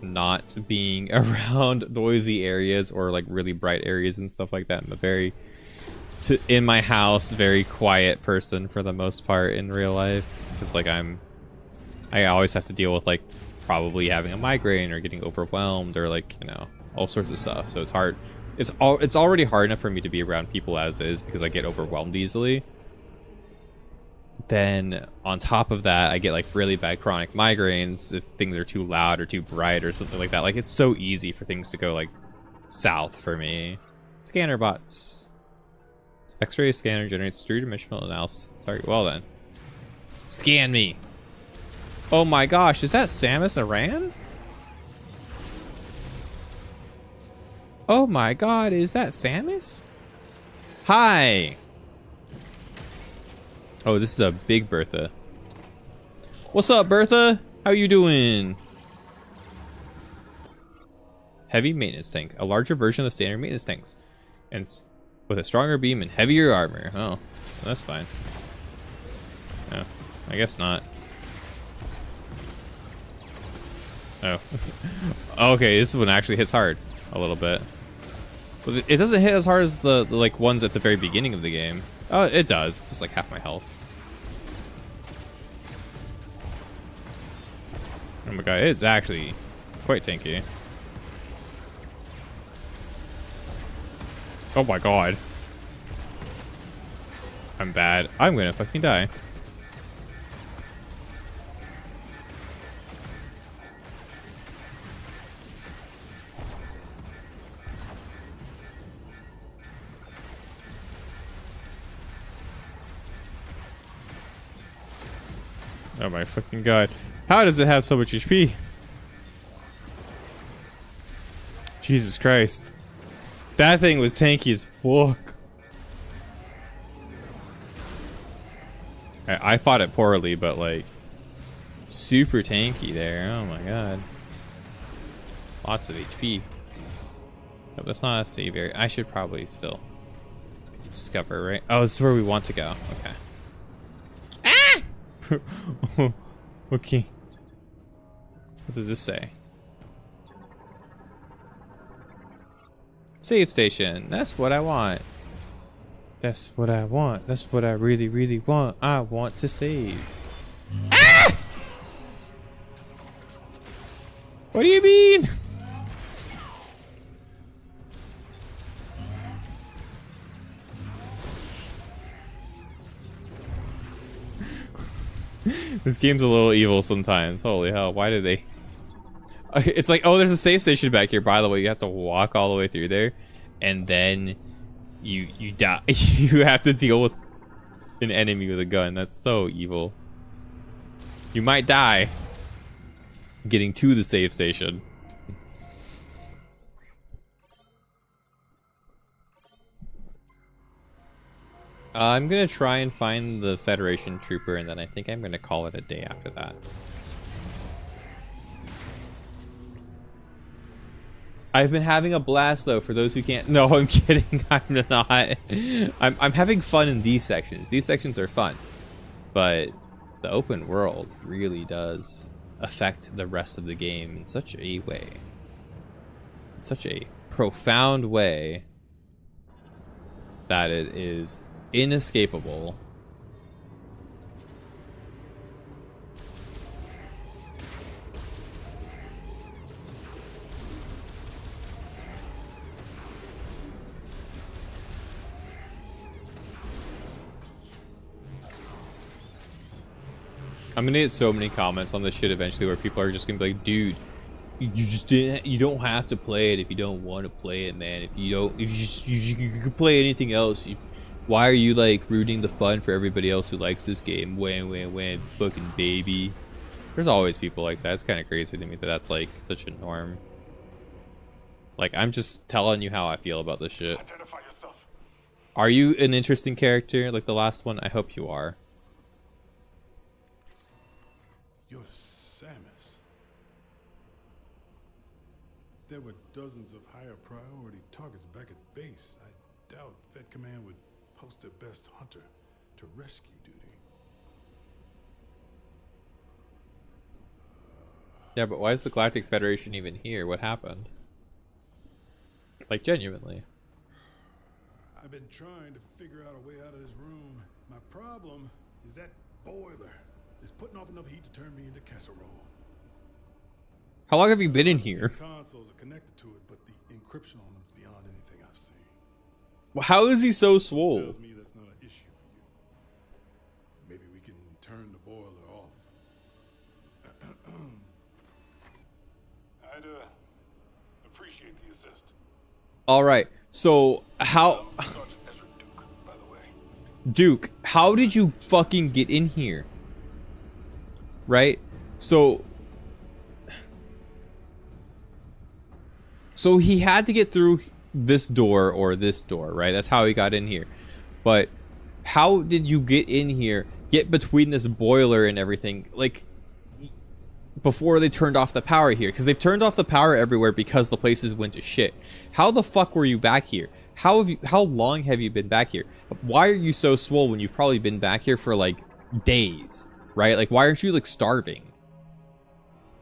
not being around noisy areas or like really bright areas and stuff like that. I'm a very, in my house, very quiet person for the most part in real life. Because like I always have to deal with like probably having a migraine or getting overwhelmed or like, you know, all sorts of stuff. So it's hard. It's already hard enough for me to be around people as is because I get overwhelmed easily. Then on top of that, I get like really bad chronic migraines if things are too loud or too bright or something like that. Like it's so easy for things to go like south for me. Scanner bots. X-ray scanner generates three-dimensional analysis. Sorry, well then. Scan me. Oh my gosh, is that Samus Aran? Oh my god, is that Samus? Hi! Oh, this is a big Bertha. What's up, Bertha? How you doing? Heavy maintenance tank. A larger version of the standard maintenance tanks. And with a stronger beam and heavier armor. Oh, well, that's fine. No, I guess not. Oh. Okay, this one actually hits hard. A little bit. But it doesn't hit as hard as the like ones at the very beginning of the game. Oh, it does. Just like half my health. Oh my god, it's actually quite tanky. Oh my god. I'm bad. I'm gonna fucking die. Oh my fucking god. How does it have so much HP? Jesus Christ. That thing was tanky as fuck. I fought it poorly, but like super tanky there. Oh my god. Lots of HP. Nope, that's not a save area. I should probably still discover, right? Oh, this is where we want to go. Okay. Okay. What does this say? Save station. That's what I want. That's what I want. That's what I really, really want. I want to save. Ah! What do you mean? This game's a little evil sometimes. Holy hell, why did they... It's like, oh, there's a save station back here. By the way, you have to walk all the way through there. And then you die. You have to deal with an enemy with a gun. That's so evil. You might die getting to the save station. I'm gonna try and find the Federation trooper, and then I think I'm gonna call it a day after that. I've been having a blast though, for those who can't. No, I'm kidding. I'm not. I'm having fun in these sections. These sections are fun, but the open world really does affect the rest of the game in such a way, in such a profound way, that it is inescapable I'm gonna get so many comments on this shit eventually where people are just gonna be like, dude, you just didn't, you don't have to play it if you don't want to play it, man. If you don't, if you could play anything else. Why are you like ruining the fun for everybody else who likes this game? When, fucking baby. There's always people like that. It's kind of crazy to me that that's like such a norm. Like, I'm just telling you how I feel about this shit. Identify yourself. Are you an interesting character like the last one? I hope you are. You're Samus. There were dozens of higher priority targets back at base. I doubt Fed Command would post their best hunter to rescue duty. Yeah, but why is the Galactic Federation even here? What happened? Like, genuinely. I've been trying to figure out a way out of this room. My problem is that boiler is putting off enough heat to turn me into casserole. How long have you been in here? These consoles are connected to it, but the encryption on them is beyond anything I've seen. Well, how is he so swole? Tells me that's not an issue for you. Maybe we can turn the boiler off. I'd appreciate the assist. All right. So how, Sergeant Ezra Duke, by the way. Duke? How did you fucking get in here? Right. So he had to get through this door or this door, right? That's how he got in here. But how did you get in here? Get between this boiler and everything, like, before they turned off the power here, because they've turned off the power everywhere because the places went to shit. How the fuck were you back here? How long have you been back here? Why are you so swole when you've probably been back here for like days, right? Like, why aren't you like starving?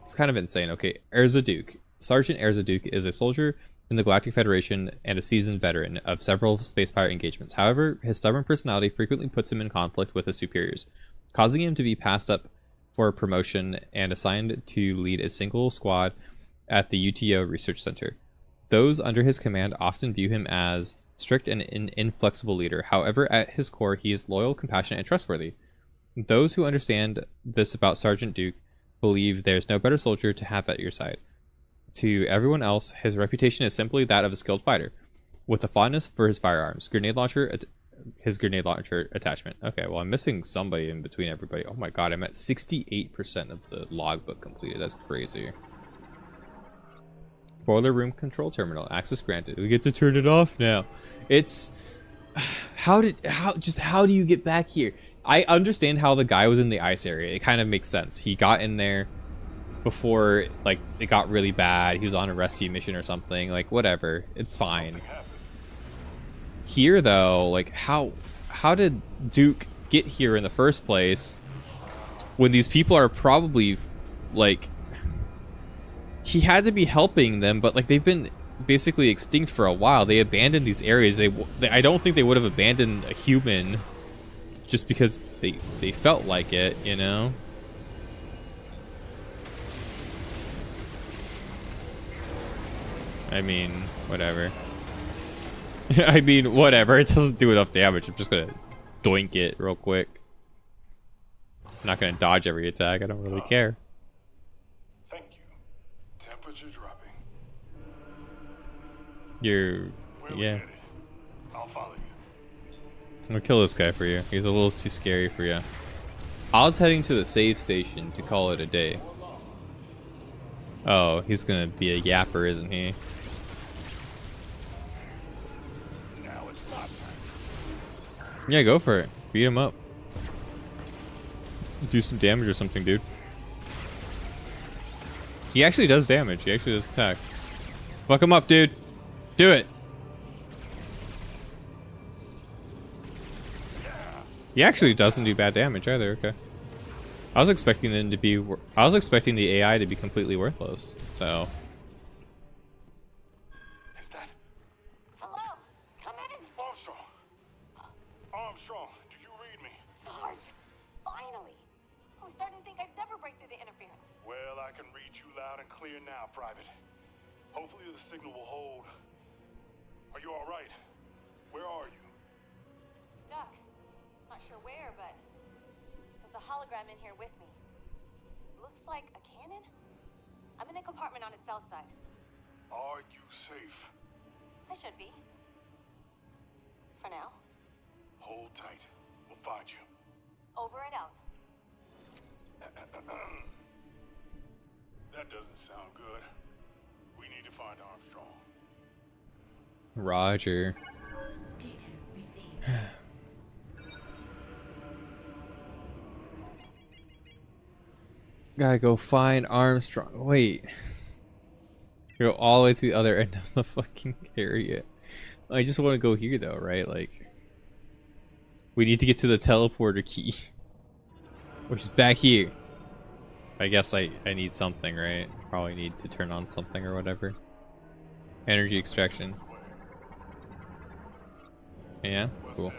It's kind of insane. Okay, Erza Duke. Sergeant Erza Duke is a soldier in the Galactic Federation and a seasoned veteran of several space pirate engagements. However, his stubborn personality frequently puts him in conflict with his superiors, causing him to be passed up for promotion and assigned to lead a single squad at the UTO Research Center. Those under his command often view him as strict and an inflexible leader. However, at his core, he is loyal, compassionate, and trustworthy. Those who understand this about Sergeant Duke believe there's no better soldier to have at your side. To everyone else, his reputation is simply that of a skilled fighter, with a fondness for his firearms, his grenade launcher attachment. Okay, well, I'm missing somebody in between everybody. Oh my god, I'm at 68% of the logbook completed. That's crazy. Boiler room control terminal. Access granted. We get to turn it off now. It's... How do you get back here? I understand how the guy was in the ice area. It kind of makes sense. He got in there before, like, it got really bad. He was on a rescue mission or something. Like, whatever. It's fine. Here, though, like, how did Duke get here in the first place when these people are probably, like... He had to be helping them, but, like, they've been basically extinct for a while. They abandoned these areas. I don't think they would have abandoned a human just because they felt like it, you know? I mean, whatever. I mean, whatever. It doesn't do enough damage. I'm just gonna doink it real quick. I'm not gonna dodge every attack. I don't really care. Thank you. Temperature dropping. You're... Where we yeah. headed? I'll follow you. I'm gonna kill this guy for you. He's a little too scary for you. I was heading to the save station to call it a day. Oh, he's gonna be a yapper, isn't he? Now it's not time. Yeah, go for it. Beat him up. Do some damage or something, dude. He actually does damage. He actually does attack. Fuck him up, dude. Do it. He actually doesn't do bad damage either. Okay. I was expecting them to be. I was expecting the AI to be completely worthless. So. Is that Hello? Come in. Armstrong? Armstrong, do you read me? Sarge, finally. I was starting to think I'd never break through the interference. Well, I can read you loud and clear now, Private. Hopefully the signal will hold. Are you all right? Where are you? I'm stuck. Not sure where, but there's a hologram in here with me. looks like a cannon. I'm in a compartment on its south side. Are you safe? I should be. For now. Hold tight. We'll find you. Over and out. That doesn't sound good. We need to find Armstrong. Roger. Gotta go find Armstrong. Wait. Go all the way to the other end of the fucking area. I just want to go here though, right? Like, we need to get to the teleporter key, which is back here. I guess I need something, right? Probably need to turn on something or whatever. Energy extraction. Yeah, cool.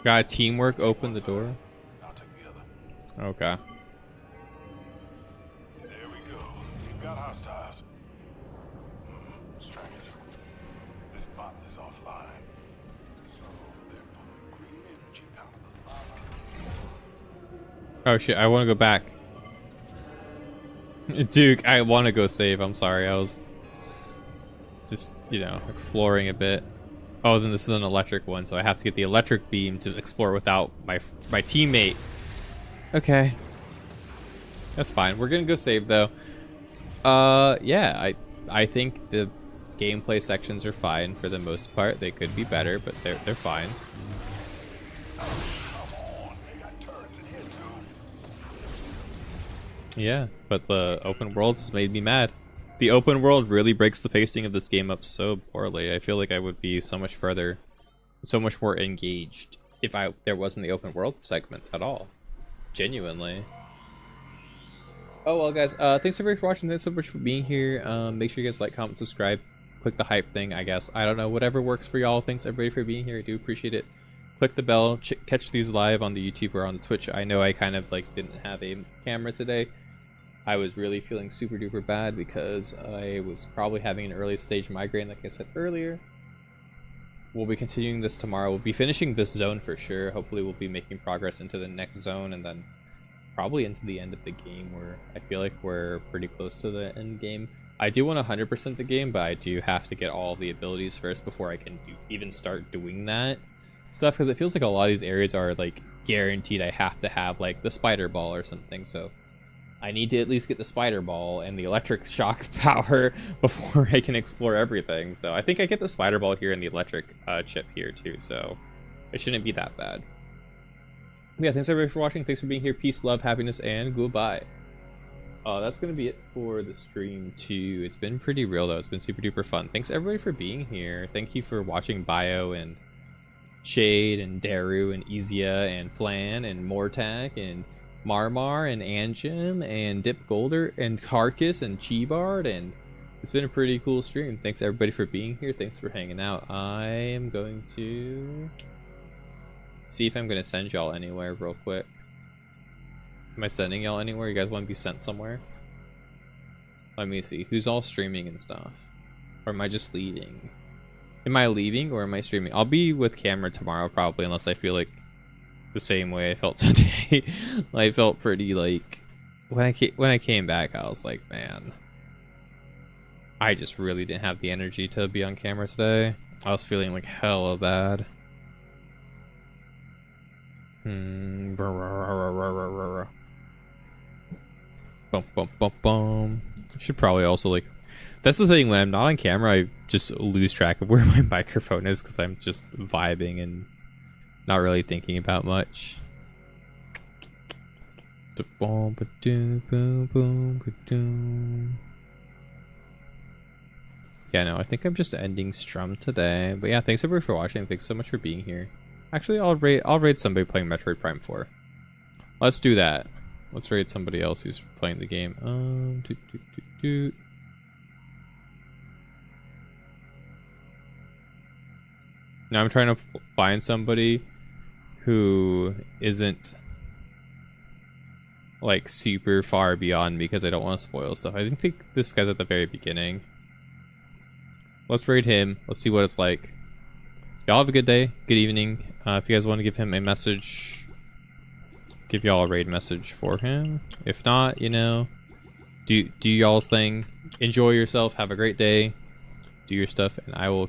Got teamwork. Open the door. I'll take the other. Okay. There we go. We've got hostiles. Strange. This bot is offline. So they're pulling green energy out of the lava. Oh shit, I want to go back. Duke, I want to go save. I'm sorry, I was just, you know, exploring a bit. Oh, then this is an electric one, so I have to get the electric beam to explore without my teammate. Okay. That's fine. We're gonna go save though. Yeah, I think the gameplay sections are fine for the most part. They could be better, but they're fine. Yeah, but the open world has made me mad. The open world really breaks the pacing of this game up so poorly. I feel like I would be so much further, so much more engaged if there wasn't the open world segments at all. Genuinely. Oh well, guys, thanks everybody for watching. Thanks so much for being here. Make sure you guys like, comment, subscribe, click the hype thing, I guess. I don't know, whatever works for y'all. Thanks everybody for being here. I do appreciate it. Click the bell, catch these live on the YouTube or on the Twitch. I know I kind of like didn't have a camera today. I was really feeling super duper bad because I was probably having an early stage migraine, like I said earlier. We'll be continuing this tomorrow. We'll be finishing this zone for sure. Hopefully we'll be making progress into the next zone and then probably into the end of the game, where I feel like we're pretty close to the end game. I do want 100% the game, but I do have to get all the abilities first before I can even start doing that stuff, because it feels like a lot of these areas are like guaranteed I have to have like the spider ball or something, so I need to at least get the spider ball and the electric shock power before I can explore everything. So I think I get the spider ball here and the electric chip here too, so it shouldn't be that bad. Yeah, thanks everybody for watching. Thanks for being here. Peace, love, happiness, and goodbye. That's gonna be it for the stream too. It's been pretty real though. It's been super duper fun. Thanks everybody for being here. Thank you for watching Bio and Shade and Daru and Izia and Flan and Mortak and Marmar and Anjin and Dip Golder and Carcass and Chibard, and it's been a pretty cool stream. Thanks everybody for being here. Thanks for hanging out. I am going to see if I'm going to send y'all anywhere real quick. Am I sending y'all anywhere? You guys want to be sent somewhere? Let me see. Who's all streaming and stuff? Or am I just leaving? Am I leaving or am I streaming? I'll be with camera tomorrow probably, unless I feel like the same way I felt today. I felt pretty like when I came back, I was like, man, I just really didn't have the energy to be on camera today. I was feeling like hella bad. Bum bum bum bum. I should probably also like. That's the thing, when I'm not on camera, I just lose track of where my microphone is because I'm just vibing and not really thinking about much. Yeah, no, I think I'm just ending Strum today. But yeah, thanks everybody for watching. Thanks so much for being here. Actually, I'll raid somebody playing Metroid Prime 4. Let's do that. Let's raid somebody else who's playing the game. Now I'm trying to find somebody who isn't like super far beyond me because I don't want to spoil stuff. I think this guy's at the very beginning. Let's raid him. Let's see what it's like. Y'all have a good day, good evening. If you guys want to give him a message, give y'all a raid message for him. If not, you know, do y'all's thing. Enjoy yourself. Have a great day. Do your stuff, and I will